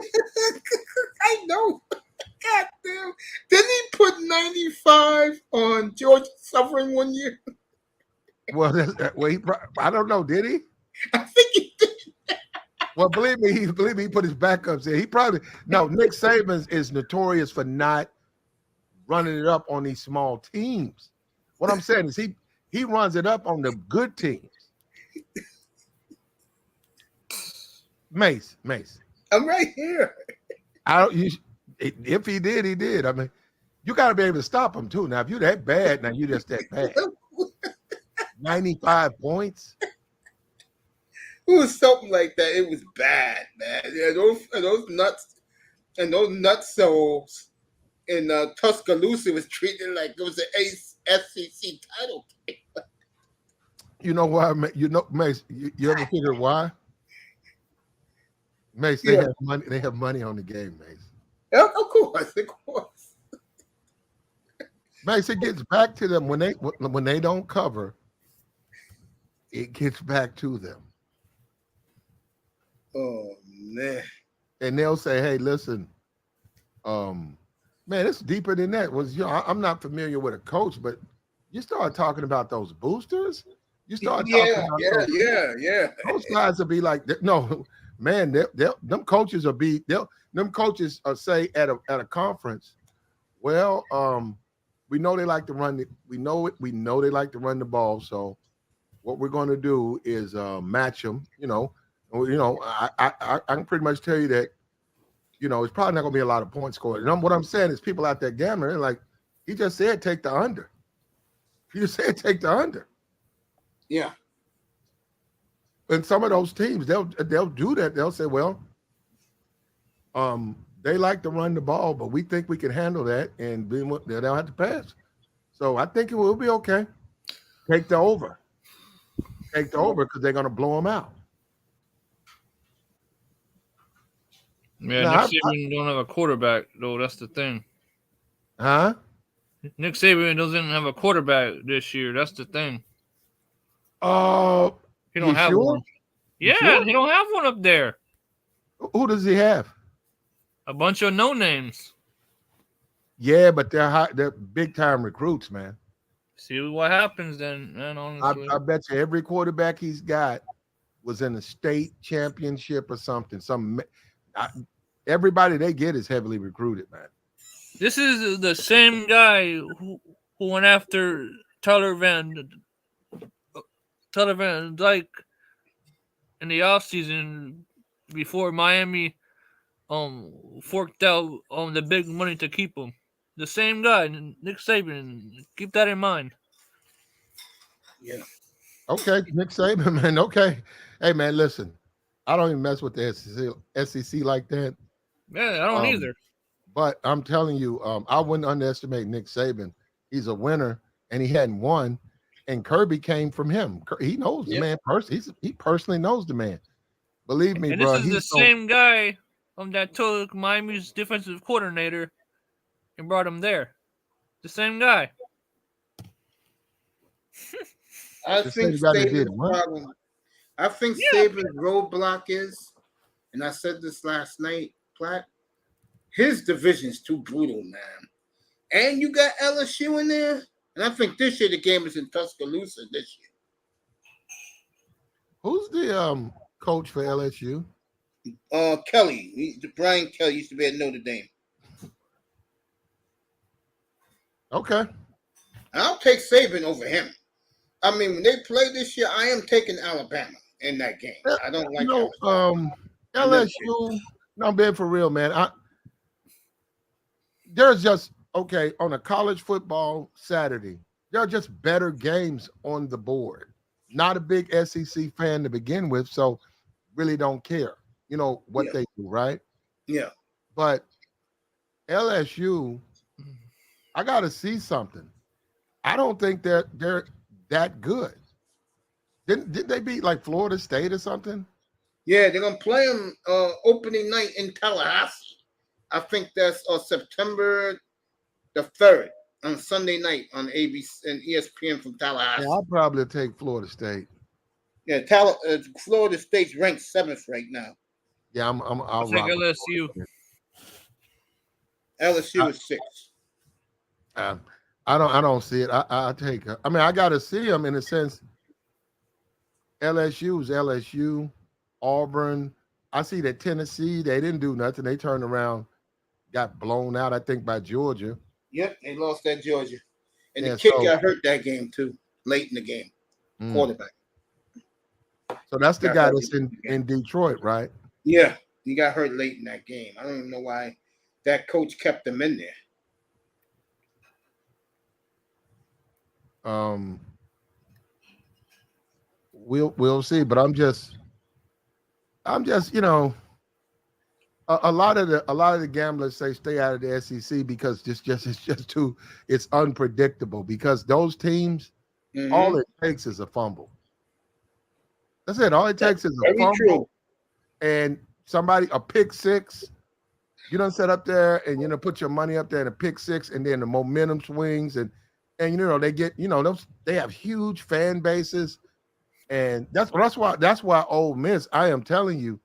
I know. God damn. Didn't he put 95 on Georgia Suffering one year? Well, I don't know. Did he? I think he did. Well, believe me, he put his backups in. Nick Saban is notorious for not running it up on these small teams. What I'm saying is he runs it up on the good teams. Mace. I'm right here. If he did, he did. I mean, you got to be able to stop him too. Now, if you're that bad, now you just that bad. 95 points. It was something like that. It was bad, man. Yeah, those nuts and those nutsos in Tuscaloosa was treated like it was an SEC title. You know why? You know, Mace. You ever figure why? Mace, they Yeah, have money. They have money on the game, Mace. of course, of course. Mace, it gets back to them when they don't cover. It gets back to them, Oh man. and they'll say, "Hey, listen, man, it's deeper than that." I'm not familiar with a coach, but you start talking about those boosters. You start talking Yeah, about yeah. those guys will be like, no, man, them coaches will be them coaches say at a conference, well, we know they like to run we know they like to run the ball, so what we're going to do is match them. I can pretty much tell you that it's probably not going to be a lot of points scored. And what I'm saying is people out there gambling, they're like, he just said take the under. He just said take the under. Yeah. And some of those teams, they'll do that. They'll say, well, they like to run the ball, but we think we can handle that, and they don't have to pass. So I think it will be okay. Take the over. Take the over because they're going to blow them out. Yeah, Nick Saban don't have a quarterback, though. That's the thing. Huh? Nick Saban doesn't have a quarterback this year. That's the thing. He don't have one. Yeah, sure? He don't have one up there. Who does he have? A bunch of no names. Yeah, but they're big time recruits, man. See what happens then, man. Honestly, I bet you every quarterback he's got was in a state championship or something. Everybody they get is heavily recruited, man. This is the same guy who went after Tyler Van Dyke in the offseason before Miami forked out the big money to keep him. The same guy, Nick Saban. Keep that in mind. Yeah. Okay, Nick Saban, man. Okay. Hey, man, listen. I don't even mess with the SEC like that. Yeah, I don't either. But I'm telling you, I wouldn't underestimate Nick Saban. He's a winner, and he hadn't won. And Kirby came from him. He knows the man personally. He personally knows the man. Believe me, bro. And this is the same guy that took Miami's defensive coordinator and brought him there. The same guy. I think Saban's problem. I think Saban's roadblock is, and I said this last night, Platt, his division's too brutal, man. And you got LSU in there. And I think this year the game is in Tuscaloosa this year. Who's the coach for LSU? Kelly. Brian Kelly used to be at Notre Dame. Okay. I'll take Saban over him. I mean, when they play this year, I am taking Alabama in that game. I don't like LSU. No, I'm being for real, man. There's just on a college football Saturday, there are just better games on the board. Not a big SEC fan to begin with, so really don't care, what they do, right? Yeah. But LSU, I got to see something. I don't think they're that good. Didn't they beat like Florida State or something? Yeah, they're gonna play them opening night in Tallahassee. I think that's September the 3rd on Sunday night on ABC and ESPN from Tallahassee. Yeah, I'll probably take Florida State. Yeah, Florida State's ranked 7th right now. Yeah, I'll take LSU. LSU is 6th. I don't see it. I take. I mean, I got to see them in a sense. LSU is LSU, Auburn. I see that Tennessee. They didn't do nothing. They turned around, got blown out. I think by Georgia. Yep, they lost at Georgia, and the kid got hurt that game too, late in the game. Quarterback. So that's the guy that's in Detroit, right? Yeah, he got hurt late in that game. I don't even know why that coach kept him in there. We'll see, but I'm just I'm just, a lot of the gamblers say stay out of the SEC because it's unpredictable because those teams, all it takes is a fumble. That's it. All it takes is a Very fumble true. and a pick six. You don't set up there and put your money up there in a pick six, and then the momentum swings and they get they have huge fan bases, and that's why Ole Miss. I am telling you,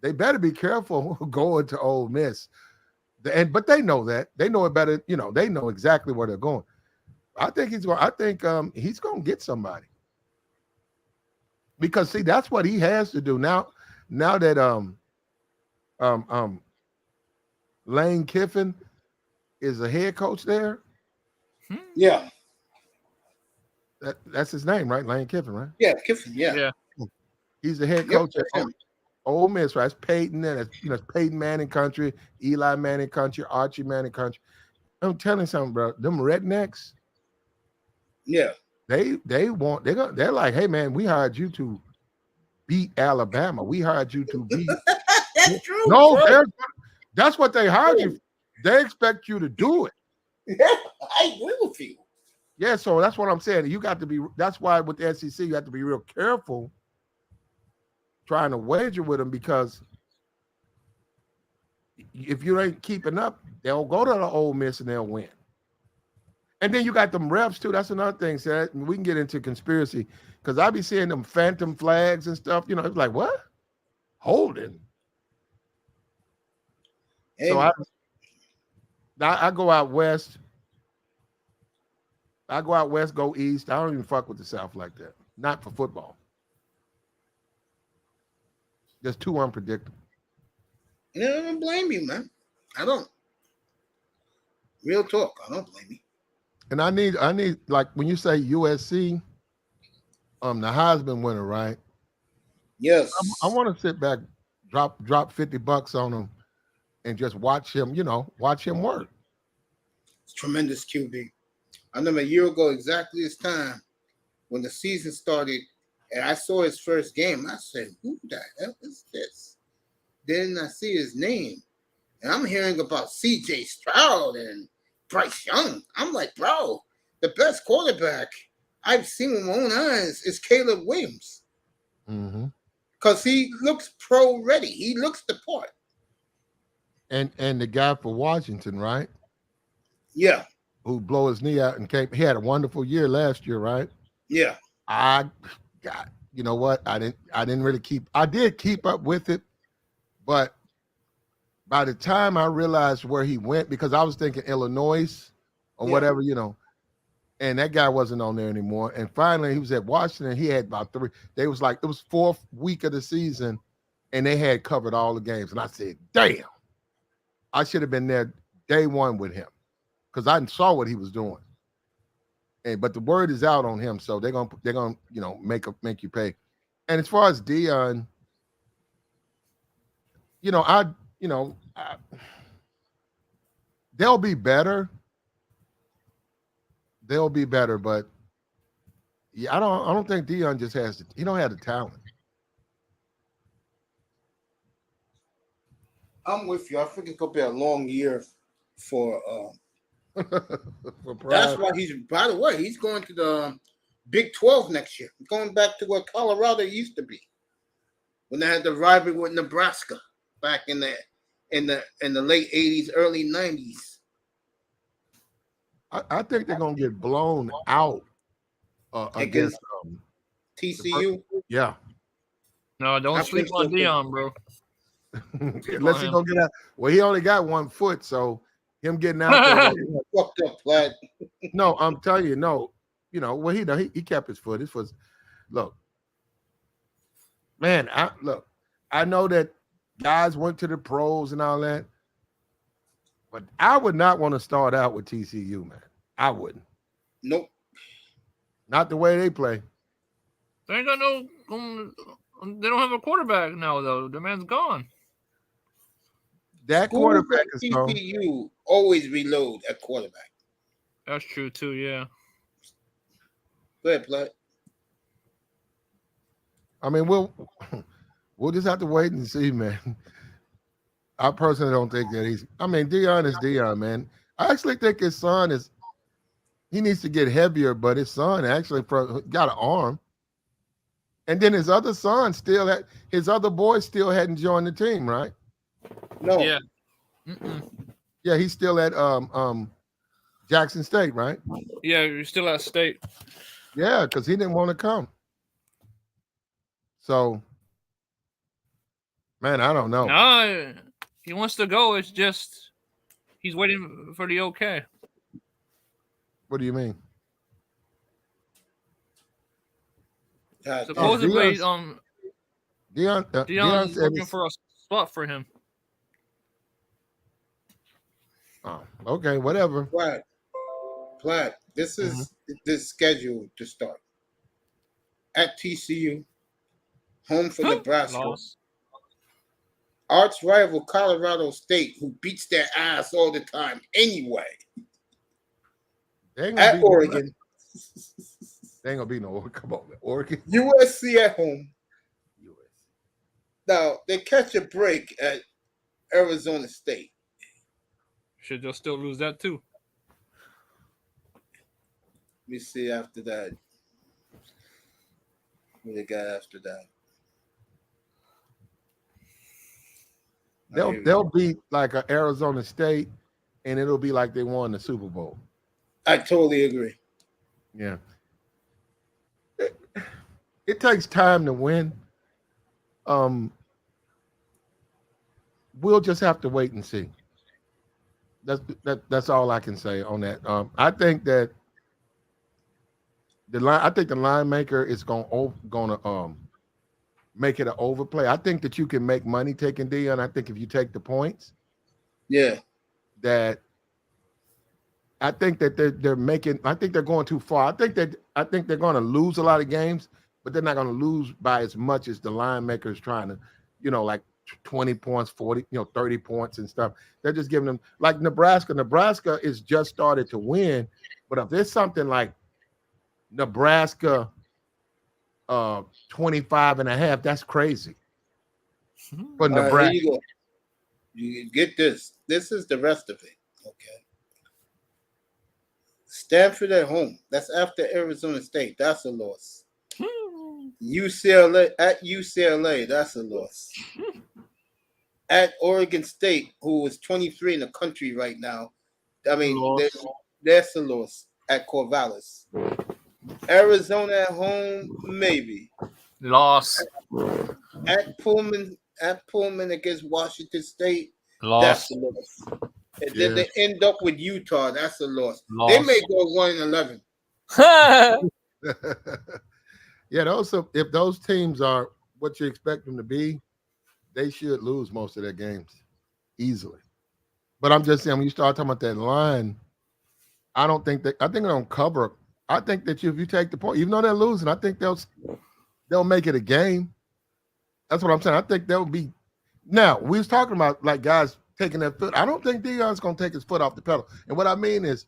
they better be careful going to Ole Miss. But they know that. They know it better. They know exactly where they're going. I think he's going to get somebody. Because see, that's what he has to do now. Now that Lane Kiffin is a head coach there. Yeah. That's his name, right? Lane Kiffin, right? Yeah, Kiffin. Yeah. He's the head coach at Ole Miss, right? It's Peyton, and it's Peyton Manning country, Eli Manning country, Archie Manning country. I'm telling you something, bro. Them rednecks. Yeah. They're like, hey man, we hired you to beat Alabama. We hired you to beat. That's true. No, that's what they hired you. They expect you to do it. Yeah, I agree with you. Yeah, so that's what I'm saying. You got to be. That's why with the SEC, you have to be real careful trying to wager with them because if you ain't keeping up, they'll go to the Ole Miss and they'll win. And then you got them refs too. That's another thing. So we can get into conspiracy because I be seeing them phantom flags and stuff. It's like what? Holding. And So I go out west. I go out west, go east. I don't even fuck with the South like that. Not for football. Just too unpredictable. I don't blame you, man. I don't. Real talk. I don't blame you. And I need like when you say USC, the Heisman winner, right? Yes. I want to sit back, drop $50 on him, and just watch him. Watch him work. It's tremendous QB. I remember a year ago, exactly this time, when the season started, and I saw his first game. I said, "Who the hell is this?" Then I see his name, and I'm hearing about C.J. Stroud and Bryce Young. I'm like, bro, the best quarterback I've seen with my own eyes is Caleb Williams. Because he looks pro ready. He looks the part. And the guy for Washington, right? Yeah. Who blow his knee out and came. He had a wonderful year last year, right? Yeah. You know what? I didn't really I did keep up with it, but by the time I realized where he went, because I was thinking Illinois or whatever, and that guy wasn't on there anymore. And finally he was at Washington. He had about three. It was fourth week of the season, and they had covered all the games. And I said, damn, I should have been there day one with him. Because I saw what he was doing, but the word is out on him, so they're gonna make you pay. And as far as Deion, they'll be better. They'll be better, but yeah, I don't think Deion just he don't have the talent. I'm with you. I think it could be a long year for. For That's why by the way, he's going to the Big 12 next year. Going back to where Colorado used to be. When they had the rivalry with Nebraska back in the late 80s, early 90s. I think they're gonna get blown out against TCU. Yeah. No, don't sleep on Deion, bro. Unless he gonna get out. Well, he only got 1 foot, so him getting out there. Fucked up, lad. No, I'm telling you, no. Well, he kept his foot. His foot. Look, man. I know that guys went to the pros and all that, but I would not want to start out with TCU, man. I wouldn't. Nope. Not the way they play. They ain't got no. They don't have a quarterback now, though. The man's gone. That quarterback is gone. TCU always reload at quarterback. That's true too. Yeah. Go ahead, Platt. I mean, we'll We'll just have to wait and see, man. I personally don't think that he's. I mean, Deion is Deion, man. I actually think his son is. He needs to get heavier, but his son actually got an arm. And then his other son still had his other boy still hadn't joined the team, right? No. Yeah. Yeah, he's still at Jackson State, right? Yeah, you're still at state. Yeah, because he didn't want to come. So, man, I don't know. No, he wants to go. It's just he's waiting for the okay. What do you mean? Supposedly, Deion Deion's said looking for a spot for him. Oh, okay, whatever. Platt, this is this scheduled to start at TCU, home for Nebraska. Loss. Arch rival Colorado State, who beats their ass all the time anyway. At Oregon. They ain't gonna be no. Come on, Oregon. USC at home. Now they catch a break at Arizona State. Should just still lose that too. Let me see after that. What they got after that? They'll beat like a Arizona State, and it'll be like they won the Super Bowl. I totally agree. Yeah. It takes time to win. We'll just have to wait and see. That's all I can say on that. I think that the line maker is gonna make it an overplay. I think that you can make money taking Deion. I think if you take the points, that I think that they're making. I think they're going too far. I think they're going to lose a lot of games, but they're not going to lose by as much as the line maker is trying to, like 20 points, 40, 30 points and stuff. They're just giving them like Nebraska. Nebraska is just started to win, but if there's something like Nebraska 25 and a half, that's crazy. But Nebraska. Here you go. You get this. This is the rest of it. Okay. Stanford at home. That's after Arizona State. That's a loss. UCLA at UCLA. That's a loss. At Oregon State, who is 23 in the country right now. I mean, that's a loss at Corvallis. Arizona at home, maybe. Loss. At Pullman against Washington State. Loss. That's a loss. And then they end up with Utah. That's a loss. They may go 1-11. Yeah, if those teams are what you expect them to be, they should lose most of their games easily. But I'm just saying, when you start talking about that line, I think they don't cover. I think that if you take the point, even though they're losing, I think they'll make it a game. That's what I'm saying. I think they'll be. Now we was talking about like guys taking their foot. I don't think Deion's going to take his foot off the pedal. And what I mean is,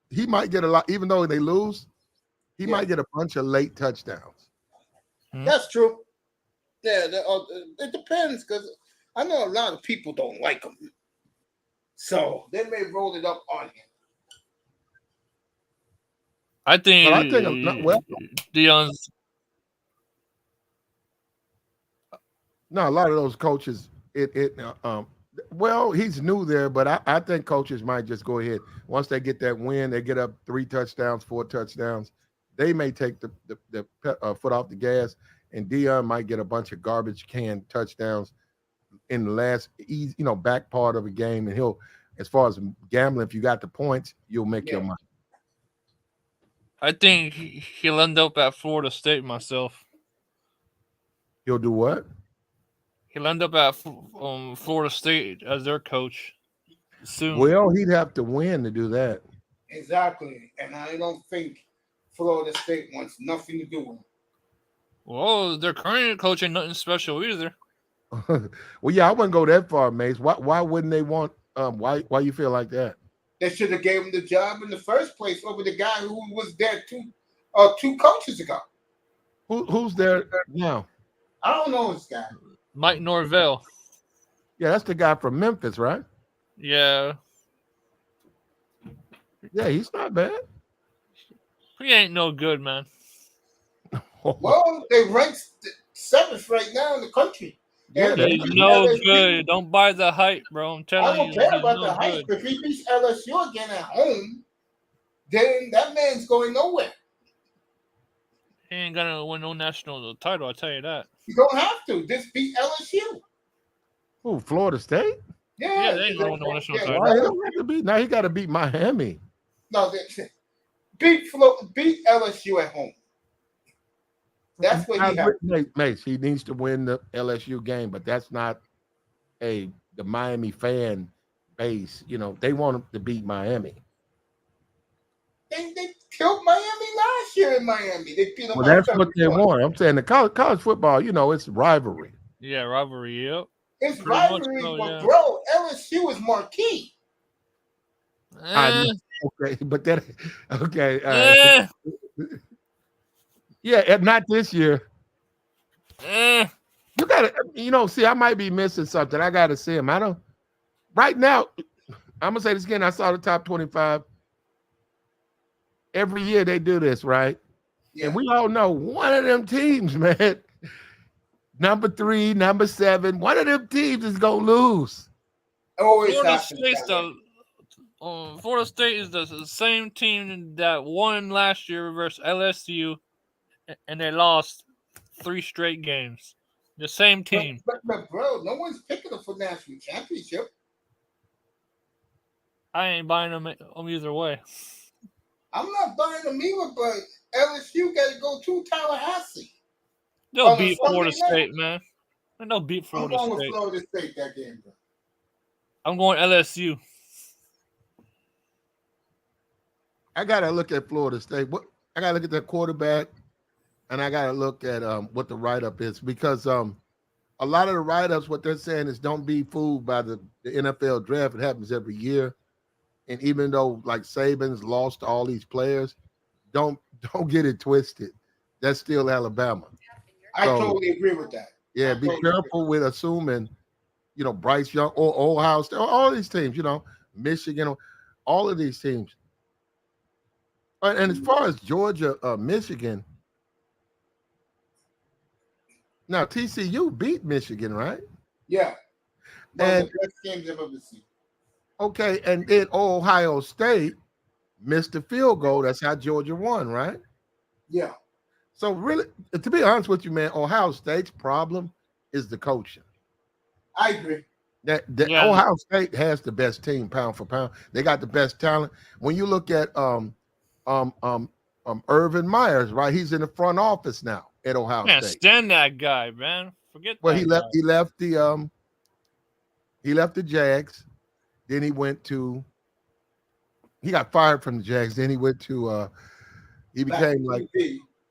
he might get a lot, even though they lose. He might get a bunch of late touchdowns. That's true. Yeah, it depends because I know a lot of people don't like him, so they may roll it up on him. I think Deion's. No, a lot of those coaches. Well, he's new there, but I think coaches might just go ahead once they get that win. They get up 3 touchdowns, 4 touchdowns. They may take the foot off the gas, and Deion might get a bunch of garbage can touchdowns in the last, back part of a game, and he'll, as far as gambling, if you got the points, you'll make your money. I think he'll end up at Florida State myself. He'll do what? He'll end up at Florida State as their coach soon. Well, he'd have to win to do that. Exactly, and I don't think Florida State wants nothing to do with him. Well, their current coach ain't nothing special either. Well, yeah, I wouldn't go that far, Mace. Why wouldn't they want? Why you feel like that? They should have gave him the job in the first place over the guy who was there two coaches ago. Who's there now? I don't know this guy. Mike Norvell. Yeah, that's the guy from Memphis, right? Yeah. Yeah, he's not bad. He ain't no good, man. Well, they ranked 7th right now in the country. Yeah, And they- He's if he no beats LSU, good. Don't buy the hype, bro. I'm I telling don't you, care he's about no the hype. good. If he beats LSU again at home, then that man's going nowhere. He ain't gonna win no national title. I'll tell you that. You don't have to. Just beat LSU. Who, Florida State? Yeah, they ain't gonna win no national title. Why he don't have to beat? Now he got to beat Miami. No, beat LSU at home. That's what he has. Mace, he needs to win the LSU game, but that's not the Miami fan base. You know, they want him to beat Miami. They killed Miami last year in Miami. They beat them. Well, that's what they want. I'm saying the college football, you know, it's rivalry. Yeah, rivalry. Yep. It's Pretty rivalry, much so, but yeah. bro, LSU is marquee. Okay, but that okay. Eh, Yeah, not this year. eh. You gotta, see, I might be missing something. I gotta see him. I don't right now. I'm gonna say this again. I saw the top 25. Every year they do this, right? Yeah. And we all know one of them teams, man. Number 3, number 7, one of them teams is gonna lose. Always Florida happens State's that way. Florida State is the same team that won last year versus LSU, and they lost 3 straight games. The same team. But bro, no one's picking them for national championship. I ain't buying them either way. I'm not buying them either, but LSU got to go to Tallahassee. They'll On a beat Sunday Florida night? State, man. And they'll beat I'm Florida going with State. Florida State that game, bro. I'm going LSU. I gotta look at Florida State. I gotta look at their quarterback, and I gotta look at what the write-up is, because a lot of the write-ups, what they're saying is don't be fooled by the NFL draft. It happens every year. And even though like Saban's lost all these players, don't get it twisted. That's still Alabama. I totally agree with that. Yeah, be careful with assuming, Bryce Young or Ohio State, all these teams, Michigan, all of these teams. And as far as Georgia, Michigan, now TCU beat Michigan, right? Yeah. And the best games I've ever seen. okay, and then Ohio State missed the field goal. That's how Georgia won, right? Yeah. So really, to be honest with you, man, Ohio State's problem is the coaching. I agree. Ohio State has the best team pound for pound. They got the best talent. When you look at Urban Myers, right? He's in the front office now at Ohio Can't State. stand that guy, man. Forget Well, that he left the Jags. Then he got fired from the Jags. Then he went to he became like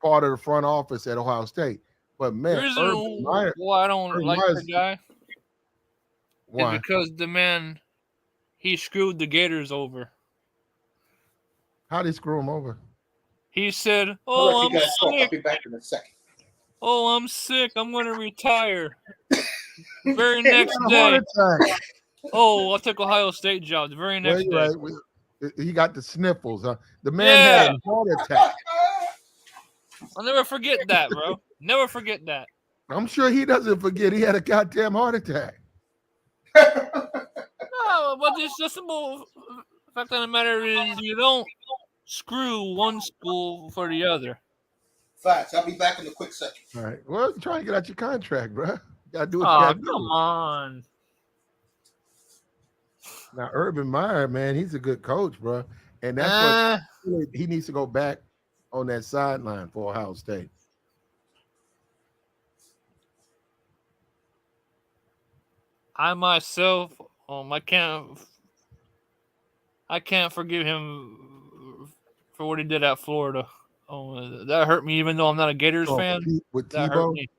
part of the front office at Ohio State. But man, The reason why I don't like that guy is because the man, he screwed the Gators over. How'd he screw him over? He said, "Oh, I'm sick. I'll be back in a second. Oh, I'm sick. I'm going to retire." Very next day, oh, I took Ohio State job. The very next day, right. He got the sniffles. The man had a heart attack. I'll never forget that, bro. Never forget that. I'm sure he doesn't forget he had a goddamn heart attack. No, but it's just simple fact of the matter is you don't screw one school for the other. Facts. I'll be back in a quick second. All right. Well, try to get out your contract, bro. You gotta do what you Oh, gotta come do. on. Now, Urban Meyer, man, he's a good coach, bro. And that's what he needs to go back on that sideline for Ohio State. I myself, I can't forgive him for what he did at Florida. That hurt me, even though I'm not a Gators fan. With That Tebow? hurt me.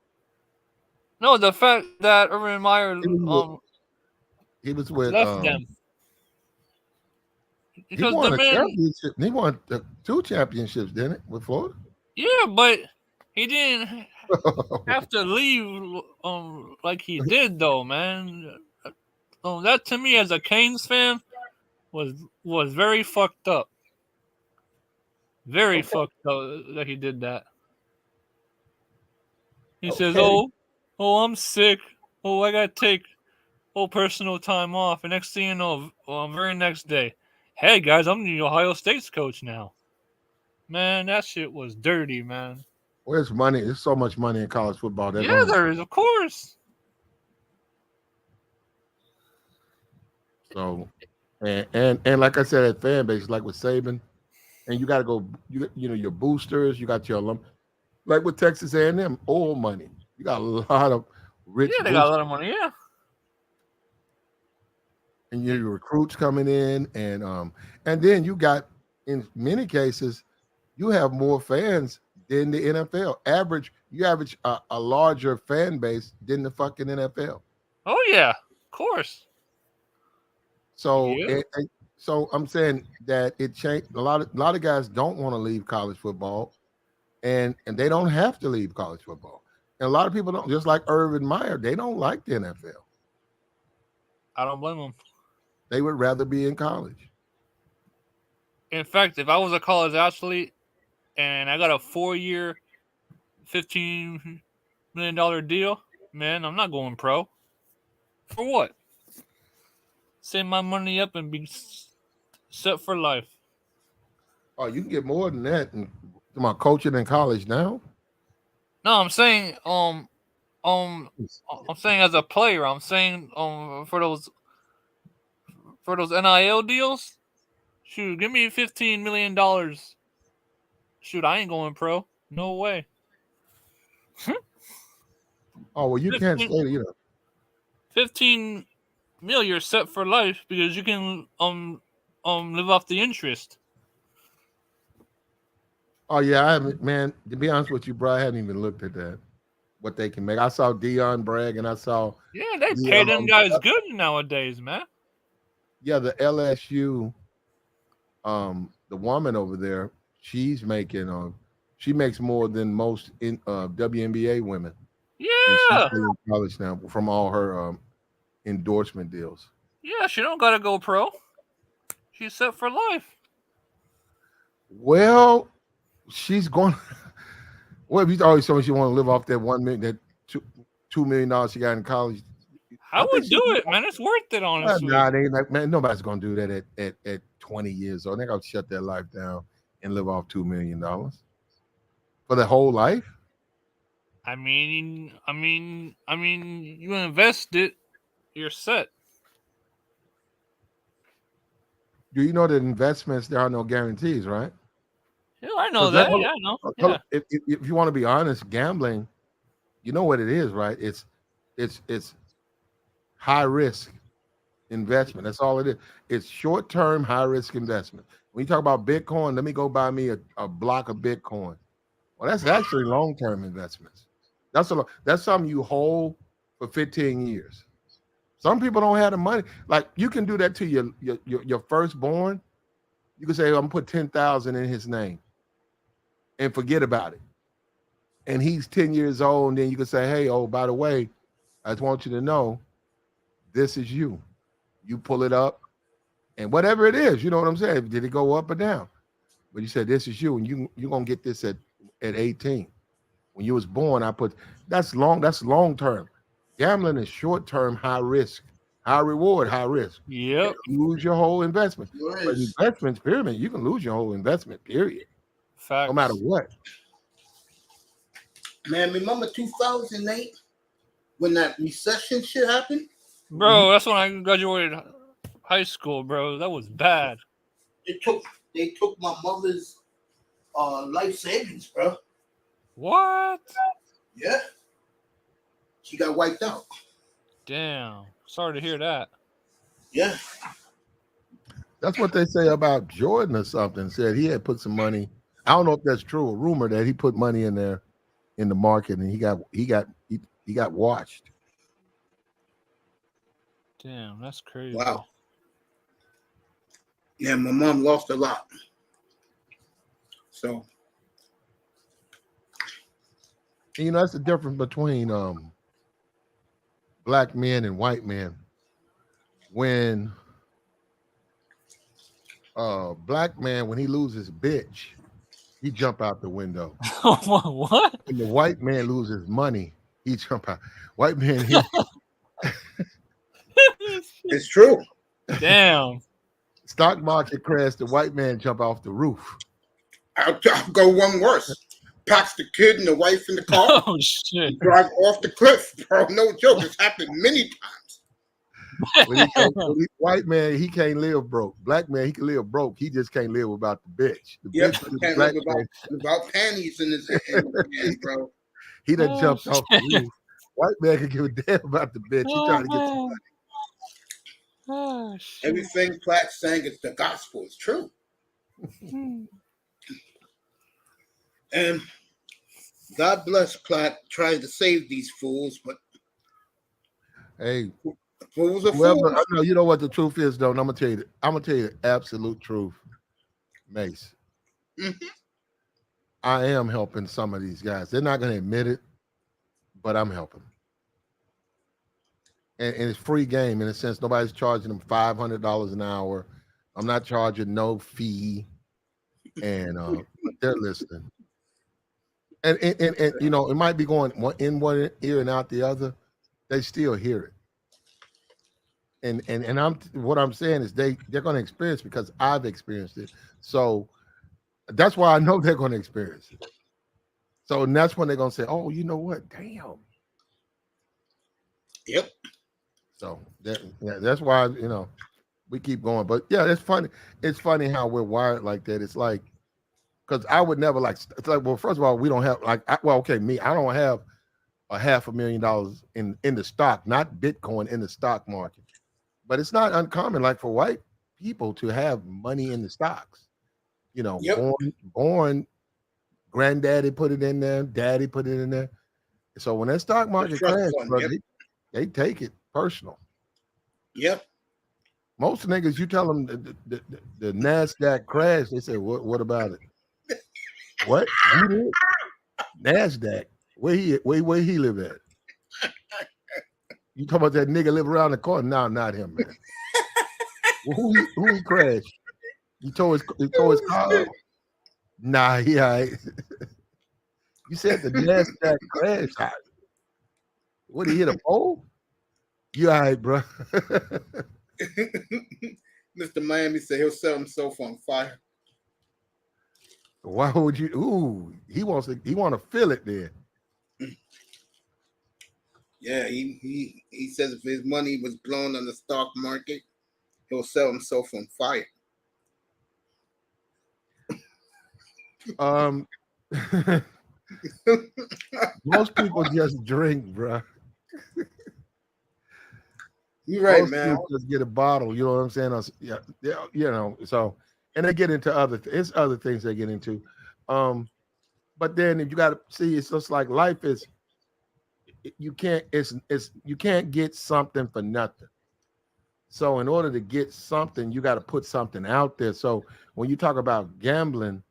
No, the fact that Urban Meyer He was with left them. He won a championship. He won 2 championships, didn't it, with Florida? Yeah, but he didn't have to leave like he did though, man. That to me as a Canes fan was very fucked up. Very fucked up that he did that. He says, Okay. "Oh, I'm sick. Oh, I gotta take personal time off." And next thing you know, very next day, hey guys, I'm the Ohio State's coach now. Man, that shit was dirty, man. Where's money? There's so much money in college football. They're Yeah, gonna there is, of course. so and like I said, at fan base, like with Saban, and you got to go. You know your boosters. You got your like with Texas A&M, oil money. You got a lot of rich Yeah, they got a boosters, lot of money. Yeah. and your recruits coming in, and then you got in many cases you have more fans than the NFL. You average a larger fan base than the fucking NFL. Oh yeah, of course. So, Yeah. so I'm saying that it changed. A lot of guys don't want to leave college football, and they don't have to leave college football. And a lot of people don't. Just like Urban Meyer, they don't like the NFL. I don't blame them. They would rather be in college. In fact, if I was a college athlete and I got a 4-year, $15 million deal, man, I'm not going pro. For what? Save my money up and be set for life. Oh, you can get more than that. And my coaching in college now. No, I'm saying, I'm saying as a player, I'm saying, for those NIL deals, shoot, give me $15 million. Shoot, I ain't going pro. No way. Oh well, you can't stay. 15 mil, you're set for life because you can live off the interest. Oh yeah, I haven't. Man, to be honest with you, bro, I haven't even looked at that. What they can make. I saw Dion brag, and I saw Yeah, they pay them guys good nowadays, man. Yeah, the LSU, the woman over there, she's making she makes more than most in WNBA women. And she's Yeah, still in college now from all her endorsement deals. yeah, she don't gotta go pro. She's set for life. Well, she's going. Well, you always told me she want to live off that that $2 million she got in college. I would do it, man. It's worth it, honestly. Nah, they ain't like, man, nobody's gonna do that at 20 years old. They're gonna shut their life down and live off $2 million for their whole life. I mean, you invest it, you're set. Do you know that investments there are no guarantees, right? Yeah, I know that. Yeah, I know. Yeah. If you want to be honest, gambling, you know what it is, right? It's high risk investment. That's all it is. It's short term, high risk investment. When you talk about Bitcoin, let me go buy me a block of Bitcoin. Well, that's actually long term investments. That's something you hold for 15 years. Some people don't have the money. Like you can do that to your firstborn. You can say, I'm gonna put 10,000 in his name and forget about it. And he's 10 years old, and then you can say, hey, oh, by the way, I just want you to know this is you. You pull it up, and whatever it is, you know what I'm saying? Did it go up or down? But you said this is you, and you're gonna get this at 18. When you was born, I put that's long term. Gambling is short term, high risk, high reward, high risk. Yep. You lose your whole investment. But investments, period, you can lose your whole investment, period. Facts. No matter what. Man, remember 2008 when that recession shit happened? Bro, that's when I graduated high school, bro. That was bad. They took my mother's life savings, bro. What? Yeah. She got wiped out. Damn. Sorry to hear that. Yeah. That's what they say about Jordan or something. Said he had put some money. I don't know if that's true. A rumor that he put money in there in the market and he got watched. Damn, that's crazy. Wow. Yeah, my mom lost a lot. So You know, that's the difference between black men and white men. When black man, when he loses bitch, he jump out the window. What? When the white man loses money, he jump out. White man, he It's true. Damn. stock market crash, the white man jump off the roof. I'll go one worse. Packs the kid and the wife in the car, Oh shit. drive off the cliff, bro. No joke. It's happened many times. White man, he can't live broke. Black man, he can live broke. He just can't live without the bitch. The Yep, bitch he is the can't black live man. without panties in his hands, bro. He done Oh, jumped off the shit. roof. White man can give a damn about the bitch. He trying to get some money. Oh shit. Everything Platt's saying is the gospel. It's true. And God bless Platt trying to save these fools, but Hey, fools are whoever, fools. I know you know what the truth is, though. And I'm gonna tell you. I'm gonna tell you the absolute truth, Mace. Mhm. I am helping some of these guys. They're not gonna admit it, but I'm helping. And it's free game in a sense. Nobody's charging them $500 an hour. I'm not charging no fee, and they're listening. And you know, it might be going in one ear and out the other. They still hear it. And I'm what I'm saying is they're going to experience because I've experienced it. So that's why I know they're going to experience it. So and that's when they're going to say, "Oh, you know what? Damn." Yep. So that's why we keep going. But yeah, it's funny. It's funny how we're wired like that. It's like because I would never like. It's like, well, first of all, we don't have like. Me, I don't have $500,000 in the stock, not Bitcoin in the stock market. But it's not uncommon, like for white people, to have money in the stocks. You know, Yep. born, granddaddy put it in there, daddy put it in there. So when that stock market trust crashes, fund, bro, yep. they take it personal. Yep. Most niggas, you tell them the NASDAQ crashed, they say, what about it? What? You did? NASDAQ. Where he live at? You talking about that nigga live around the corner? No, not him, man. Well, who he crashed? He tore his car up? Nah, he all right. You said the NASDAQ crashed. What, he hit a pole? You all right, bro? Mr. Miami said he'll set himself on fire. Why would you? Ooh, he want to feel it there. Yeah, he says if his money was blown on the stock market, he'll sell himself on fire. Most people just drink, bro. You're right, Most man. people just get a bottle. You know what I'm saying? Yeah, you know. So, and they get into it's other things they get into. But then if you got to see, it's just like life is. You can't. You can't get something for nothing. So in order to get something, you got to put something out there. So when you talk about gambling,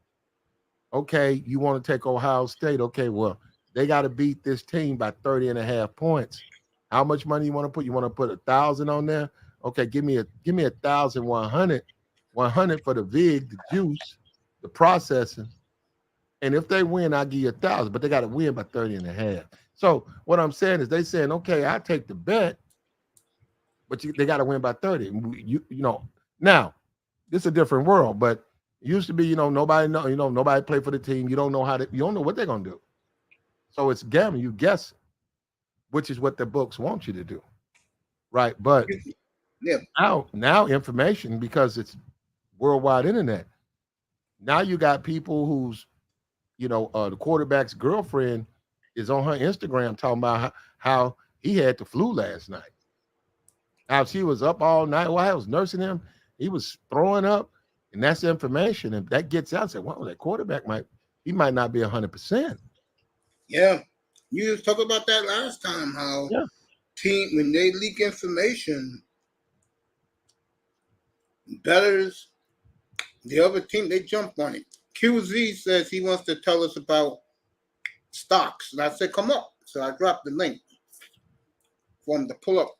okay, you want to take Ohio State. Okay, well, they got to beat this team by 30.5 points. How much money you want to put? You want to put 1,000 on there? Okay, give me 1,100, 100 for the vig, the juice, the processing. And if they win, I'll give you 1,000, but they got to win by 30.5. So what I'm saying is they saying, okay, I'll take the bet, but they got to win by 30. You know, now this is a different world, but it used to be, nobody play for the team. You don't know you don't know what they're gonna do. So it's gambling, you guess, which is what the books want you to do. Right. But yeah, now information, because it's worldwide internet. Now you got people who's, the quarterback's girlfriend is on her Instagram talking about how he had the flu last night. How she was up all night while I was nursing him. He was throwing up, and that's information. If that gets out, say, well, that quarterback might not be 100%. Yeah. You just talked about that last time, how team, when they leak information, bettors, the other team, they jump on it. QZ says he wants to tell us about stocks. And I said, come up. So I dropped the link for him to pull up.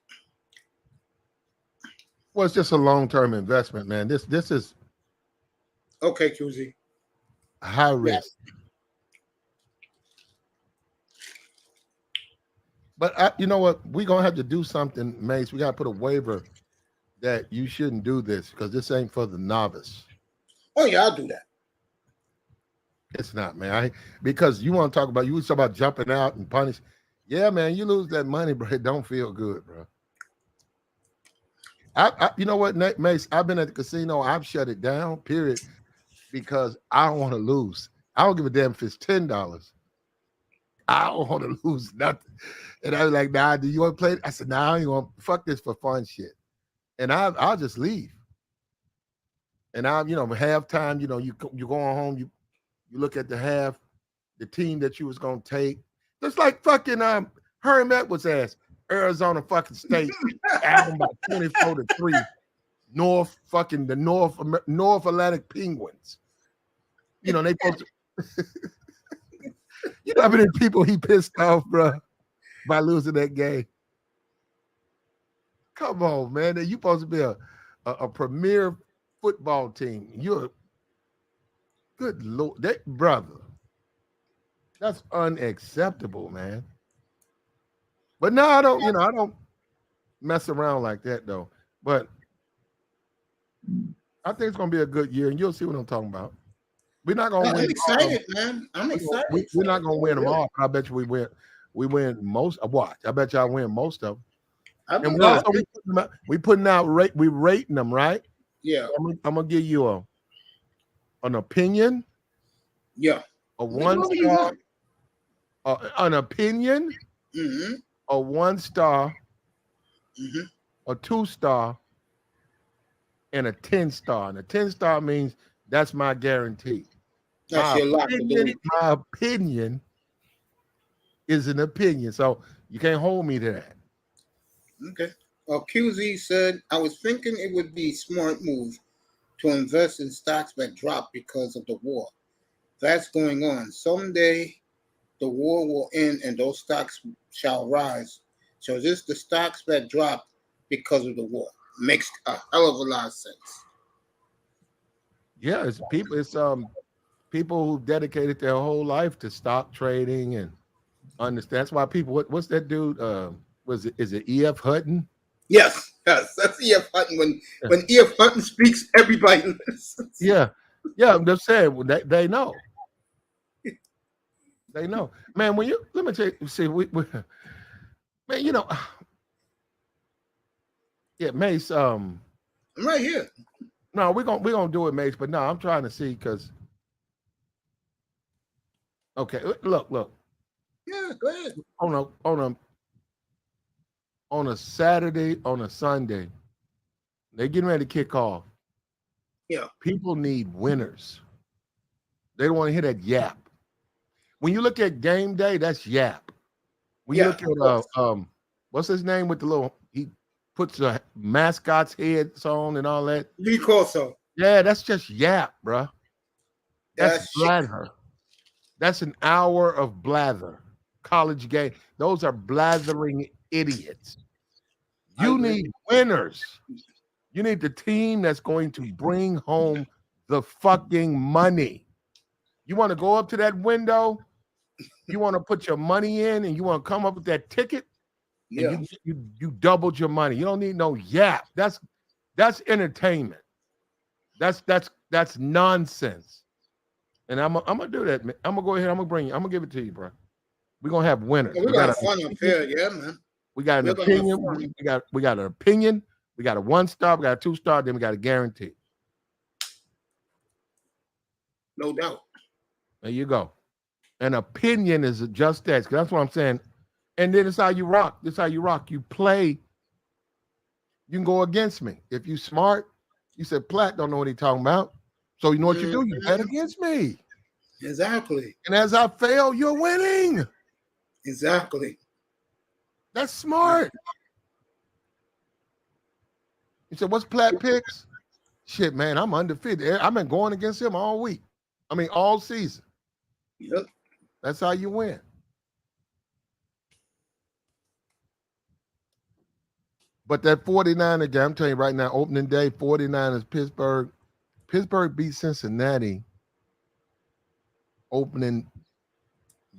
Well, it's just a long-term investment, man. This is Okay, QZ. high risk. But you know what? We're going to have to do something, Mace. We got to put a waiver that you shouldn't do this because this ain't for the novice. Oh, yeah, I'll do that. It's not, man. Because you want to talk about, you was talking about jumping out and punish. Yeah, man, you lose that money, bro. It don't feel good, bro. You know what, Mace? I've been at the casino. I've shut it down, period, because I don't want to lose. I don't give a damn if it's $10. I don't want to lose nothing. And I was like, nah, do you want to play? I said, nah, I ain't want fuck this for fun shit. And I'll just leave. And halftime, you going home, you look at the half, the team that you was gonna take. Just like fucking Herm Edwards ass, Arizona fucking State, out by 24-3. North Atlantic Penguins. They supposed to you know how many people he pissed off, bro, by losing that game. Come on, man. You supposed to be a premier football team. You're good Lord, brother. That's unacceptable, man. But no, I don't mess around like that though. But I think it's gonna be a good year, and you'll see what I'm talking about. We're not gonna win. I'm excited, man. I'm excited. We're not gonna win them all. I bet you we win. We win most. Watch. I bet y'all win most of them. And we putting out rate. We rating them, right? Yeah. I'm gonna give you an opinion. Yeah. A 1 star. An opinion. Mm-hmm. A 1 star. Mm-hmm. A 2 star. And a 10 star. And a 10 star means that's my guarantee. That's your lot. My opinion is an opinion, so you can't hold me to that. Okay. QZ said, I was thinking it would be a smart move to invest in stocks that drop because of the war. That's going on. Someday the war will end and those stocks shall rise. So just the stocks that drop because of the war makes a hell of a lot of sense. Yeah, it's people who dedicated their whole life to stock trading and understand. That's why people. What's that dude? Is it E.F. Hutton? Yes, that's E.F. Hutton. When E.F. Hutton speaks, everybody listens. Yeah. I'm just saying they know. They know, man. Let me tell you. See, we man, yeah, Mace. I'm right here. No, we're gonna do it, Mace. But no, I'm trying to see because. Okay, look. Yeah, go ahead. On a Saturday, on a Sunday, they're getting ready to kick off. Yeah. People need winners. They don't want to hear that yap. When you look at game day, that's yap. When you look at what's his name with the little, he puts the mascot's heads on and all that. Lee Corso. Yeah, that's just yap, bro. That's blather. That's an hour of blather. College game. Those are blathering idiots. You need winners. You need the team that's going to bring home the fucking money. You want to go up to that window, you want to put your money in, and you want to come up with that ticket, and you doubled your money. You don't need no yap. That's entertainment. That's nonsense. And I'm gonna do that. I'm gonna go ahead. I'm gonna give it to you, bro. We're gonna have winners. We got fun up here, yeah, man. We got an opinion. We got an opinion. We got a 1 star. We got a 2 star. Then we got a guarantee. No doubt. There you go. An opinion is just that. That's what I'm saying. And then it's how you rock. This is how you rock. You play. You can go against me. If you smart, you said Platt don't know what he's talking about. So you know what you do? You bet against me. Exactly. And as I fail, you're winning. Exactly. That's smart. You said, what's Platt picks? Shit, man, I'm undefeated. I've been going against him all week. I mean, all season. Yep. That's how you win. But that 49er game, I'm telling you right now, opening day, 49ers, Pittsburgh. Pittsburgh beat Cincinnati opening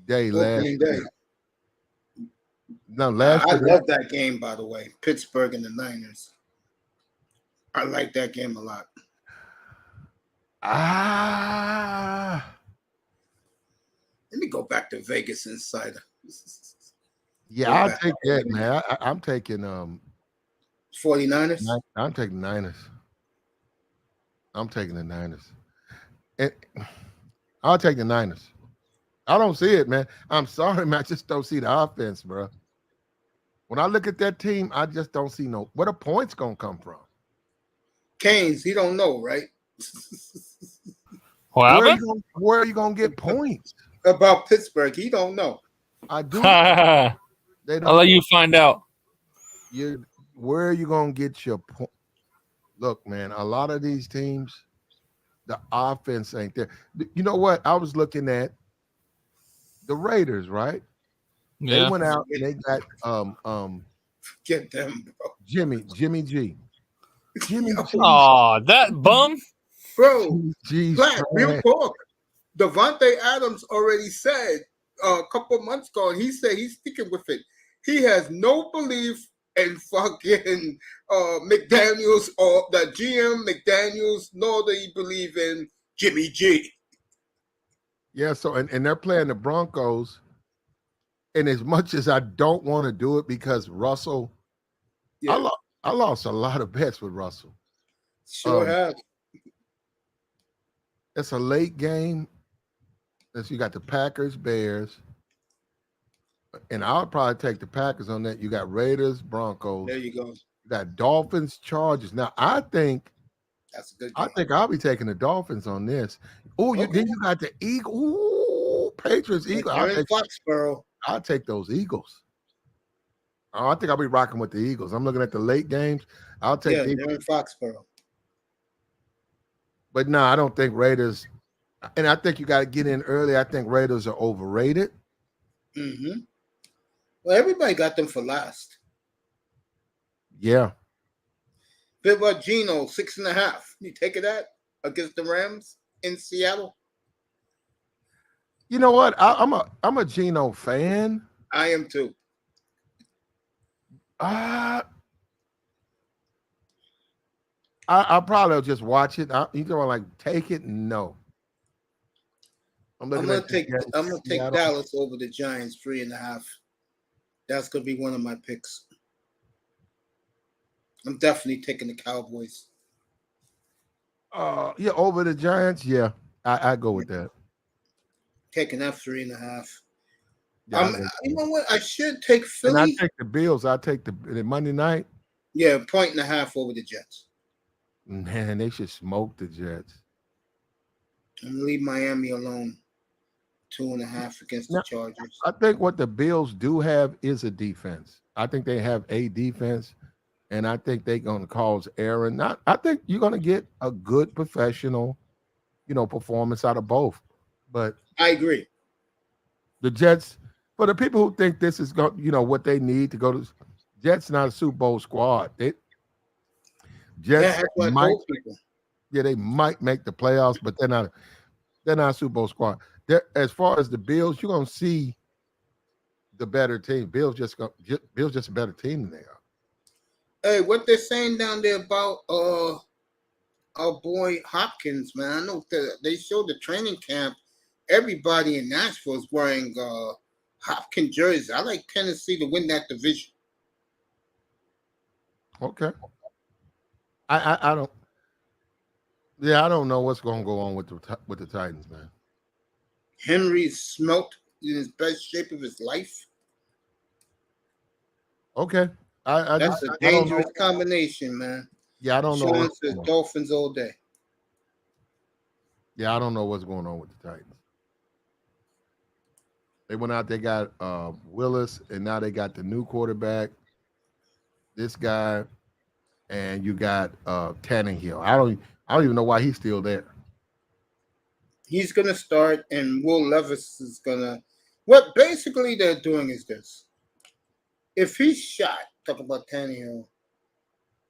day last Opening day. year. No, I last year. love that game, by the way. Pittsburgh and the Niners. I like that game a lot. Let me go back to Vegas Insider. Yeah, I'll take that, man. I'm taking 49ers. I'm taking Niners. I'm taking the Niners. And I'll take the Niners. I don't see it, man. I'm sorry, man. I just don't see the offense, bro. When I look at that team, I just don't see where the points gonna come from. Keynes, he don't know, right? What Where are you gonna get points? About Pittsburgh, he don't know. I do. I'll let you find out. Where are you gonna get your point? Look, man, a lot of these teams, the offense ain't there. You know what? I was looking at the Raiders, right? Yeah. They went out and they got Get them, bro. Jimmy G. Jimmy G. Oh, that bum. Bro, G's Black, real talk. Devontae Adams already said a couple months ago, and he said he's sticking with it. He has no belief in fucking McDaniels or the GM McDaniels, nor do he believe in Jimmy G. Yeah, so and they're playing the Broncos. And as much as I don't want to do it because Russell, Yeah. I lost a lot of bets with Russell. Sure have. It's a late game. You got the Packers, Bears, and I'll probably take the Packers on that. You got Raiders, Broncos. There you go. You got Dolphins, Chargers. Now I think that's a good game. I think I'll be taking the Dolphins on this. Oh, then you got the Eagles. Ooh, Patriots, Eagles. I'll take those Eagles. Oh, I think I'll be rocking with the Eagles. I'm looking at the late games. I'll take they're in Foxborough. But no, I don't think Raiders. And I think you got to get in early. I think Raiders are overrated. Mm-hmm. Well, everybody got them for last. Yeah. Bit about Geno, 6.5. You taking that against the Rams in Seattle? You know what? I'm a Geno fan. I am too. I'll probably just watch it. You don't like take it? No. I'm gonna take Dallas over the Giants 3.5. That's gonna be one of my picks. I'm definitely taking the Cowboys. Yeah, over the Giants. Yeah, I go with that. Taking that 3.5. Yeah, you know what? I should take Philly. And I take the Bills. I take the Monday night. Yeah, 1.5 over the Jets. Man, they should smoke the Jets. I'm gonna leave Miami alone. 2.5 against the Chargers. I think what the Bills do have is a defense. I think they have a defense, and I think they're going to cause error. I think you're going to get a good professional, performance out of both. But I agree. The Jets, for the people who think this is what they need to go to, Jets not a Super Bowl squad. Jets might, they might make the playoffs, but they're not a Super Bowl squad. As far as the Bills, you're gonna see the better team. Bills just a better team than they are. Hey, what they're saying down there about our boy Hopkins, man? I know that they showed the training camp. Everybody in Nashville is wearing Hopkins jerseys. I like Tennessee to win that division. Okay. I don't. Yeah, I don't know what's going to go on with the Titans, man. Henry's smoked in his best shape of his life. Okay. That's a dangerous combination, man. Yeah, I don't know. Sean says Dolphins all day. Yeah, I don't know what's going on with the Titans. They went out, they got Willis, and now they got the new quarterback, this guy, and you got Tannehill. I don't even know why he's still there. He's gonna start, and Will Levis is gonna What basically they're doing is this. If he's shot, talk about Tannehill,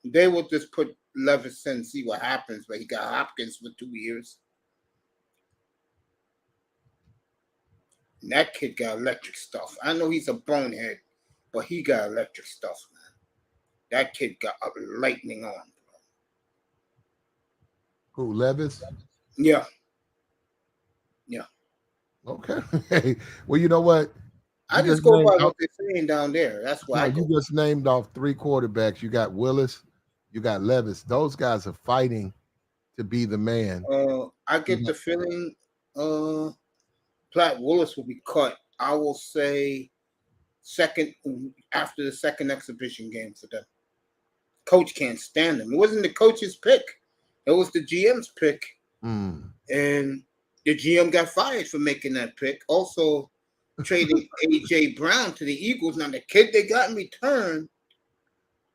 they will just put Levis in, see what happens. But he got Hopkins for 2 years. And that kid got electric stuff. I know he's a bonehead, but he got electric stuff, man. That kid got a lightning on. Who, Levis? Yeah. Okay. Hey, well, you know what? I just go by what they're saying down there. That's why you just named off 3 quarterbacks. You got Willis, you got Levis. Those guys are fighting to be the man. I get the feeling Platt Willis will be cut. I will say after the second exhibition game for them. Coach can't stand him. It wasn't the coach's pick. It was the GM's pick. And the GM got fired for making that pick. Also, trading A.J. Brown to the Eagles. Now, the kid they got in return,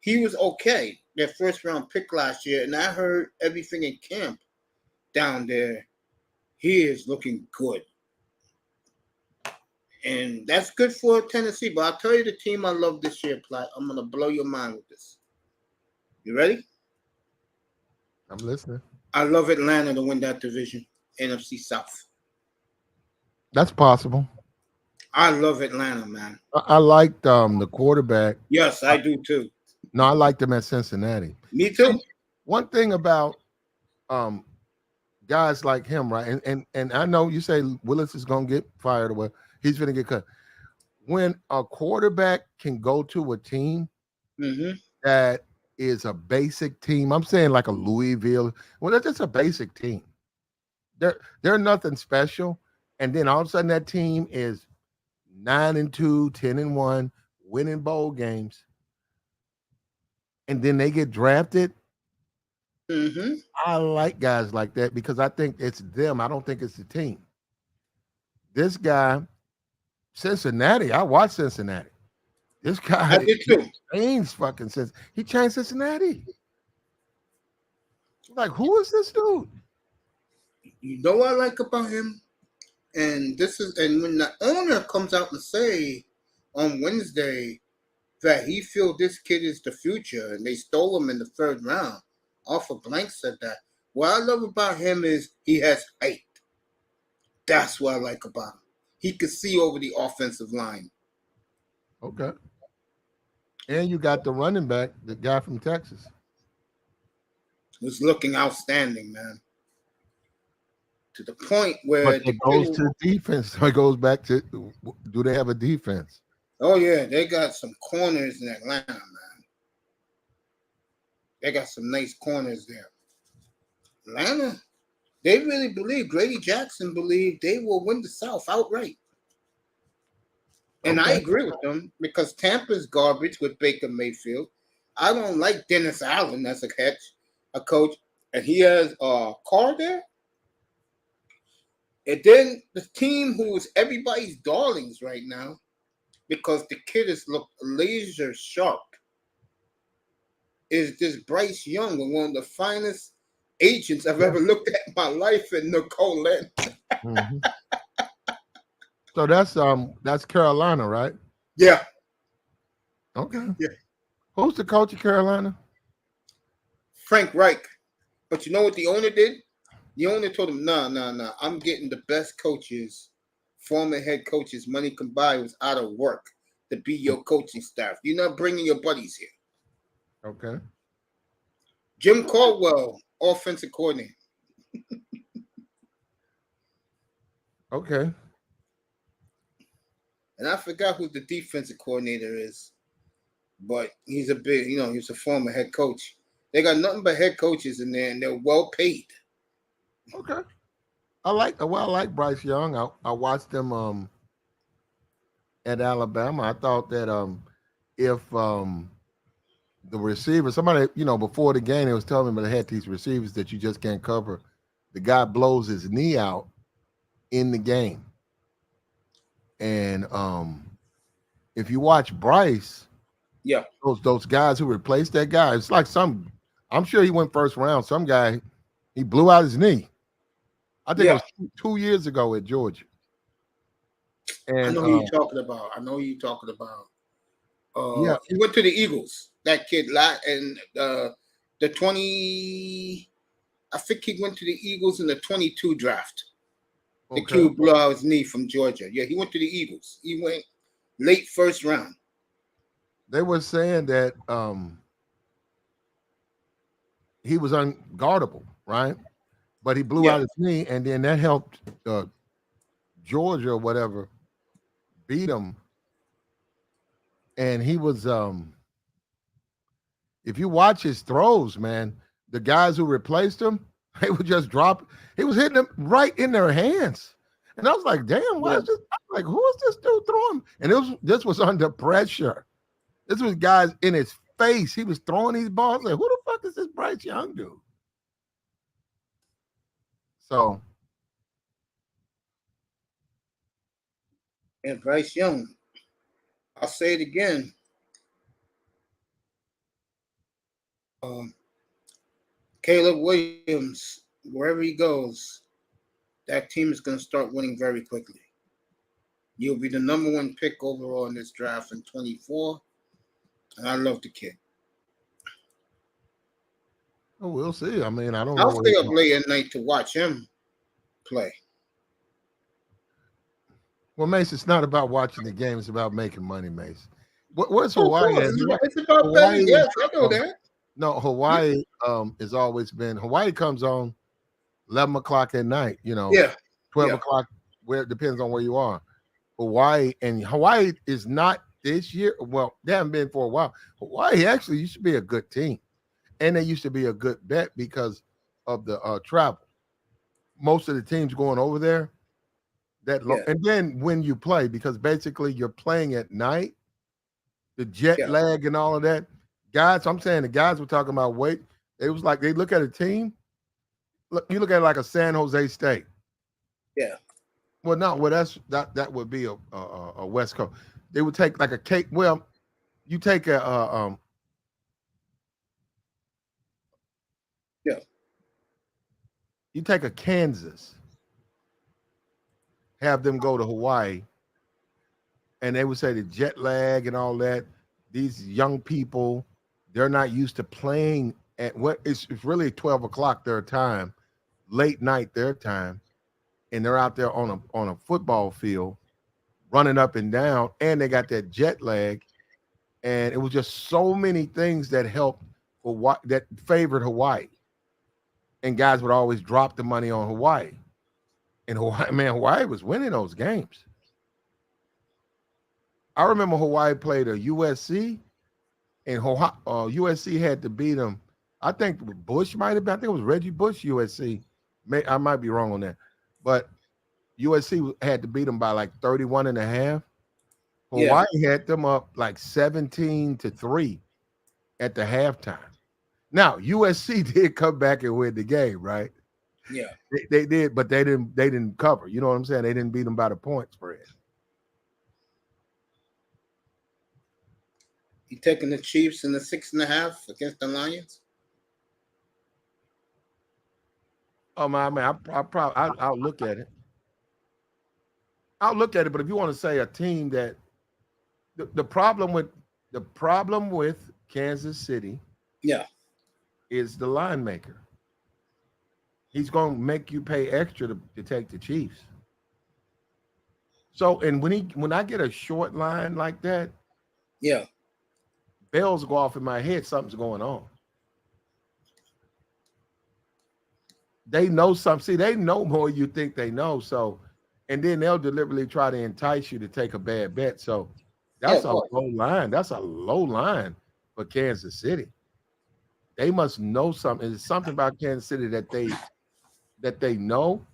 he was okay. Their first-round pick last year. And I heard everything in camp down there. He is looking good. And that's good for Tennessee. But I'll tell you the team I love this year, Platt. I'm going to blow your mind with this. You ready? I'm listening. I love Atlanta to win that division, NFC South. That's possible. I love Atlanta, man. I liked the quarterback. Yes, I do too. No, I liked him at Cincinnati. Me too. One thing about guys like him, right? And I know you say Willis is gonna get fired or what, he's gonna get cut. When a quarterback can go to a team that is a basic team, I'm saying like a Louisville, well, that's just a basic team. They're nothing special. And then all of a sudden that team is 9-2, 10-1, winning bowl games. And then they get drafted. I like guys like that because I think it's them. I don't think it's the team. This guy, Cincinnati, I watched Cincinnati. This guy, I did too. Changed fucking sense. He changed Cincinnati. Like, who is this dude? You know what I like about him? And when the owner comes out and say on Wednesday that he feels this kid is the future and they stole him in the 3rd round, Arthur Blank said that. What I love about him is he has height. That's what I like about him. He could see over the offensive line. Okay. And you got the running back, the guy from Texas. Was looking outstanding, man. To the point where but it goes to defense. So it goes back to, do they have a defense? Oh, yeah. They got some corners in Atlanta, man. They got some nice corners there. Atlanta, they really believe, Grady Jackson believed they will win the South outright. And I agree with them because Tampa's garbage with Baker Mayfield. I don't like Dennis Allen as a coach, and he has Carr there. And then the team who is everybody's darlings right now, because the kid is look laser sharp, is this Bryce Young, one of the finest agents I've ever looked at in my life, in Nicole Lynn. So that's Carolina, right? Yeah. Okay. Yeah. Who's the coach of Carolina? Frank Reich. But you know what the owner did? The owner told him, no. I'm getting the best coaches, former head coaches money can buy was out of work to be your coaching staff. You're not bringing your buddies here. Okay. Jim Caldwell, offensive coordinator. Okay. And I forgot who the defensive coordinator is, but he's he's a former head coach. They got nothing but head coaches in there, and they're well paid. Okay. I like Bryce Young. I watched him at Alabama. I thought that if the receiver, somebody, before the game, they was telling me, but they had these receivers that you just can't cover. The guy blows his knee out in the game. And if you watch Bryce, yeah, those guys who replaced that guy, it's like I'm sure he went 1st round. Some guy, he blew out his knee. I think it was 2 years ago at Georgia. And I know who you're talking about. Yeah. He went to the Eagles. That kid, and the 20. I think he went to the Eagles in the 22 draft. The Okay. kid who blew out his knee from Georgia. Yeah, he went to the Eagles. He went late first round. They were saying that he was unguardable, right? But he blew out his knee, and then that helped Georgia or whatever beat him. And he was if you watch his throws, man, the guys who replaced him, they would just drop. He was hitting them right in their hands. And I was like, damn, why is this? I'm like, who is this dude throwing? And this was under pressure. This was guys in his face. He was throwing these balls. Like, who the fuck is this Bryce Young dude? So. And Bryce Young, I'll say it again. Caleb Williams, wherever he goes, that team is going to start winning very quickly. You'll be the number 1 pick overall in this draft in 24. And I love the kid. Oh, we'll see. I mean, I don't I'll know. stay up late at night to watch him play. Well, Mace, it's not about watching the game. It's about making money, Mace. Where's Hawaii? It's about betting. Yes, I know that. No, Hawaii has always been. Hawaii comes on 11 o'clock at night. 12 o'clock. Where it depends on where you are. Hawaii is not this year. Well, they haven't been for a while. Hawaii actually used to be a good team, and they used to be a good bet because of the travel. Most of the teams going over there. And then when you play, because basically you're playing at night, the jet lag and all of that. Guys, I'm saying the guys were talking about weight. It was like they look at a team. You look at it like a San Jose State. Yeah. Well, no, that would be a West Coast. They would take like a cake. Well, you take a you take a Kansas, have them go to Hawaii, and they would say the jet lag and all that. These young people, they're not used to playing at what it's really 12 o'clock their time, late night their time, and they're out there on a football field running up and down, and they got that jet lag, and it was just so many things that helped Hawaii, that favored Hawaii, and guys would always drop the money on Hawaii. And Hawaii was winning those games. I remember Hawaii played a USC, and USC had to beat them. I think Bush might have been. I think it was Reggie Bush, USC. I might be wrong on that. But USC had to beat them by like 31 and a half. Hawaii had them up like 17-3 at the halftime. Now, USC did come back and win the game, right? Yeah. They did, but they didn't cover. You know what I'm saying? They didn't beat them by the point spread. You taking the Chiefs in the 6.5 against the Lions? Oh man, I'll look at it. I'll look at it, but if you want to say a team that the problem with Kansas City, is the line maker. He's going to make you pay extra to take the Chiefs. So, and when I get a short line like that, bells go off in my head. Something's going on. They know something. See, they know more you think they know. So, and then they'll deliberately try to entice you to take a bad bet. So, that's a low line. That's a low line for Kansas City. They must know something. There's something about Kansas City that they know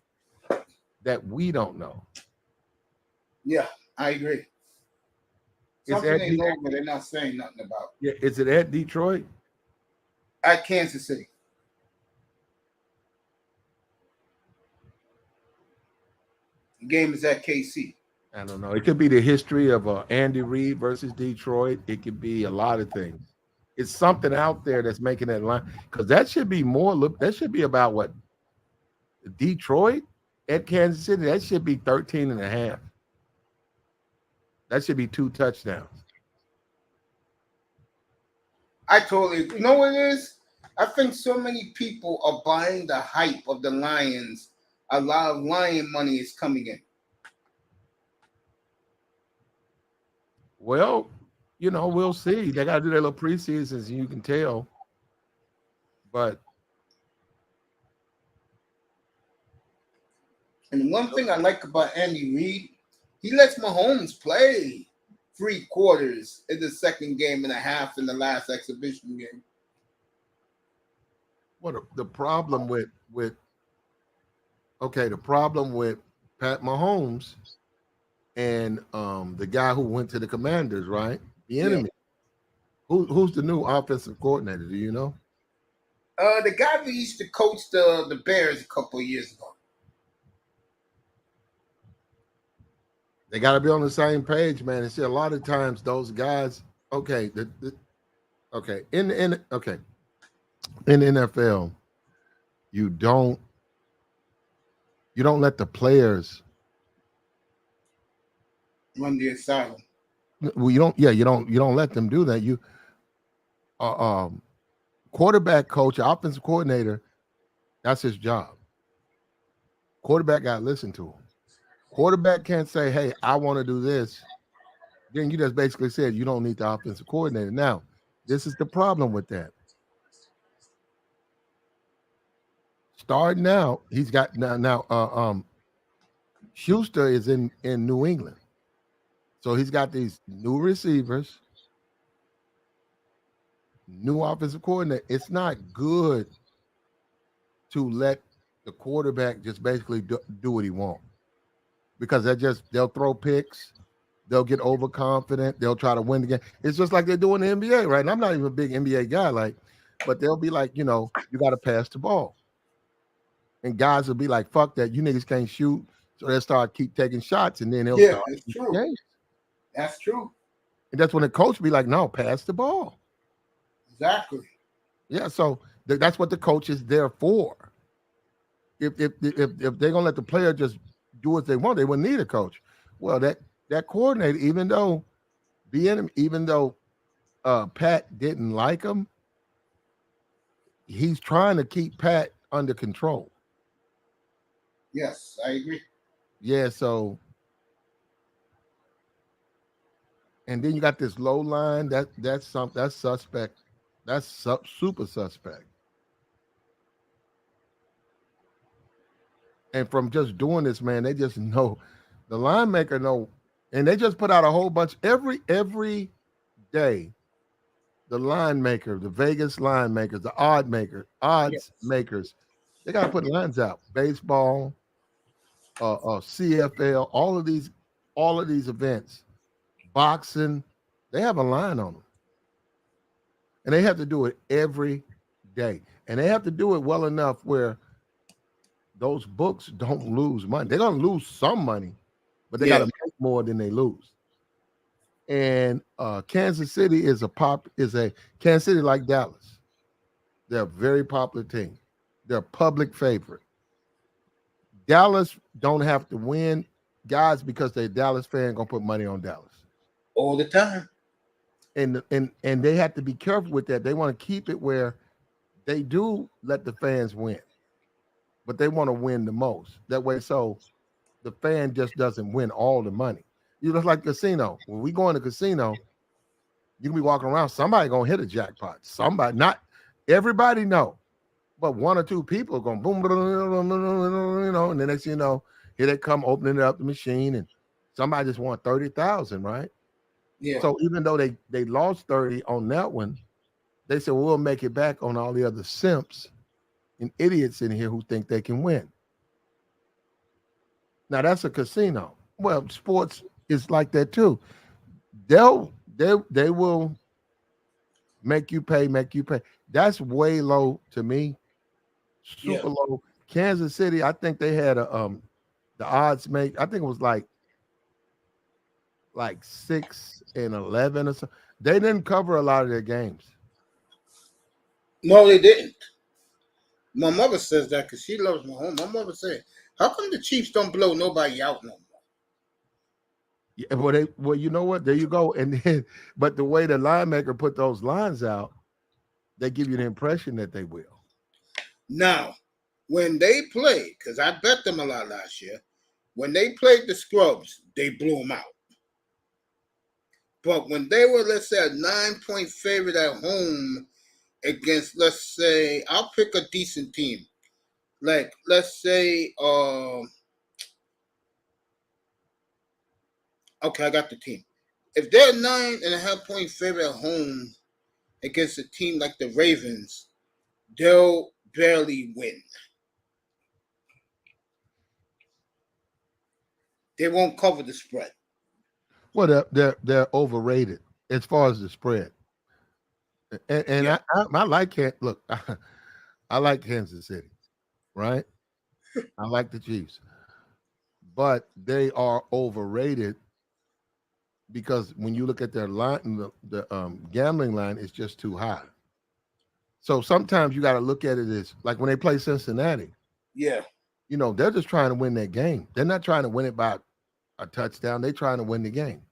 that we don't know. Yeah, I agree. Something they know, but they're not saying nothing about. Yeah, is it at Detroit? At Kansas City. The game is at KC. I don't know. It could be the history of Andy Reid versus Detroit. It could be a lot of things. It's something out there that's making that line, because that should be more. Look, that should be about what? Detroit at Kansas City. That should be 13.5. That should be 2 touchdowns. I totally, you know what it is? I think so many people are buying the hype of the Lions. A lot of Lion money is coming in. Well, we'll see. They got to do their little preseasons, you can tell. But and one thing I like about Andy Reid, he lets Mahomes play 3 quarters in the second game and a half in the last exhibition game. what the problem with the problem with Pat Mahomes and the guy who went to the Commanders, right? The enemy. Yeah. Who's the new offensive coordinator? Do you know? The guy who used to coach the Bears a couple of years ago. They got to be on the same page, man. And see, a lot of times those guys, in the NFL, you don't let the players run the asylum. Well, you don't let them do that. You quarterback coach, offensive coordinator, that's his job. Quarterback got to listen to him. Quarterback can't say, hey, I want to do this. Then you just basically said you don't need the offensive coordinator. Now, this is the problem with that. Starting out, he's got now Schuster is in New England. So he's got these new receivers, new offensive coordinator. It's not good to let the quarterback just basically do what he wants, because they'll throw picks, they'll get overconfident, they'll try to win the game. It's just like they do in the NBA, right? And I'm not even a big NBA guy, but they'll be like, you got to pass the ball. And guys will be like, fuck that, you niggas can't shoot. So they'll keep taking shots, and then they'll start. That's true. Games. That's true. And that's when the coach be like, no, pass the ball. Exactly. Yeah, so that's what the coach is there for. If they're gonna let the player just do what they want, they wouldn't need a coach. Well, that coordinator, even though Pat didn't like him, he's trying to keep Pat under control. Yes, I agree. Yeah, so and then you got this low line that's suspect. That's super suspect. And from just doing this, man, they just know, the line maker know, and they just put out a whole bunch every day. The line maker, the Vegas line makers, the odds makers, they got to put lines out. Baseball, CFL, all of these events, boxing, they have a line on them. And they have to do it every day. And they have to do it well enough where those books don't lose money. They're going to lose some money, but they got to make more than they lose. And Kansas City is Kansas City like Dallas. They're a very popular team. They're a public favorite. Dallas don't have to win, guys, because they're Dallas fan going to put money on Dallas all the time. And they have to be careful with that. They want to keep it where they do let the fans win, but they want to win the most. That way, so the fan just doesn't win all the money. You just like casino. When we go in the casino, you can be walking around, somebody gonna hit a jackpot. Somebody, not everybody, no, but 1 or 2 people are gonna boom, and then next thing you know, here they come opening up the machine, and somebody just won 30,000, right? Yeah. So even though they lost 30 on that one, they said, well, we'll make it back on all the other simps and idiots in here who think they can win. Now that's a casino. Well, sports is like that too. They will make you pay. That's way low to me. Super low. Kansas City, I think they had the odds make. I think it was like 6 and 11 or so. They didn't cover a lot of their games. No, they didn't. My mother says that because she loves my home. My mother said, how come the Chiefs don't blow nobody out no more? Yeah, well, you know what? There you go. And then, but the way the line maker put those lines out, they give you the impression that they will. Now, when they played, because I bet them a lot last year, when they played the scrubs, they blew them out. But when they were, let's say, a 9-point favorite at home against, let's say, I'll pick a decent team. Like, let's say, okay, I got the team. If they're 9.5-point favorite at home against a team like the Ravens, they'll barely win. They won't cover the spread. Well, they're overrated as far as the spread. And Yeah. I like look, I like Kansas City, right? I like the Chiefs, but they are overrated because when you look at their line, the gambling line is just too high. So sometimes you got to look at it as like when they play Cincinnati. Yeah. You know, they're just trying to win that game. They're not trying to win it by a touchdown. They're trying to win the game.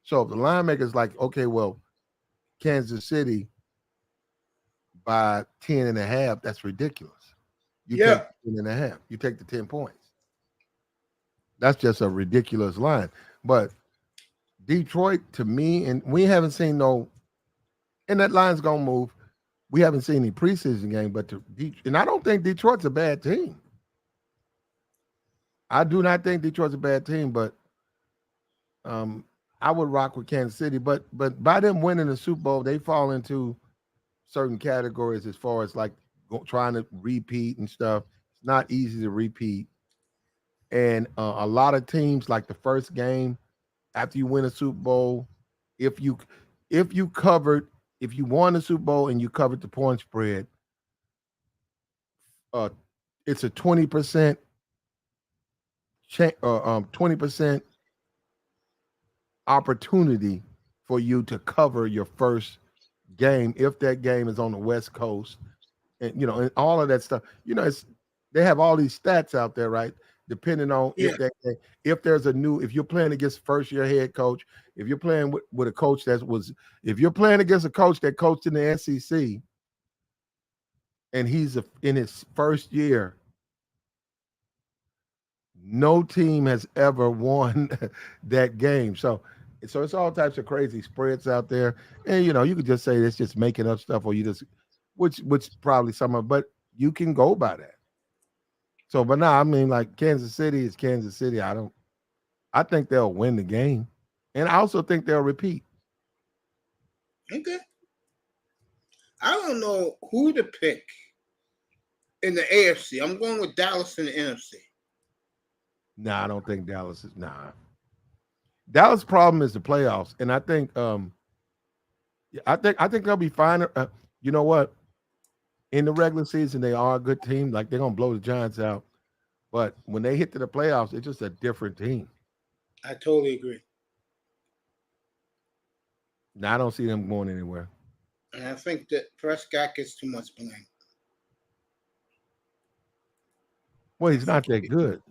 So if the line maker's like, okay, well, Kansas City by 10.5, that's ridiculous. You take 10.5. You take the 10 points. That's just a ridiculous line. But Detroit, to me, and we haven't seen and that line's gonna move. We haven't seen any preseason game, but and I don't think Detroit's a bad team. I do not think Detroit's a bad team, but I would rock with Kansas City. But by them winning the Super Bowl, they fall into certain categories as far as like trying to repeat and stuff. It's not easy to repeat. And a lot of teams, like the first game after you win a Super Bowl, if you won the Super Bowl and you covered the point spread, it's a 20% 20% opportunity for you to cover your first game if that game is on the West Coast, and and all of that stuff. They have all these stats out there, right? Depending on if you're playing against first year head coach, if you're playing with a coach if you're playing against a coach that coached in the SEC, and he's in his first year, no team has ever won that game. So it's all types of crazy spreads out there, and you could just say it's just making up stuff, or you just which probably some of, but you can go by that. So, but now, I mean, like Kansas City is Kansas City. I think they'll win the game, and I also think they'll repeat. Okay. I don't know who to pick in the AFC. I'm going with Dallas in the NFC. Nah, I don't think Dallas is. Nah, Dallas' problem is the playoffs, and I think they'll be fine. You know what? In the regular season, they are a good team. Like they're gonna blow the Giants out, but when they hit to the playoffs, it's just a different team. I totally agree. Now I don't see them going anywhere. And I think that Prescott gets too much blame. Well, he's not that good.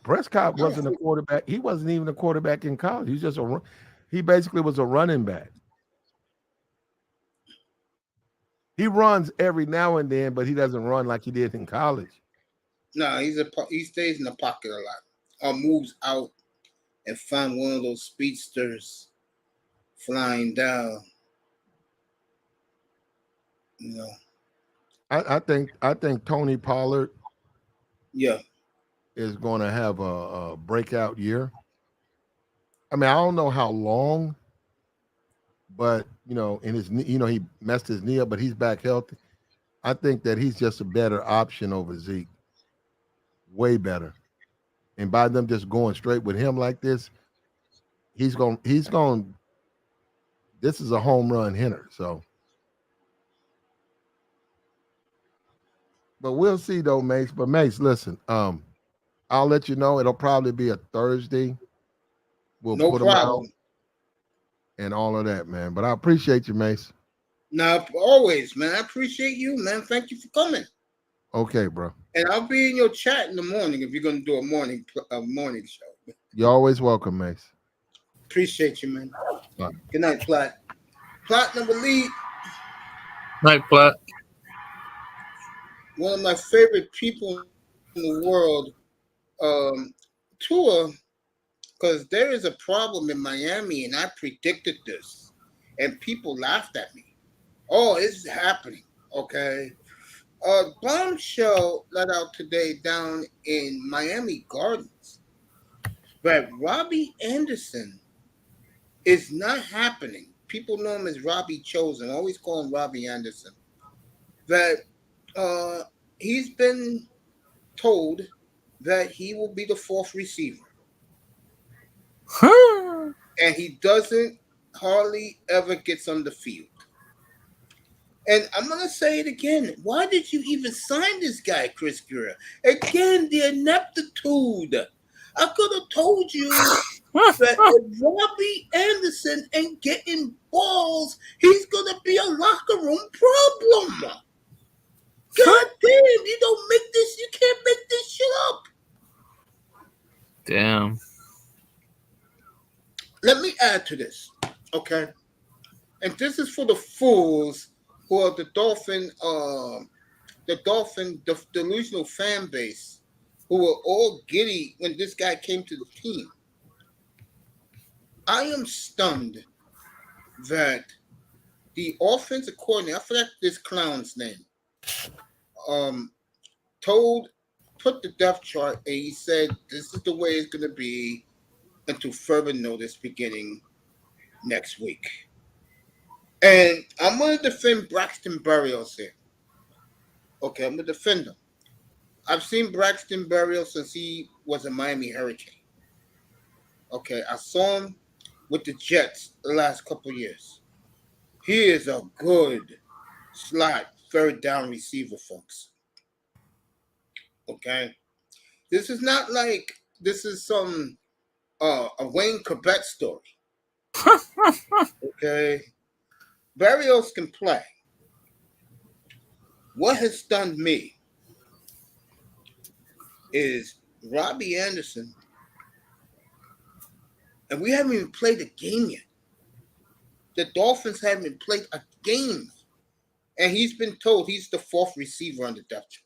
Prescott wasn't a quarterback. He wasn't even a quarterback in college. He's just he basically was a running back. He runs every now and then, but he doesn't run like he did in college. No, he stays in the pocket a lot, or moves out and find one of those speedsters flying down. I think Tony Pollard, is going to have a breakout year. I mean, I don't know how long, but in his he messed his knee up, but he's back healthy. I think that he's just a better option over Zeke, way better. And by them just going straight with him like this, he's going. This is a home run hitter. So, but we'll see though, Mace. But Mace, listen, I'll let you know. It'll probably be a Thursday. We'll put them out and all of that, man. But I appreciate you, Mace. Now, always, man. I appreciate you, man. Thank you for coming. Okay, bro. And I'll be in your chat in the morning if you're going to do a morning show. You're always welcome, Mace. Appreciate you, man. Bye. Good night, Plat. Platinum Elite, Night, Plat. one of my favorite people in the world. Tua, because there is a problem in Miami, and I predicted this, and people laughed at me. Oh, it's happening. Okay. Bombshell let out today down in Miami Gardens that Robbie Anderson is not happening. People know him as Robbie Chosen. Always call him Robbie Anderson. That he's been told that he will be the fourth receiver. And he doesn't hardly ever gets on the field. And I'm going to say it again. Why did you even sign this guy, Chris Guerra? Again, the ineptitude. I could have told you that if Robbie Anderson ain't getting balls, he's going to be a locker room problem. God damn, you don't make this, you can't make this shit up. Damn. Let me add to this, okay? And this is for the fools who are the delusional fan base who were all giddy when this guy came to the team. I am stunned that the offensive coordinator, I forgot this clown's name, put the depth chart, and he said this is the way it's going to be until further notice beginning next week. And I'm going to defend Braxton Berrios here. Okay, I'm going to defend him. I've seen Braxton Berrios since he was a Miami Hurricane. Okay, I saw him with the Jets the last couple of years. He is a good slot third down receiver, folks. Okay? This is not like this is some a Wayne Corbett story. Okay? Berrios can play. What has stunned me is Robbie Anderson, and we haven't even played a game yet. The Dolphins haven't played a game, and he's been told he's the fourth receiver on the depth chart.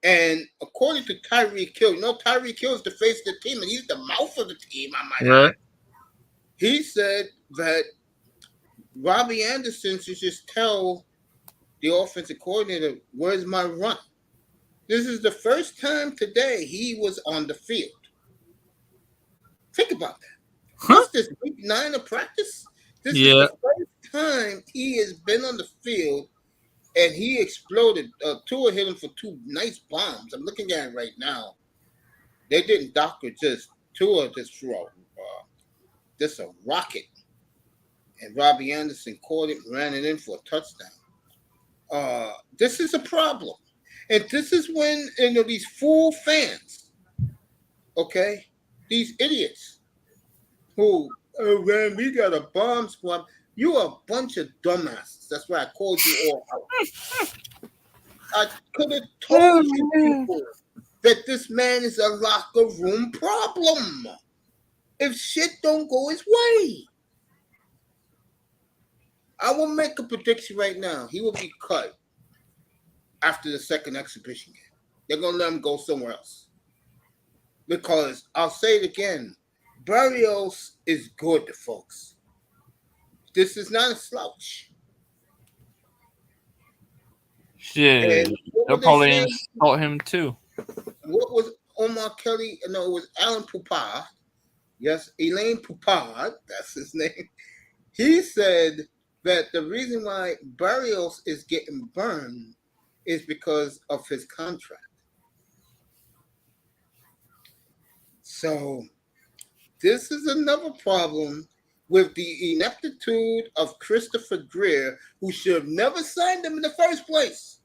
And according to Tyreek Hill, Tyreek Hill is the face of the team, and he's the mouth of the team, I might add. He said that Robbie Anderson should just tell the offensive coordinator, where's my run? This is the first time today he was on the field. Think about that. What's this, week 9 of practice? This is the first time he has been on the field, and he exploded. Tua hit him for 2 nice bombs. I'm looking at it right now. They didn't doctor Tua just threw a rocket. And Robbie Anderson caught it, ran it in for a touchdown. This is a problem. And this is when, these fool fans, okay, these idiots who, oh man, we got a bomb squad. You are a bunch of dumbasses. That's why I called you all out. I could have told you people that this man is a locker room problem if shit don't go his way. I will make a prediction right now. He will be cut after the second exhibition game. They're going to let him go somewhere else. Because I'll say it again, Berrios is good, folks. This is not a slouch. Shit. They'll probably insult him too. What was Omar Kelly? No, it was Alan Poupard. Yes, Elaine Poupard. That's his name. He said that the reason why Berrios is getting burned is because of his contract. So this is another problem with the ineptitude of Christopher Greer, who should have never signed him in the first place.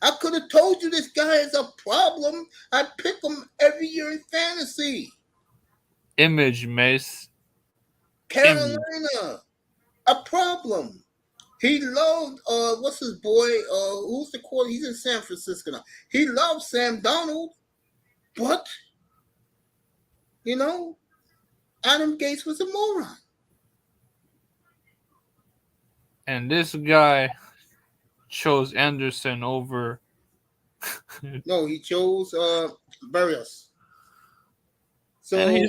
I could have told you this guy is a problem. I pick him every year in fantasy. Image, Mace. Carolina, a problem. He loved, what's his boy? Who's the quarterback? He's in San Francisco now. He loves Sam Donald. But, Adam Gates was a moron. And this guy chose Anderson over. No, he chose Barrios. So and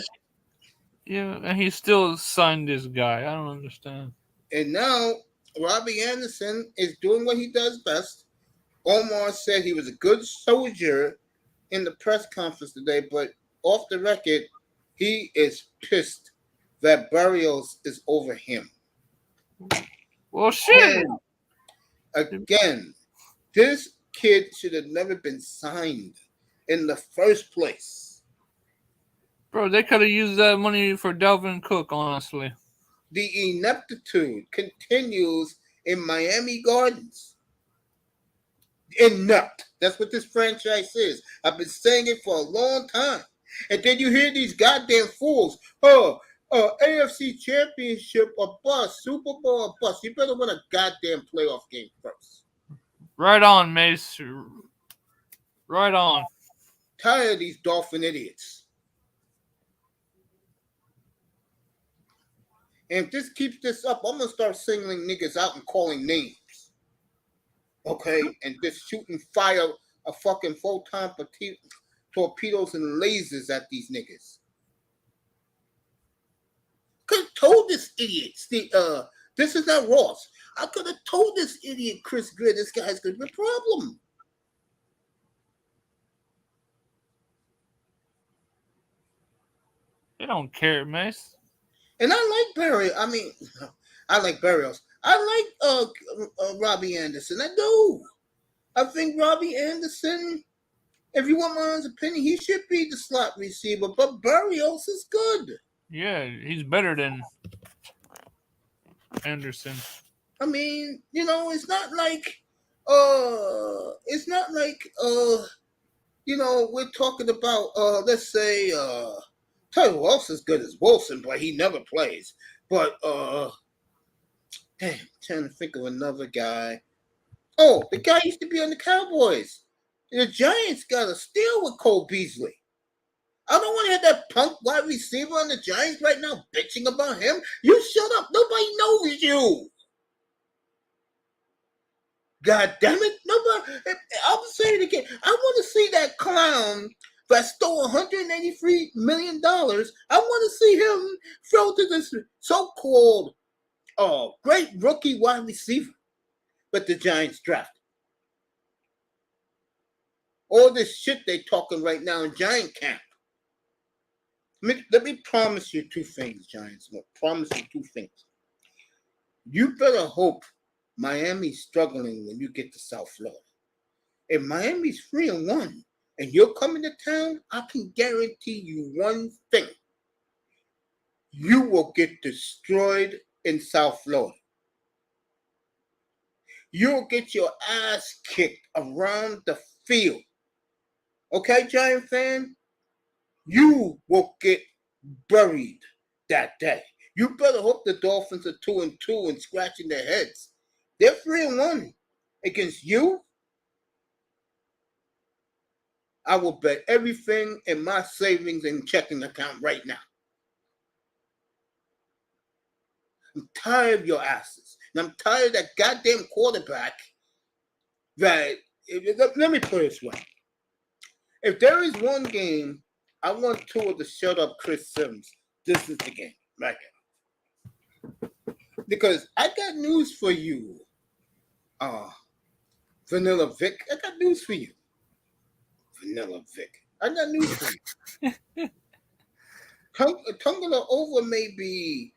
he still signed this guy. I don't understand. and now Robbie Anderson is doing what he does best. Omar said he was a good soldier in the press conference today, but off the record, he is pissed that Barrios is over him. Well, shit. Again, this kid should have never been signed in the first place. Bro, they could have used that money for Dalvin Cook, honestly. The ineptitude continues in Miami Gardens. Inept. That's what this franchise is. I've been saying it for a long time. And then you hear these goddamn fools. AFC Championship or bust, Super Bowl or bust. You better win a goddamn playoff game first. Right on, Mace. Right on. Tired of these Dolphin idiots. And if this keeps this up, I'm going to start singling niggas out and calling names. Okay? And just shooting fire a fucking photon torpedoes and lasers at these niggas. Could have told this idiot, this is not Ross. I could have told this idiot Chris Greer this guy's going to be a problem. They don't care, Mace. And I like Barry. I mean, I like Barrios. I like Robbie Anderson. I do. I think Robbie Anderson, if you want my honest opinion, he should be the slot receiver. But Barrios is good. Yeah, he's better than Anderson. I mean, it's not like we're talking about let's say Tyler Wilson is good as Wilson, but he never plays. But damn, trying to think of another guy. Oh, the guy used to be on the Cowboys. The Giants got a steal with Cole Beasley. I don't want to have that punk wide receiver on the Giants right now bitching about him. You shut up. Nobody knows you. God damn it. Nobody. I'll say it again. I want to see that clown that stole $183 million. I want to see him throw to this so-called great rookie wide receiver. But the Giants drafted. All this shit they talking right now in Giant camp. Let me promise you two things, Giants. I'll promise you two things. You better hope Miami's struggling when you get to South Florida. If Miami's 3-1 and you're coming to town, I can guarantee you one thing. You will get destroyed in South Florida. You'll get your ass kicked around the field. Okay, Giant fan? You will get buried that day. You better hope the Dolphins are 2-2 and scratching their heads. They're 3-1 against you. I will bet everything in my savings and checking account right now. I'm tired of your asses. And I'm tired of that goddamn quarterback that, let me put it this way. If there is one game I want Tua to shut up Chris Sims, this is the game right now. Because I got news for you, Vanilla Vic. I got news for you. Vanilla Vic. I got news for you. Tungala over may be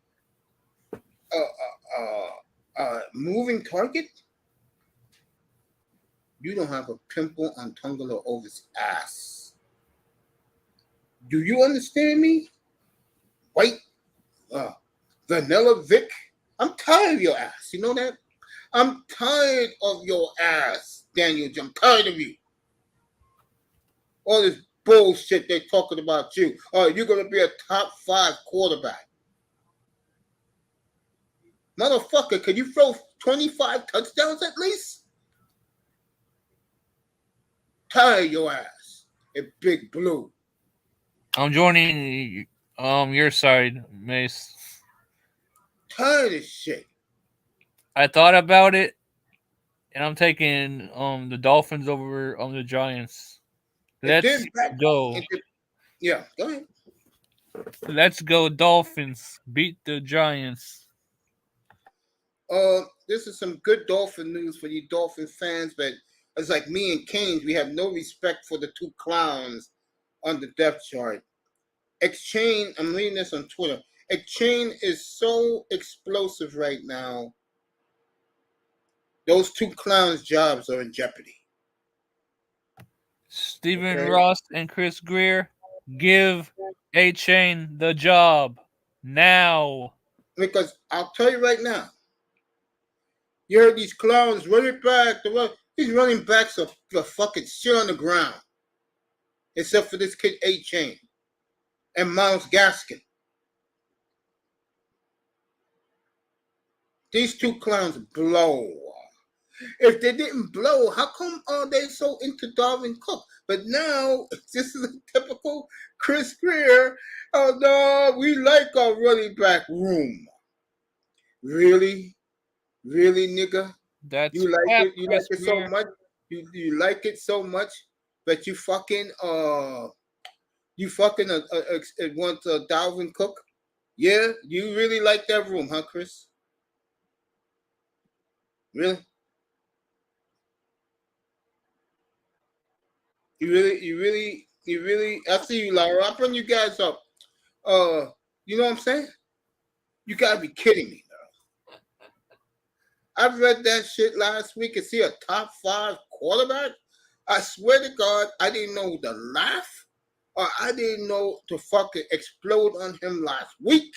moving target. You don't have a pimple on Tungala Over's ass. Do you understand me? White Vanilla Vic. I'm tired of your ass. You know that? I'm tired of your ass, Daniel. I'm tired of you. All this bullshit they're talking about you. You're going to be a top 5 quarterback. Motherfucker, can you throw 25 touchdowns at least? Tired of your ass. And Big Blue. I'm joining your side, Mace. Tired of this shit. I thought about it, and I'm taking the Dolphins over the Giants. It Let's did back. go. Yeah, go ahead. Let's go Dolphins. Beat the Giants. This is some good Dolphin news for you Dolphin fans, but it's like me and Canes, we have no respect for the two clowns on the depth chart. Exchange, I'm reading this on Twitter. Exchange is so explosive right now. Those two clowns' jobs are in jeopardy. Stephen Okay. Ross and Chris Greer, give A-Chain the job now. Because I'll tell you right now, you heard these clowns running back. These running backs are fucking shit on the ground. Except for this kid A-Chain and Miles Gaskin. These two clowns blow. If they didn't blow, how come are they so into Dalvin Cook? But now, this is a typical Chris Greer. Oh, no, we like our running back room. Really? Really, nigga? That's You like crap, it? You Chris like it Greer. so much? You like it so much that you fucking want Dalvin Cook? Yeah? You really like that room, huh, Chris? Really? You really. I see you, Laura. I'll bring you guys up. You know what I'm saying? You gotta be kidding me, bro. I've read that shit last week. Is he a top 5 quarterback? I swear to God, I didn't know to laugh or I didn't know to fucking explode on him last week.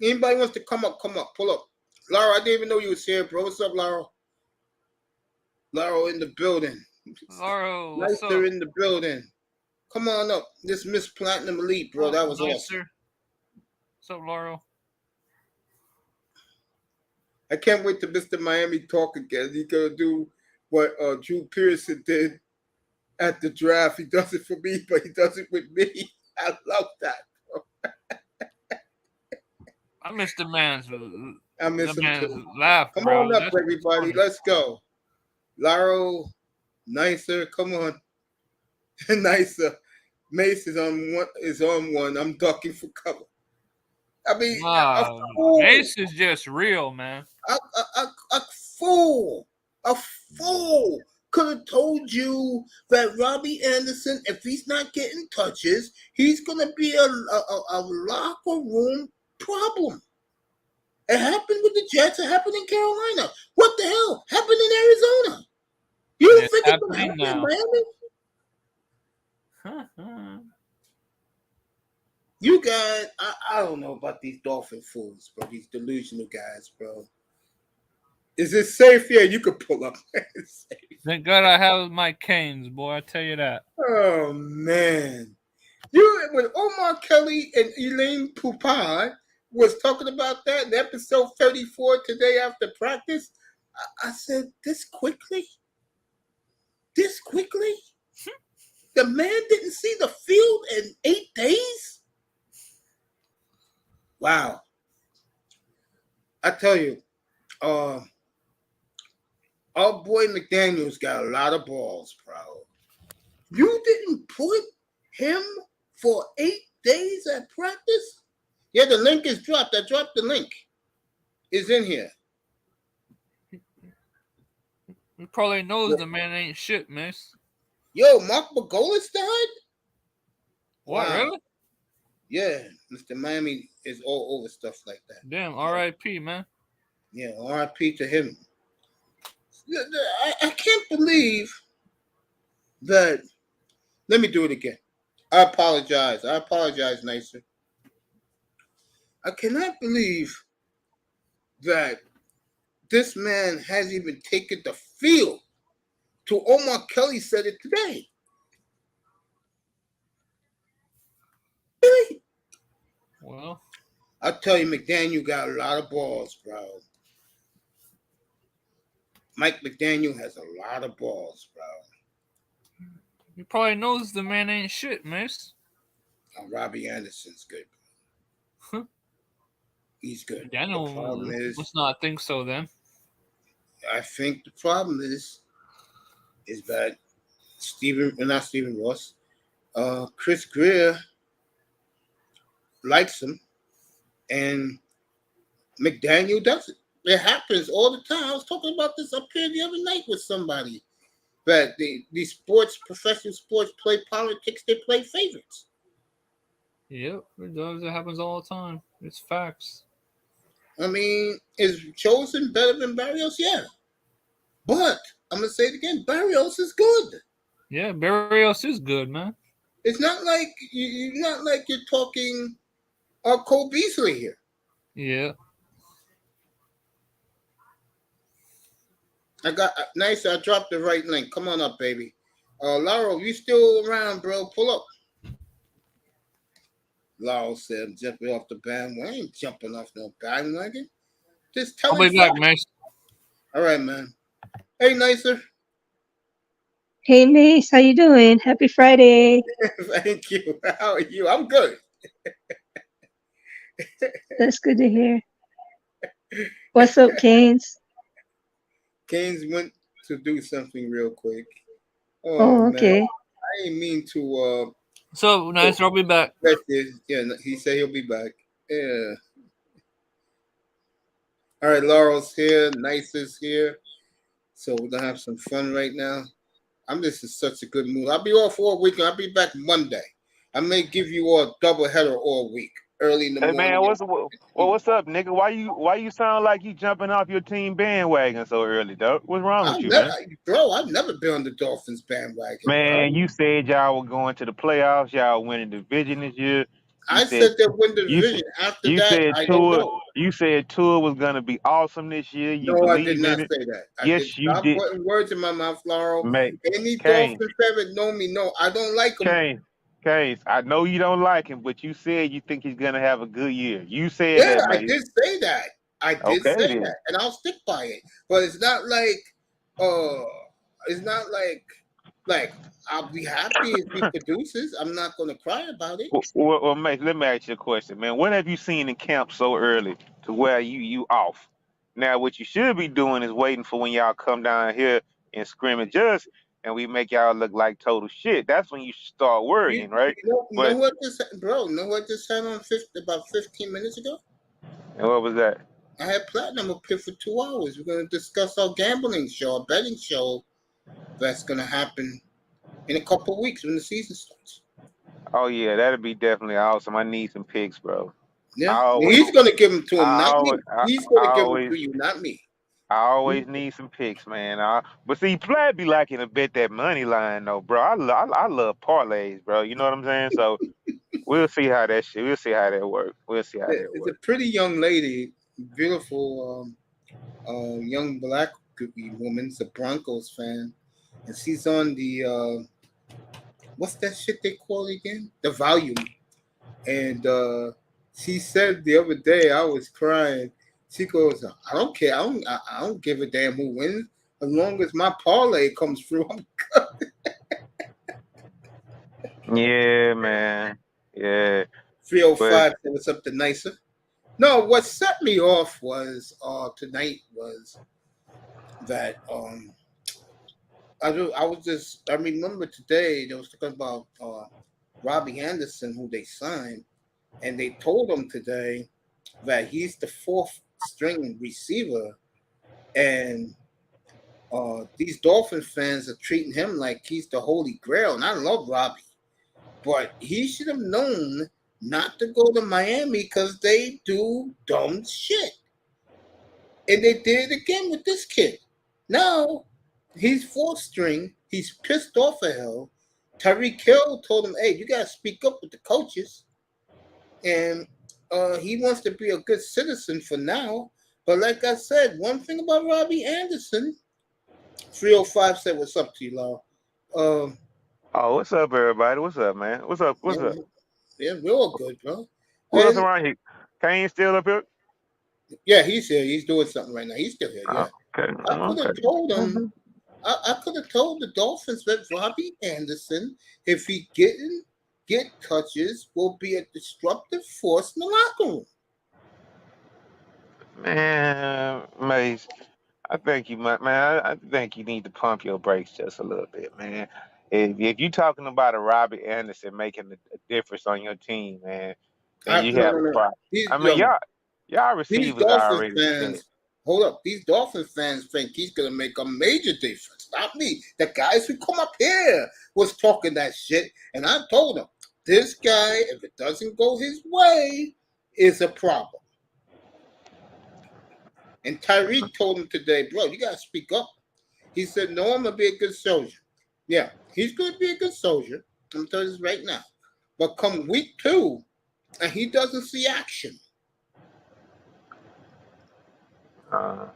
Anybody wants to come up, pull up. Laura, I didn't even know you was here, bro. What's up, Laura? Laura in the building. Laura, what's Nicer up? in the building. Come on up. This Miss Platinum Elite, bro. That was awesome. What's up, Laura? I can't wait to Mr. Miami talk again. He's gonna do what Drew Pearson did at the draft. He does it for me, but he does it with me. I love that, bro. I miss the man's I miss him too. laugh, Come bro. on up, That's everybody. funny. Let's go. Laro, Nicer, come on. Nicer. Mace is on one. I'm ducking for cover. I mean, a fool. Mace is just real, man. A fool. A fool could have told you that Robbie Anderson, if he's not getting touches, he's going to be a locker room problem. It happened with the Jets. It happened in Carolina. What the hell happened in Arizona? You don't think it's going to happen in Miami? You guys, I don't know about these Dolphin fools, bro. These delusional guys, bro. Is it safe? Yeah, you could pull up. Thank God I have my canes, boy. I tell you that. Oh man, you when Omar Kelly and Elaine Poupard was talking about that in episode 34 today after practice, I said, this quickly? The man didn't see the field in 8 days? Wow. I tell you, our boy McDaniels got a lot of balls, bro. You didn't put him for 8 days at practice? Yeah, the link is dropped. I dropped the link. It's in here. He probably knows the man ain't shit, miss. Yo, Mark Margolis died? What, wow. Really? Yeah, Mr. Miami is all over stuff like that. Damn, R.I.P., man. Yeah, R.I.P. to him. I can't believe that. Let me do it again. I apologize, Nicer. I cannot believe that this man hasn't even taken the field. To Omar Kelly said it today. Really? Well, I'll tell you, McDaniel got a lot of balls, bro. Mike McDaniel has a lot of balls, bro. He probably knows the man ain't shit, miss. Robbie Anderson's good. He's good. Daniel The problem is, must not think so then. I think the problem is that not Stephen Ross, Chris Greer likes him, and McDaniel doesn't. It happens all the time. I was talking about this up here the other night with somebody. That the professional sports play politics, they play favorites. Yep, it does. It happens all the time. It's facts. I mean, is Chosen better than Barrios? Yeah. But I'm gonna say it again, Barrios is good. Yeah, Barrios is good, man. It's not like you're talking Cole Beasley here. Yeah. I dropped the right link. Come on up, baby. Laurel, you still around, bro? Pull up. Laurel said, I'm jumping off the bandwagon. I ain't jumping off no bandwagon. Just tell I'll be back, Mace. All right, man. Hey, Nicer. Hey, Mace. How you doing? Happy Friday. Thank you. How are you? I'm good. That's good to hear. What's up, Canes? Canes went to do something real quick. Oh, okay. Man. I didn't mean to. So, Nicer, I'll be back. Yeah, he said he'll be back. Yeah. All right, Laurel's here. Nicer's here. So we're going to have some fun right now. I'm just in such a good mood. I'll be off all week. I'll be back Monday. I may give you all a double header all week, early in the morning. Man, what's up, nigga? Why you sound like you jumping off your team bandwagon so early, dog? What's wrong with you, man? Bro, I've never been on the Dolphins bandwagon. Man, bro. You said y'all were going to the playoffs. Y'all winning the division this year. I said they win the division. After that, I don't know. You said Tua was going to be awesome this year. No, I did not say that. Yes, you did. Stop putting words in my mouth, Laurel. Any Kane, Dolphins fan know me. No, I don't like him. Kane, I know you don't like him, but you said you think he's going to have a good year. You said that, man. I did say that. I did say that, and I'll stick by it. But it's not like I'll be happy if he produces. I'm not going to cry about it. Well, mate, let me ask you a question, man. What have you seen in camp so early to where you off? Now, what you should be doing is waiting for when y'all come down here and scrimmage us, and we make y'all look like total shit. That's when you should start worrying, right? Know what just happened about 15 minutes ago? And what was that? I had Platinum up here for 2 hours. We're going to discuss our gambling show, our betting show that's going to happen in a couple of weeks when the season starts. Oh, yeah, that'd be definitely awesome. I need some picks, bro. Yeah, he's going to give them to him, not me. He's going to give them to you, not me. I always need some picks, man. But see, Plaid be liking to bet that money line, though, bro. I love parlays, bro. You know what I'm saying? So we'll see how that shit. We'll see how that works. It's a pretty young lady, beautiful young black woman. She's a Broncos fan, and she's on the what's that shit they call it again? The Volume. And she said the other day, I was crying. She goes, I don't care. I don't give a damn who wins. As long as my parlay comes through, I'm good. Yeah, man. Yeah. 305 said what's up to Nicer. No, what set me off was tonight was that I remember today they was talking about Robbie Anderson, who they signed, and they told him today that he's the fourth string receiver, and these Dolphin fans are treating him like he's the holy grail. And I love Robbie, but he should have known not to go to Miami because they do dumb shit. And they did it again with this kid. Now he's fourth string. He's pissed off at hell. Tyreek Hill told him, hey, you got to speak up with the coaches. And he wants to be a good citizen for now. But like I said, one thing about Robbie Anderson, 305 said, what's up to you, Lau? What's up, everybody? What's up, man? What's up? Yeah, we're all good, bro. Who else around here? Kane still up here? Yeah, he's here. He's doing something right now. He's still here, yeah. Okay. I could have told him I could have told the Dolphins that Robbie Anderson, if he didn't get touches, will be a disruptive force in the locker room. Man, Mace, I think you might, man. I think you need to pump your brakes just a little bit, man. If you're talking about a Robbie Anderson making a difference on your team, man, then you have a No. problem. These, I mean, yo, y'all these receivers are Dolphins already set. fans, hold up. These Dolphins fans think he's gonna make a major difference. Not me. The guys who come up here was talking that shit, and I told them this guy, if it doesn't go his way, is a problem. And Tyreek told him today, bro, you gotta speak up. He said, no, I'm gonna be a good soldier. Yeah, he's gonna be a good soldier. I'm telling you this right now. But come week 2, and he doesn't see action. Uh,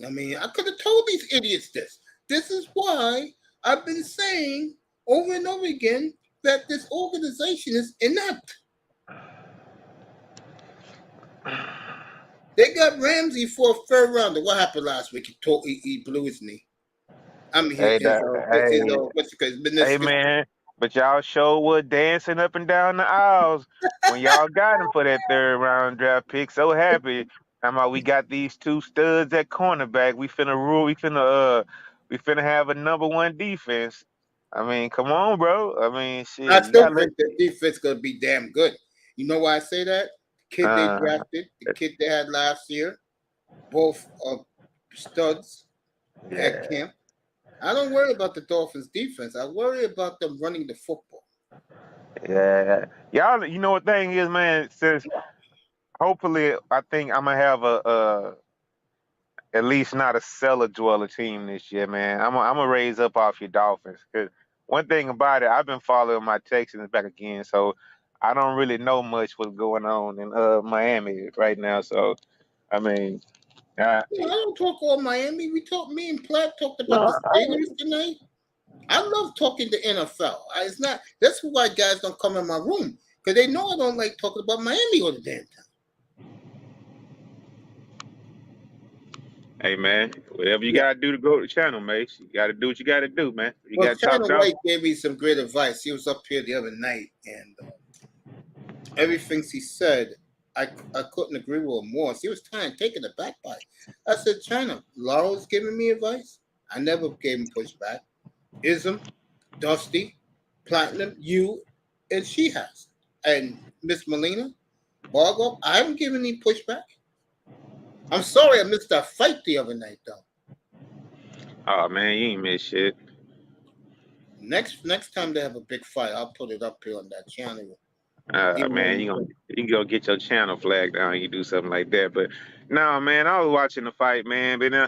I mean, I could have told these idiots this. This is why I've been saying over and over again that this organization is inept. They got Ramsey for a third rounder. What happened last week? He blew his knee. I mean, hey, what's it called? His hey, meniscus. man, but y'all sure was dancing up and down the aisles when y'all got him for that third round draft pick. So happy. How about we got these two studs at cornerback? We finna rule. We finna have a number 1 defense. I mean, come on, bro. I mean, I shit. You still gotta think the defense gonna be damn good. You know why I say that? The kid they let. drafted, the kid they had last year, both studs at Yeah. camp. I don't worry about the Dolphins' defense. I worry about them running the football. Yeah. Y'all, you know what thing is, man? Since hopefully, I think I'm gonna have a at least not a cellar dweller team this year, man. I'm gonna raise up off your Dolphins. 'Cause one thing about it, I've been following my Texans back again, so I don't really know much what's going on in Miami right now. So I mean, uh, I don't talk all Miami. Me and Platt talked about the no, Steelers tonight. I love talking to NFL. It's not. That's why guys don't come in my room because they know I don't like talking about Miami all the damn time. hey man, whatever you Yeah. gotta do to go to the channel, mate, you gotta do what you gotta do, man. You Well, gotta talk Shannon dog. White gave me some great advice. He was up here the other night, and everything he said, I couldn't agree with him more. So he was taken aback by it. I said, China, Laurel's giving me advice. I never gave him pushback. Ism, Dusty, Platinum, you, and she has. And Miss Melina, Bargo, I haven't given any pushback. I'm sorry I missed that fight the other night, though. Oh man, you ain't miss shit. Next time they have a big fight, I'll put it up here on that channel. Man, you can go get your channel flagged down. You do something like that, but no, man. I was watching the fight, man, but then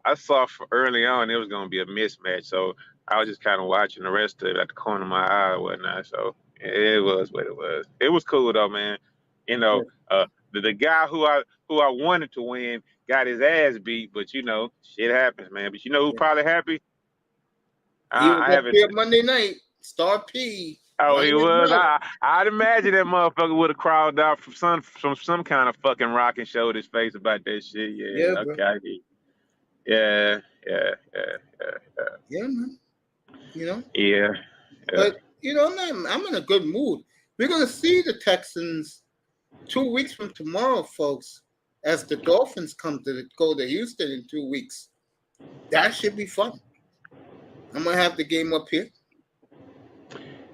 I saw early on it was gonna be a mismatch, so I was just kind of watching the rest of it at the corner of my eye and whatnot. So it was what it was. It was cool though, man. You know, the guy who I wanted to win got his ass beat, but you know, shit happens, man. But you know who probably happy? He was I up haven't. here Monday night. Star P. Oh, he Running his was. mouth. I'd imagine that motherfucker would have crawled out from some kind of fucking rock and showed his face about that shit. Yeah, Yeah, bro. okay. Yeah. Yeah, man. You know, Yeah. but you know, I'm in a good mood. We're gonna see the Texans 2 weeks from tomorrow, folks, as the Dolphins go to Houston in 2 weeks. That should be fun. I'm gonna have the game up here.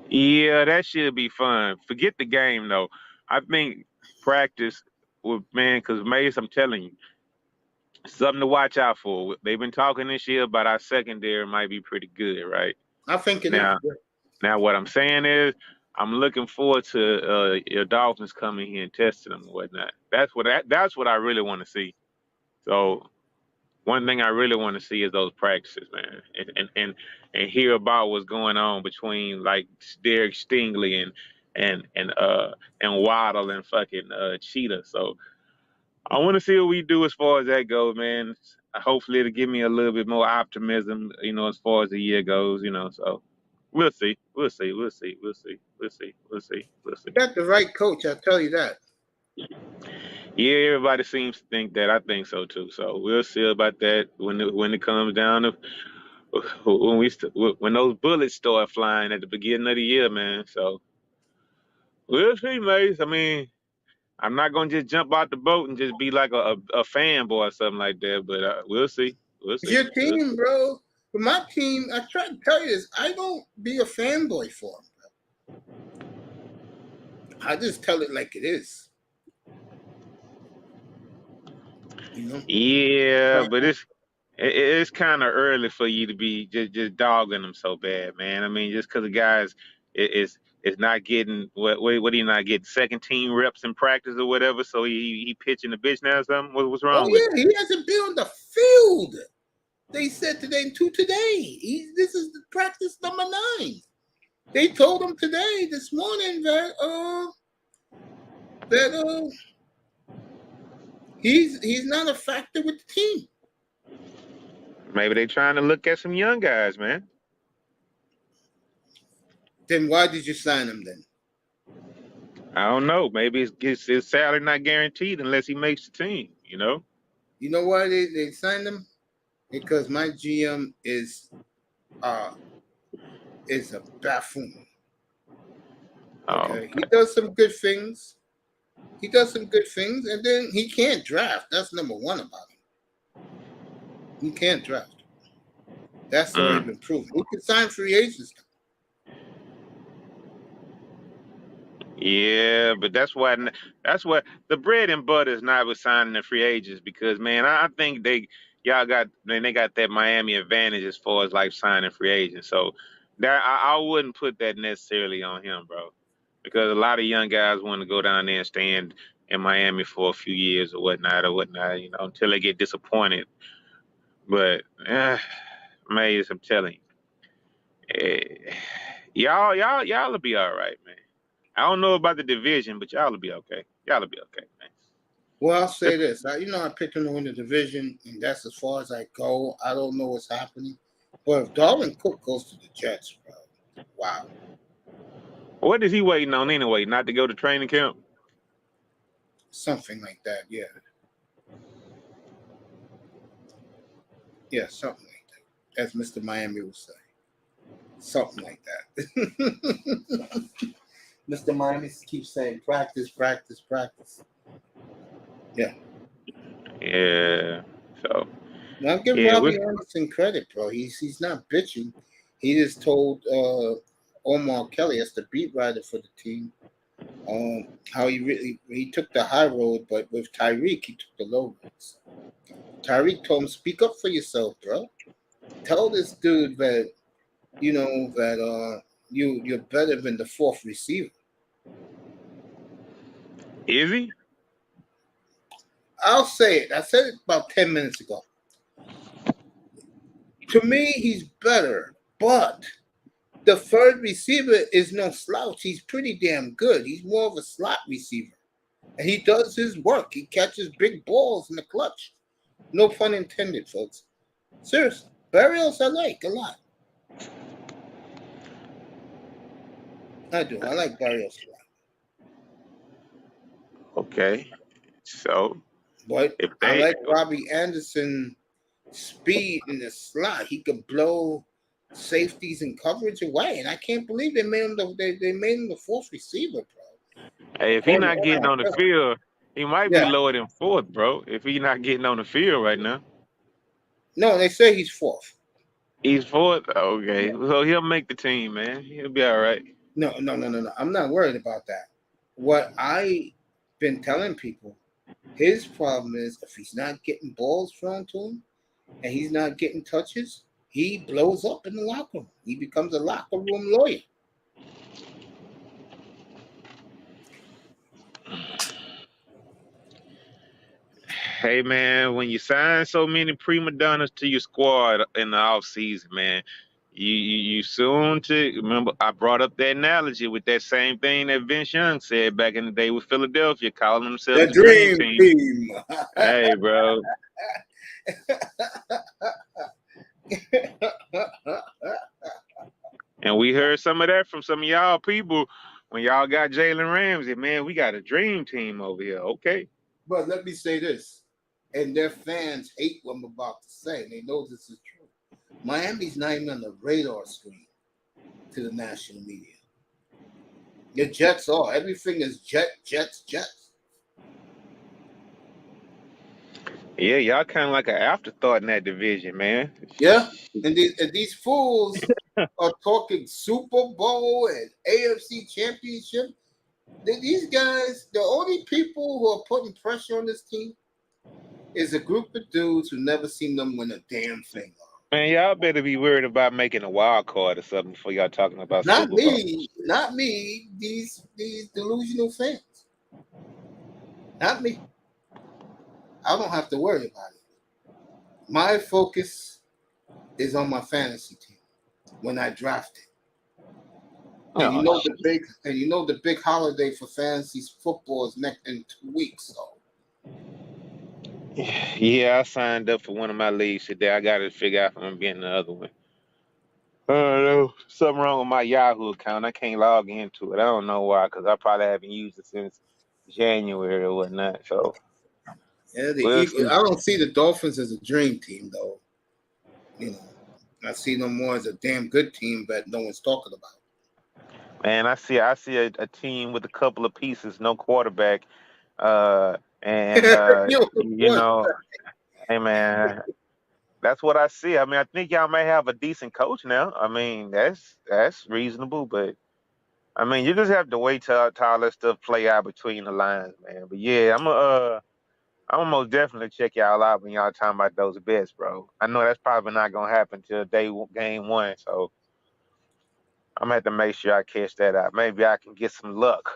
Yeah, that should be fun. Forget the game though. I think practice with man, because Mace, I'm telling you, something to watch out for. They've been talking this year about our secondary might be pretty good, right? I think it Now, is. Now, what I'm saying is, I'm looking forward to your Dolphins coming here and testing them and whatnot. That's what I really want to see. So one thing I really want to see is those practices, man, and hear about what's going on between like Derek Stingley and Waddle and fucking Cheetah. So I want to see what we do as far as that goes, man. Hopefully it'll give me a little bit more optimism, you know, as far as the year goes, you know. So we'll see. We'll see. We'll see. We'll see. We'll see. We'll see. We'll see. You got the right coach, I'll tell you that. Yeah, everybody seems to think that. I think so too. So we'll see about that when it comes down to when those bullets start flying at the beginning of the year, man. So we'll see, Mace. I mean, I'm not gonna just jump out the boat and just be like a fanboy or something like that. But we'll see. We'll It's see. your team, bro. For my team, I try to tell you this. I don't be a fanboy for them, bro. I just tell it like it is. You know? Yeah, but it's kind of early for you to be just dogging them so bad, man. I mean, just because the guys is not getting what he not getting second team reps in practice or whatever, so he pitching the bitch now or something. What's Oh wrong with yeah, he hasn't been on the field. They said today this is the practice number 9. They told him this morning that he's not a factor with the team. Maybe they trying to look at some young guys, man. Then why did you sign him then? I don't know. Maybe his salary not guaranteed unless he makes the team. You know. You know why they signed him? Because my GM is a buffoon. Okay, he does some good things. And then he can't draft. That's number one about him. He can't draft. That's already been proven. He can sign free agents. Yeah, but that's what the bread and butter is not with signing the free agents because man, I think they got that Miami advantage as far as like signing free agents. So that I wouldn't put that necessarily on him, bro, because a lot of young guys want to go down there and stay in Miami for a few years or whatnot, you know, until they get disappointed. But Mays, I'm telling you, y'all will be all right, man. I don't know about the division, but y'all will be okay. Y'all will be okay, man. Well, I'll say this. I picked him to win the division, and that's as far as I go. I don't know what's happening. But if Dalvin Cook goes to the Jets, bro, wow. What is he waiting on anyway? Not to go to training camp? Something like that, yeah. Yeah, something like that. As Mr. Miami would say. Something like that. Mr. Miami keeps saying practice. Yeah. Yeah. So. Now give Robbie Anderson credit, bro. He's not bitching. He just told Omar Kelly as the beat writer for the team how he took the high road, but with Tyreek he took the low road. So Tyreek told him, "Speak up for yourself, bro. Tell this dude that you're better than the 4th receiver." Is he? I'll say it. I said it about 10 minutes ago. To me, he's better, but the 3rd receiver is no slouch. He's pretty damn good. He's more of a slot receiver. And he does his work. He catches big balls in the clutch. No pun intended, folks. Seriously. Burials I like a lot. I do. I like Burials a lot. Okay. So. But I like Robbie Anderson speed in the slot. He could blow safeties and coverage away. And I can't believe they made him the 4th receiver, bro. Hey, if he's not getting on the field, he might be lower than 4th, bro. If he's not getting on the field right now. No, they say he's 4th. He's 4th? Okay. Yeah. So he'll make the team, man. He'll be all right. No. I'm not worried about that. What I've been telling people, his problem is if he's not getting balls thrown to him and he's not getting touches, he blows up in the locker room. He becomes a locker room lawyer. Hey, man, when you sign so many prima donnas to your squad in the offseason, man, you soon to remember. I brought up that analogy with that same thing that Vince Young said back in the day with Philadelphia, calling themselves the dream team. Hey, bro. And we heard some of that from some of y'all people when y'all got Jalen Ramsey. Man, we got a dream team over here. Okay. But let me say this, and their fans hate what I'm about to say. They know this is true. Miami's not even on the radar screen to the national media. The Jets are. Everything is Jets. Yeah, y'all kind of like an afterthought in that division, man. Yeah, and these fools are talking Super Bowl and AFC Championship. These guys, the only people who are putting pressure on this team is a group of dudes who never seen them win a damn thing. Man, y'all better be worried about making a wild card or something before y'all talking about Not Super Bowl. me. These delusional fans. Not me. I don't have to worry about it. My focus is on my fantasy team when I draft it. And you know the big holiday for fantasy football is next in 2 weeks. So Yeah, I signed up for one of my leagues today. I got to figure out if I'm gonna be in the other one. No, something wrong with my Yahoo account. I can't log into it. I don't know why, because I probably haven't used it since January or whatnot. So yeah, we'll see. I don't see the Dolphins as a dream team though. You know, I see them more as a damn good team that no one's talking about. Man, I see a team with a couple of pieces, no quarterback, and you What? know, hey man, that's what I see. I mean, I think y'all may have a decent coach now. I mean, that's reasonable, but I mean, you just have to wait till all that stuff play out between the lines, man. But yeah, I'm gonna most definitely check y'all out when y'all talking about those bets, bro. I know that's probably not gonna happen till game one, so I'm gonna have to make sure I catch that out. Maybe I can get some luck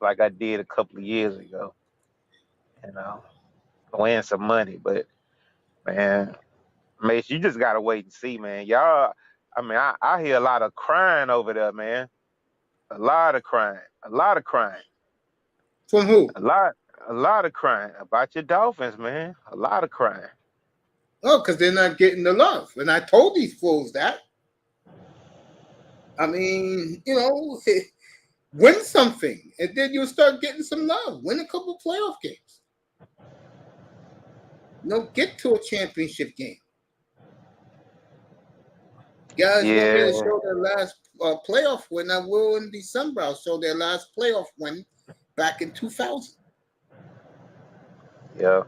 like I did a couple of years ago, you know, win some money. But man, Mace, you just gotta wait and see, man. Y'all, I mean, I hear a lot of crying over there, man. A lot of crying. A lot of crying. From who? A lot of crying about your Dolphins, man. A lot of crying. Oh, because they're not getting the love. And I told these fools that. I mean, win something, and then you'll start getting some love. Win a couple playoff games. Get to a championship game. Guys want me to Yeah, show their last playoff win. I will in December. I'll show their last playoff win back in 2000. yeah.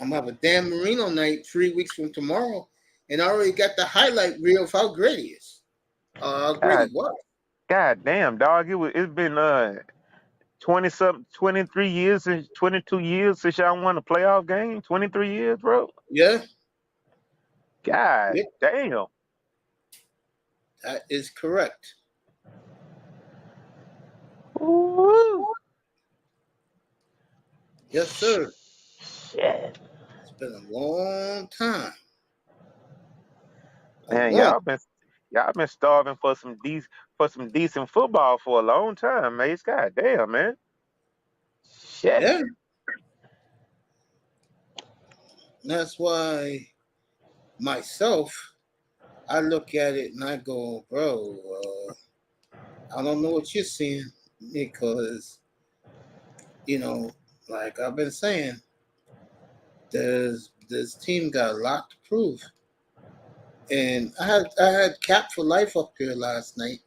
I'm gonna have a Dan Marino night 3 weeks from tomorrow, and I already got the highlight reel of how great he is. How great he was. God damn, dog. It's been 23 years since 22 years since y'all won a playoff game. 23 years, bro. Yeah, God yep, damn. that is correct. Woo. Yes, sir. Shit. It's been a long time. Man, y'all been starving for some decent football for a long time, man. God damn, man. Shit. Yeah. That's why myself, I look at it and I go, bro, I don't know what you're seeing because, like I've been saying, this team got a lot to prove. And I had Cap for life up here last night,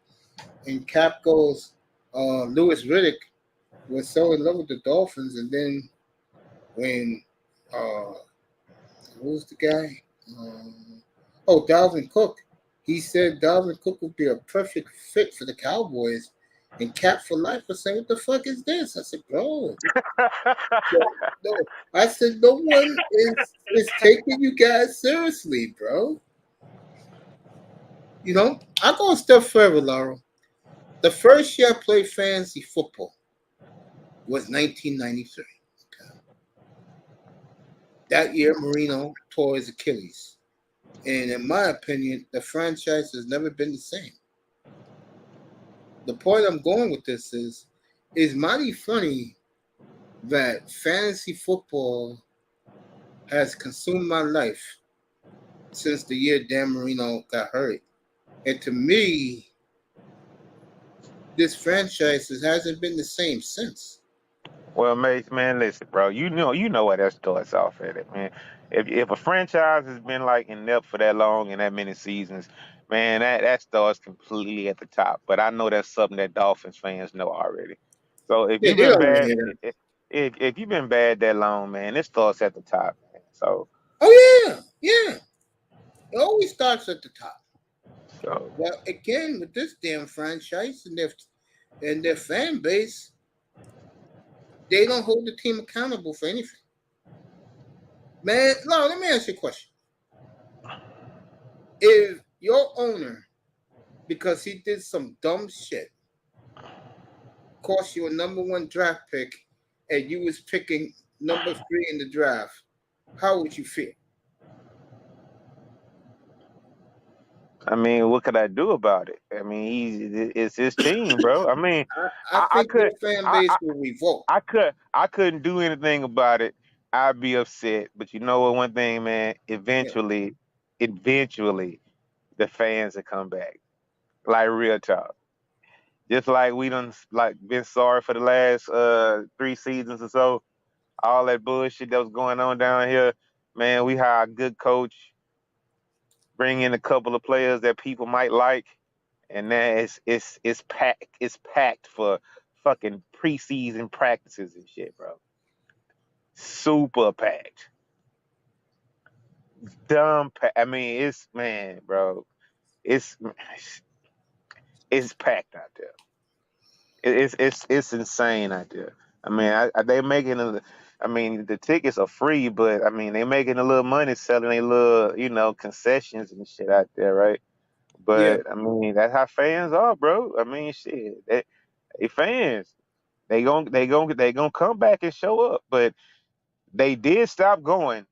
and Cap goes, Lewis Riddick was so in love with the Dolphins, and then when who's the guy? Dalvin Cook. He said Dalvin Cook would be a perfect fit for the Cowboys. And Cap for life was saying, "What the fuck is this?" I said, "Bro, no." I said, "No one is taking you guys seriously, bro." I go a step further, Laurel. The first year I played fantasy football was 1993. Okay. That year, Marino tore his Achilles. And in my opinion, the franchise has never been the same. The point I'm going with this is mighty funny that fantasy football has consumed my life since the year Dan Marino got hurt. And to me, this franchise hasn't been the same since. Well, Mace, man, listen, bro. You know where that starts off at it, man. If a franchise has been like inept for that long and that many seasons, man, that starts completely at the top. But I know that's something that Dolphins fans know already. So if Yeah, you've they been don't want to bad, hear that. if you've been bad that long, man, it starts at the top, man. So Oh yeah, yeah. It always starts at the top. so Well, again, with this damn franchise and their fan base, they don't hold the team accountable for anything. Man, no, let me ask you a question. If your owner, because he did some dumb shit, cost you a number one draft pick, and you was picking number 3 in the draft, how would you feel? I mean, what could I do about it? I mean, it's his team, bro. I mean, I I, I think could. your fan I, base will revolt. I couldn't do anything about it. I'd be upset. But you know what? One thing, man. Yeah. Eventually, the fans will come back. Like real talk. Just like we done like been sorry for the last 3 seasons or so. All that bullshit that was going on down here, man. We hire a good coach, bring in a couple of players that people might like, and then it's packed for fucking preseason practices and shit, bro. Super packed. Dumb. I mean, it's man, bro. It's it's packed out there. It's insane out there. I mean, they making a. I mean, the tickets are free, but I mean, they making a little money selling a little, concessions and shit out there, right? Yeah. But I mean, that's how fans are, bro. I mean, shit, they fans. They gonna come back and show up, but they did stop going.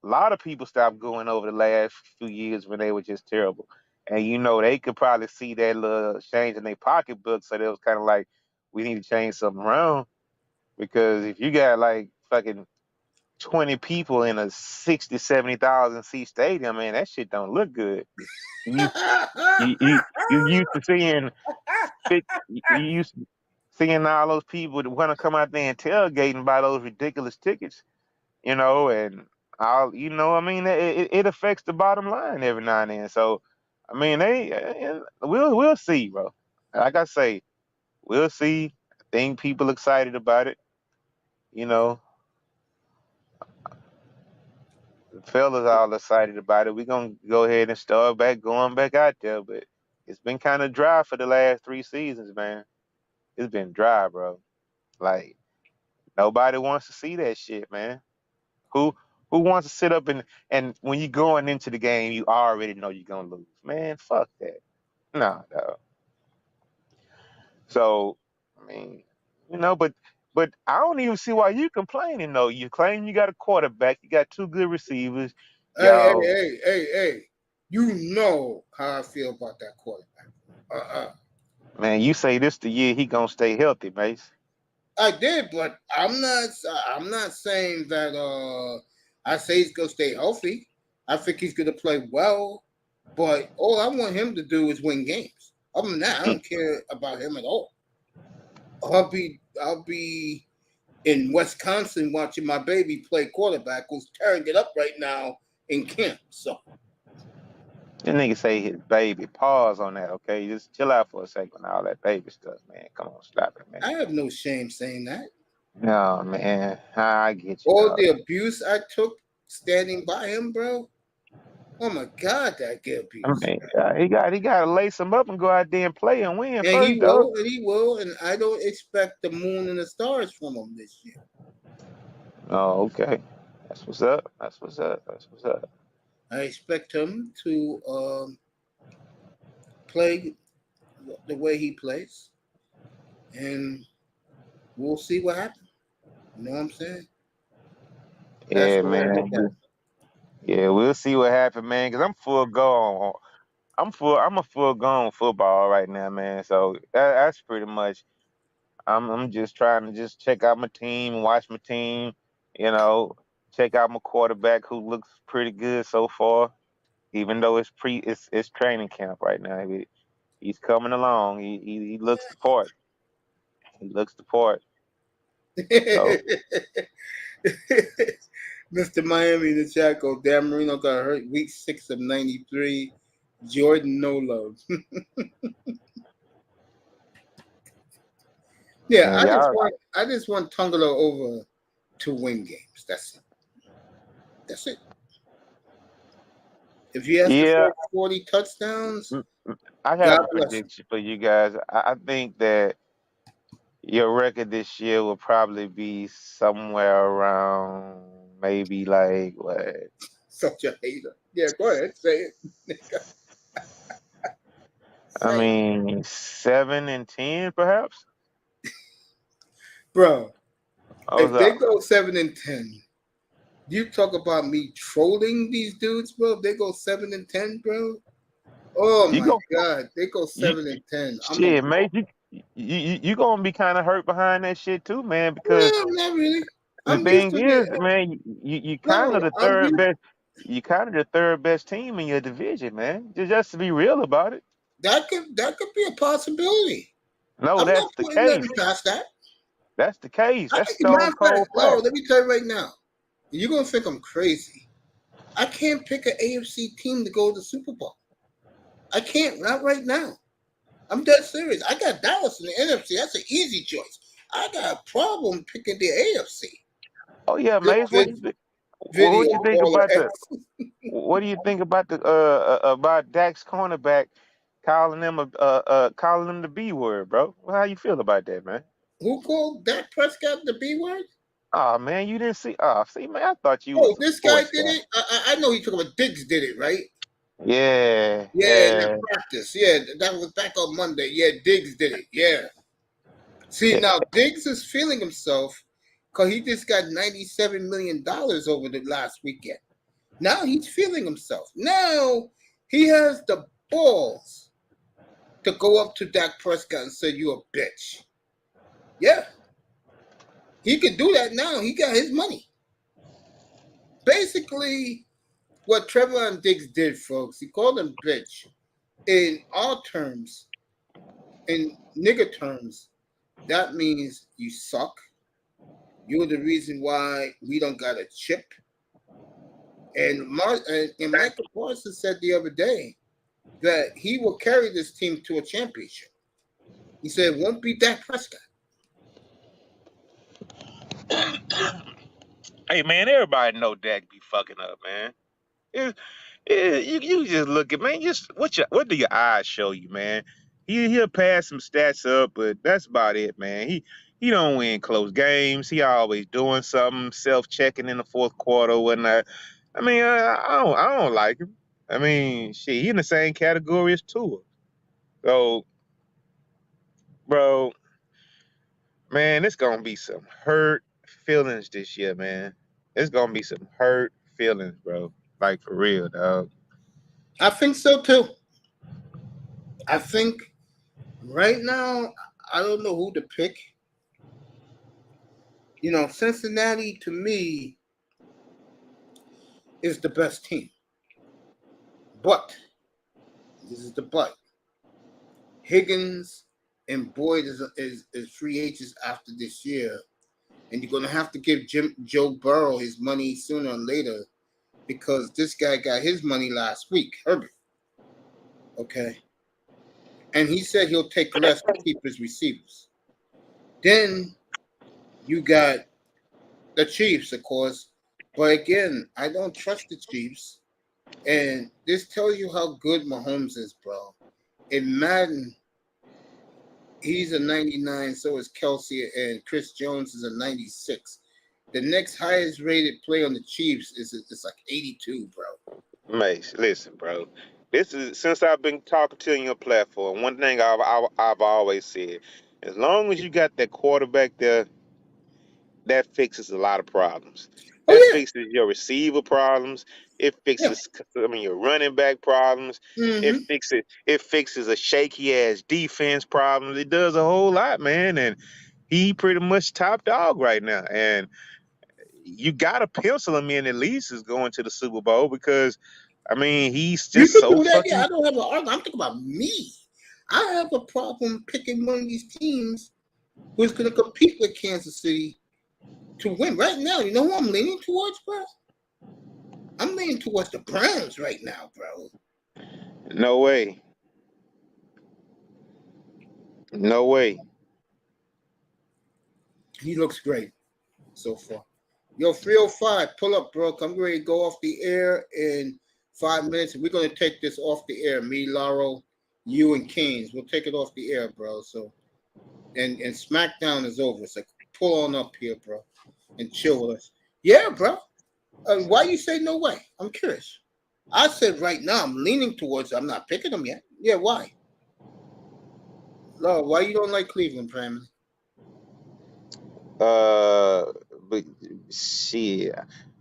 A lot of people stopped going over the last few years when they were just terrible. And they could probably see that little change in their pocketbook, so they was kind of like, we need to change something around. Because if you got like fucking 20 people in a 60, 70,000 seat stadium, man, that shit don't look good. You you used to seeing you used to seeing all those people that want to come out there and tailgate and buy those ridiculous tickets, and I'll, I mean, it affects the bottom line every now and then. So, I mean, we'll see, bro. Like I say, we'll see. I think people excited about it. You know, the fellas all excited about it. We're gonna go ahead and start going back out there, but it's been kind of dry for the last 3 seasons, man. It's been dry, bro. Like nobody wants to see that shit, man. Who who wants to sit up and when you going into the game, you already know you're gonna lose. Man, fuck that. No, no. So, I mean, but I don't even see why you complaining though. You claim you got a quarterback, you got two good receivers, Hey, hey, y'all. hey, hey, hey. You know how I feel about that quarterback. Uh-uh. Man, you say this the year he gonna stay healthy, Mace. I did, but I'm not saying that I say he's gonna stay healthy. I think he's gonna play well, but all I want him to do is win games. Other than that, I don't care about him at all. I'll be in Wisconsin watching my baby play quarterback who's tearing it up right now in camp. So This nigga say his baby. Pause on that, okay? Just chill out for a second. All that baby stuff, man. Come on, stop it, man. I have no shame saying that. No, man. I get you, All dog. the abuse I took standing by him, bro. Oh my God, that get I abuse. mean, he got to lace him up and go out there and play and win And first, dog. he will, and I don't expect the moon and the stars from him this year. Oh, okay. That's what's up. That's what's up. That's what's up. I expect him to play the way he plays, and we'll see what happens. You know what I'm saying? That's Yeah, the way I look man. at it. Yeah, we'll see what happens, man. Cause I'm full gone. I'm a full gone football right now, man. So that's pretty much. I'm just trying to just check out my team, watch my team. You know, check out my quarterback who looks pretty good so far. Even though it's training camp right now. He's coming along. He looks the part. He looks the part. Mr. Miami in the chat go, Dan Marino got hurt week 6 of 93. Jordan, no love. Yeah, Man, y'all, I just want Tungalo over to win games. That's it. That's it. If he has to yeah, score 40 touchdowns, I have God a bless him. prediction for you guys. I think that your record this year will probably be somewhere around maybe like what? Such a hater. Yeah, go ahead. Say it. I Say it. mean, 7-10, perhaps. Bro, What's if they up? go 7-10, you talk about me trolling these dudes, bro. If they go 7-10, bro. Oh You my go, God, they go you 7-10. I'm a shit, mate. You gonna be kind of hurt behind that shit too, man. Because no, not really. the I'm used thing to is, it. man, you kind of No, the I'm third used. best. You kind of the third best team in your division, man. Just to be real about it. That could be a possibility. No, I'm not that's the putting case. nothing past that. That's the case. I That's think, matter stone of fact, cold no, fact. let me tell you right now. You're gonna think I'm crazy. I can't pick an AFC team to go to the Super Bowl. I can't, not right now. I'm dead serious. I got Dallas in the NFC. That's an easy choice. I got a problem picking the AFC. Oh yeah, Good Mace. What do you think? What video do you think baller about the? X. What do you think about the about Dak's cornerback calling them the B word, bro? Well, how you feel about that, man? Who called Dak Prescott the B word? Oh man, you didn't see. Oh, see, man, I thought you Oh, was a this guy sports did guy. it? I know he talking about Diggs did it, right? Yeah, Yeah, in yeah, that practice. Yeah, that was back on Monday. Yeah, Diggs did it. Yeah. See, yeah. now Diggs is feeling himself because he just got $97 million over the last weekend. Now he's feeling himself. Now he has the balls to go up to Dak Prescott and say, "You a bitch." Yeah. He can do that now. He got his money. Basically, what Trevor and Diggs did, folks, he called him bitch. In our terms, in nigger terms, that means you suck. You're the reason why we don't got a chip. And Michael Parsons said the other day that he will carry this team to a championship. He said it won't be Dak Prescott. Hey man, everybody know Dak be fucking up, man. You just look at, man. Just what do your eyes show you, man? He'll pass some stats up, but that's about it, man. He don't win close games. He always doing something, self checking in the fourth quarter, or whatnot. I mean, I don't like him. I mean, shit, he in the same category as Tua. So, bro, man, it's gonna be some hurt feelings this year, man. It's gonna be some hurt feelings, bro. Like for real, dog. I think so too. I think right now, I don't know who to pick. You know, Cincinnati to me is the best team. But this is the but. Higgins and Boyd is free agents after this year. And you're gonna have to give Joe Burrow his money sooner or later because this guy got his money last week, Herbert. Okay. And he said he'll take less to keep his receivers. Then you got the Chiefs, of course. But again, I don't trust the Chiefs. And this tells you how good Mahomes is, bro. In Madden, he's a 99, so is Kelsey, and Chris Jones is a 96. The next highest rated player on the Chiefs is like 82, bro. Mace, listen, bro. This is since I've been talking to you on your platform. One thing I've always said: as long as you got that quarterback there, that fixes a lot of problems. That Oh fixes your receiver problems. It yeah, fixes, I mean, your running back problems. yeah. It fixes a shaky ass defense problem. It does a whole lot, man. And he pretty much top dog right now. And you got to pencil him in at least as going to the Super Bowl because, I mean, he's You just can so do that. Yeah, fucking. I don't have an argument. I'm talking about me. I have a problem picking one of these teams who's going to compete with Kansas City to win right now. You know who I'm leaning towards, bro? I'm leaning towards the Browns right now, bro. No way. No way. He looks great so far. Yo, 305, pull up, bro. I'm ready to go off the air in 5 minutes. We're going to take this off the air. Me, Laurel, you, and Keynes. We'll take it off the air, bro. So, and SmackDown is over. So pull on up here, bro, and chill with us. Yeah, bro. Why you say no way? I'm curious. I said right now I'm leaning towards. I'm not picking them yet. Yeah, why? Laurel, why you don't like Cleveland, family? But shit.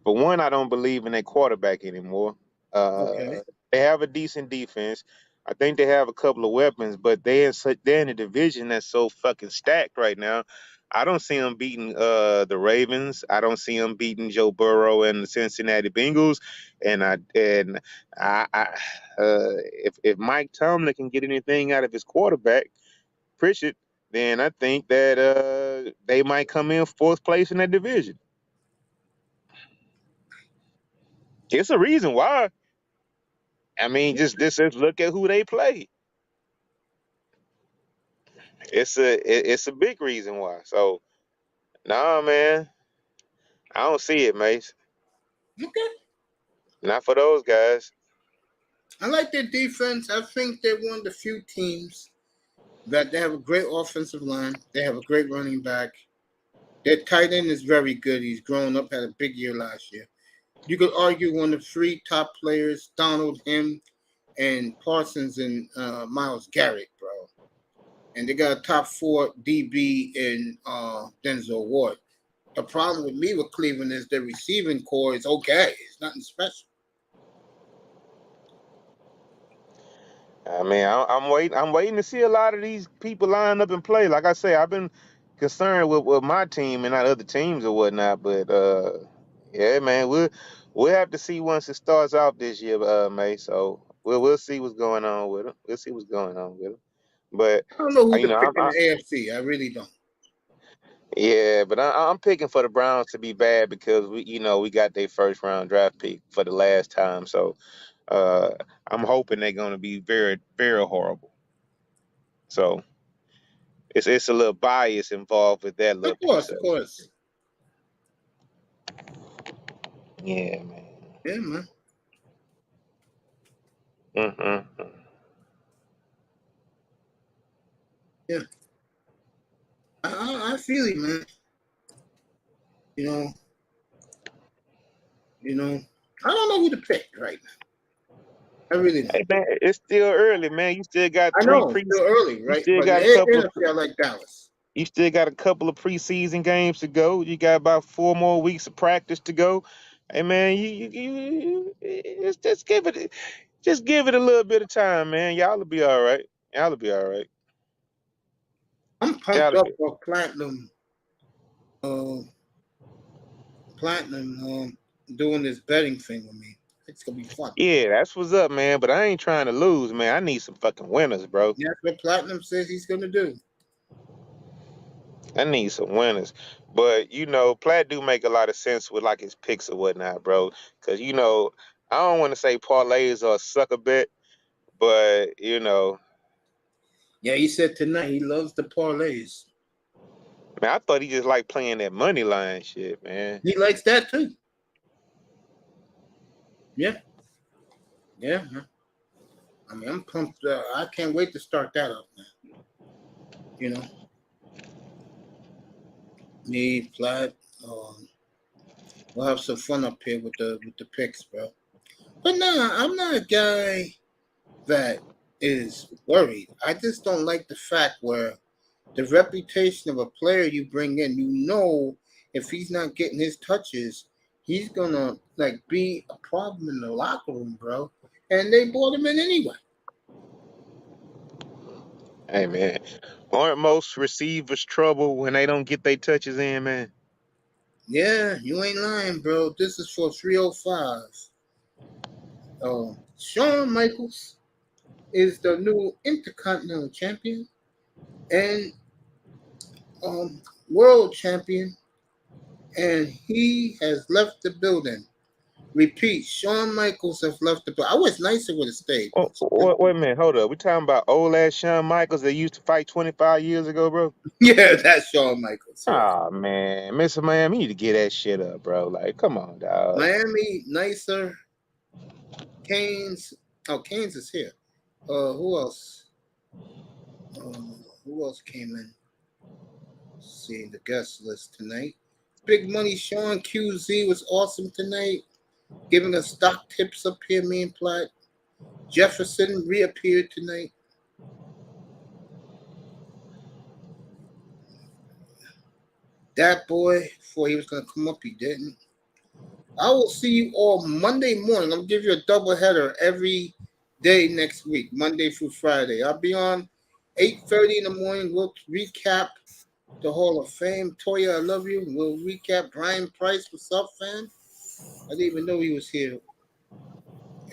For one, I don't believe in their quarterback anymore. Okay. They have a decent defense. I think they have a couple of weapons, but they're in a division that's so fucking stacked right now. I don't see them beating the Ravens. I don't see them beating Joe Burrow and the Cincinnati Bengals. And if Mike Tomlin can get anything out of his quarterback, Pritchett, then I think that they might come in fourth place in that division. It's a reason why. I mean, just look at who they play. It's a big reason why. So, nah, man, I don't see it, Mace. Okay. Not for those guys. I like their defense. I think they're one of the few teams that they have a great offensive line. They have a great running back. Their tight end is very good. He's grown up, had a big year last year. You could argue one of the three top players, Donald, him, and Parsons and Myles Garrett, bro. And they got a top 4 DB in Denzel Ward. The problem with me with Cleveland is their receiving core is okay. It's nothing special. I mean, I'm waiting. I'm waiting to see a lot of these people line up and play. Like I say, I've been concerned with my team and not other teams or whatnot. But yeah, man, we'll have to see once it starts out this year, May. So we'll see what's going on with them. We'll see what's going on with them. But I don't know who you to know, pick in the AFC. I really don't. yeah, but I'm picking for the Browns to be bad because we got their first round draft pick for the last time. So I'm hoping they're going to be very, very horrible. So it's a little bias involved with that little Of course, piece of of it. course. Yeah, man. Yeah, man. Mm-hmm. Yeah. I feel it, man. You know, I don't know who to pick right now. I really don't. Hey man, it's still early, man. You still got I know it's still early, you right? still But got a the couple of NFC, I like Dallas. you still got a couple of preseason games to go. You got about 4 more weeks of practice to go. Hey man, just give it a little bit of time, man. Y'all will be all right. Y'all will be all right. I'm Y'all pumped will up be. for Platinum. Doing this betting thing with me. It's gonna be fun. Yeah, that's what's up, man. But I ain't trying to lose, man. I need some fucking winners, bro. That's what Platinum says he's gonna do. I need some winners. But Platt do make a lot of sense with like his picks or whatnot, bro. Cause I don't want to say parlays are a sucker bet, but Yeah, he said tonight he loves the parlays. man, I thought he just liked playing that money line shit, man. He likes that too. Yeah. Yeah, man. I mean, I'm pumped. I can't wait to start that up, man. Me, Platt, we'll have some fun up here with the picks, bro. But nah, I'm not a guy that is worried. I just don't like the fact where the reputation of a player you bring in, if he's not getting his touches, he's gonna be a problem in the locker room, bro. And they brought him in anyway. Hey man, aren't most receivers trouble when they don't get their touches in, man? Yeah, you ain't lying, bro. This is for 305. Shawn Michaels is the new Intercontinental Champion and world champion and he has left the building. Repeat, Shawn Michaels has left the building. I was nicer with a stayed. Wait a minute, hold up. We talking about old ass Shawn Michaels that used to fight 25 years ago, bro? Yeah, that's Shawn Michaels. Yeah. Oh man, Mr. Miami, you need to get that shit up, bro. Like, come on, dog. Miami, nicer. Canes. Oh, Canes is here. Who else? Who else came in? See the guest list tonight. Big Money Sean QZ was awesome tonight. Giving us stock tips up here, me and Platt. Jefferson reappeared tonight. That boy, before he was going to come up, he didn't. I will see you all Monday morning. I'm going to give you a double header every day next week, Monday through Friday. I'll be on 8:30 in the morning. We'll recap the Hall of Fame. Toya, I love you. We'll recap Brian Price. What's up, fam? I didn't even know he was here.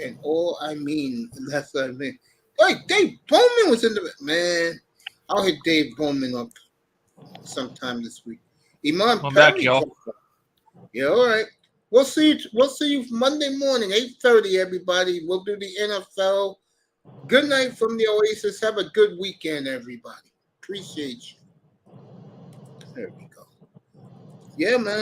And all I mean, that's what I mean. Hey, Dave Bowman was in the man. I'll hit Dave Bowman up sometime this week. Iman I'm Perry. back, y'all. Yeah, all right. We'll see you Monday morning, 8:30, everybody. We'll do the NFL. Good night from the Oasis. Have a good weekend, everybody. Appreciate you. There we go. Yeah, man.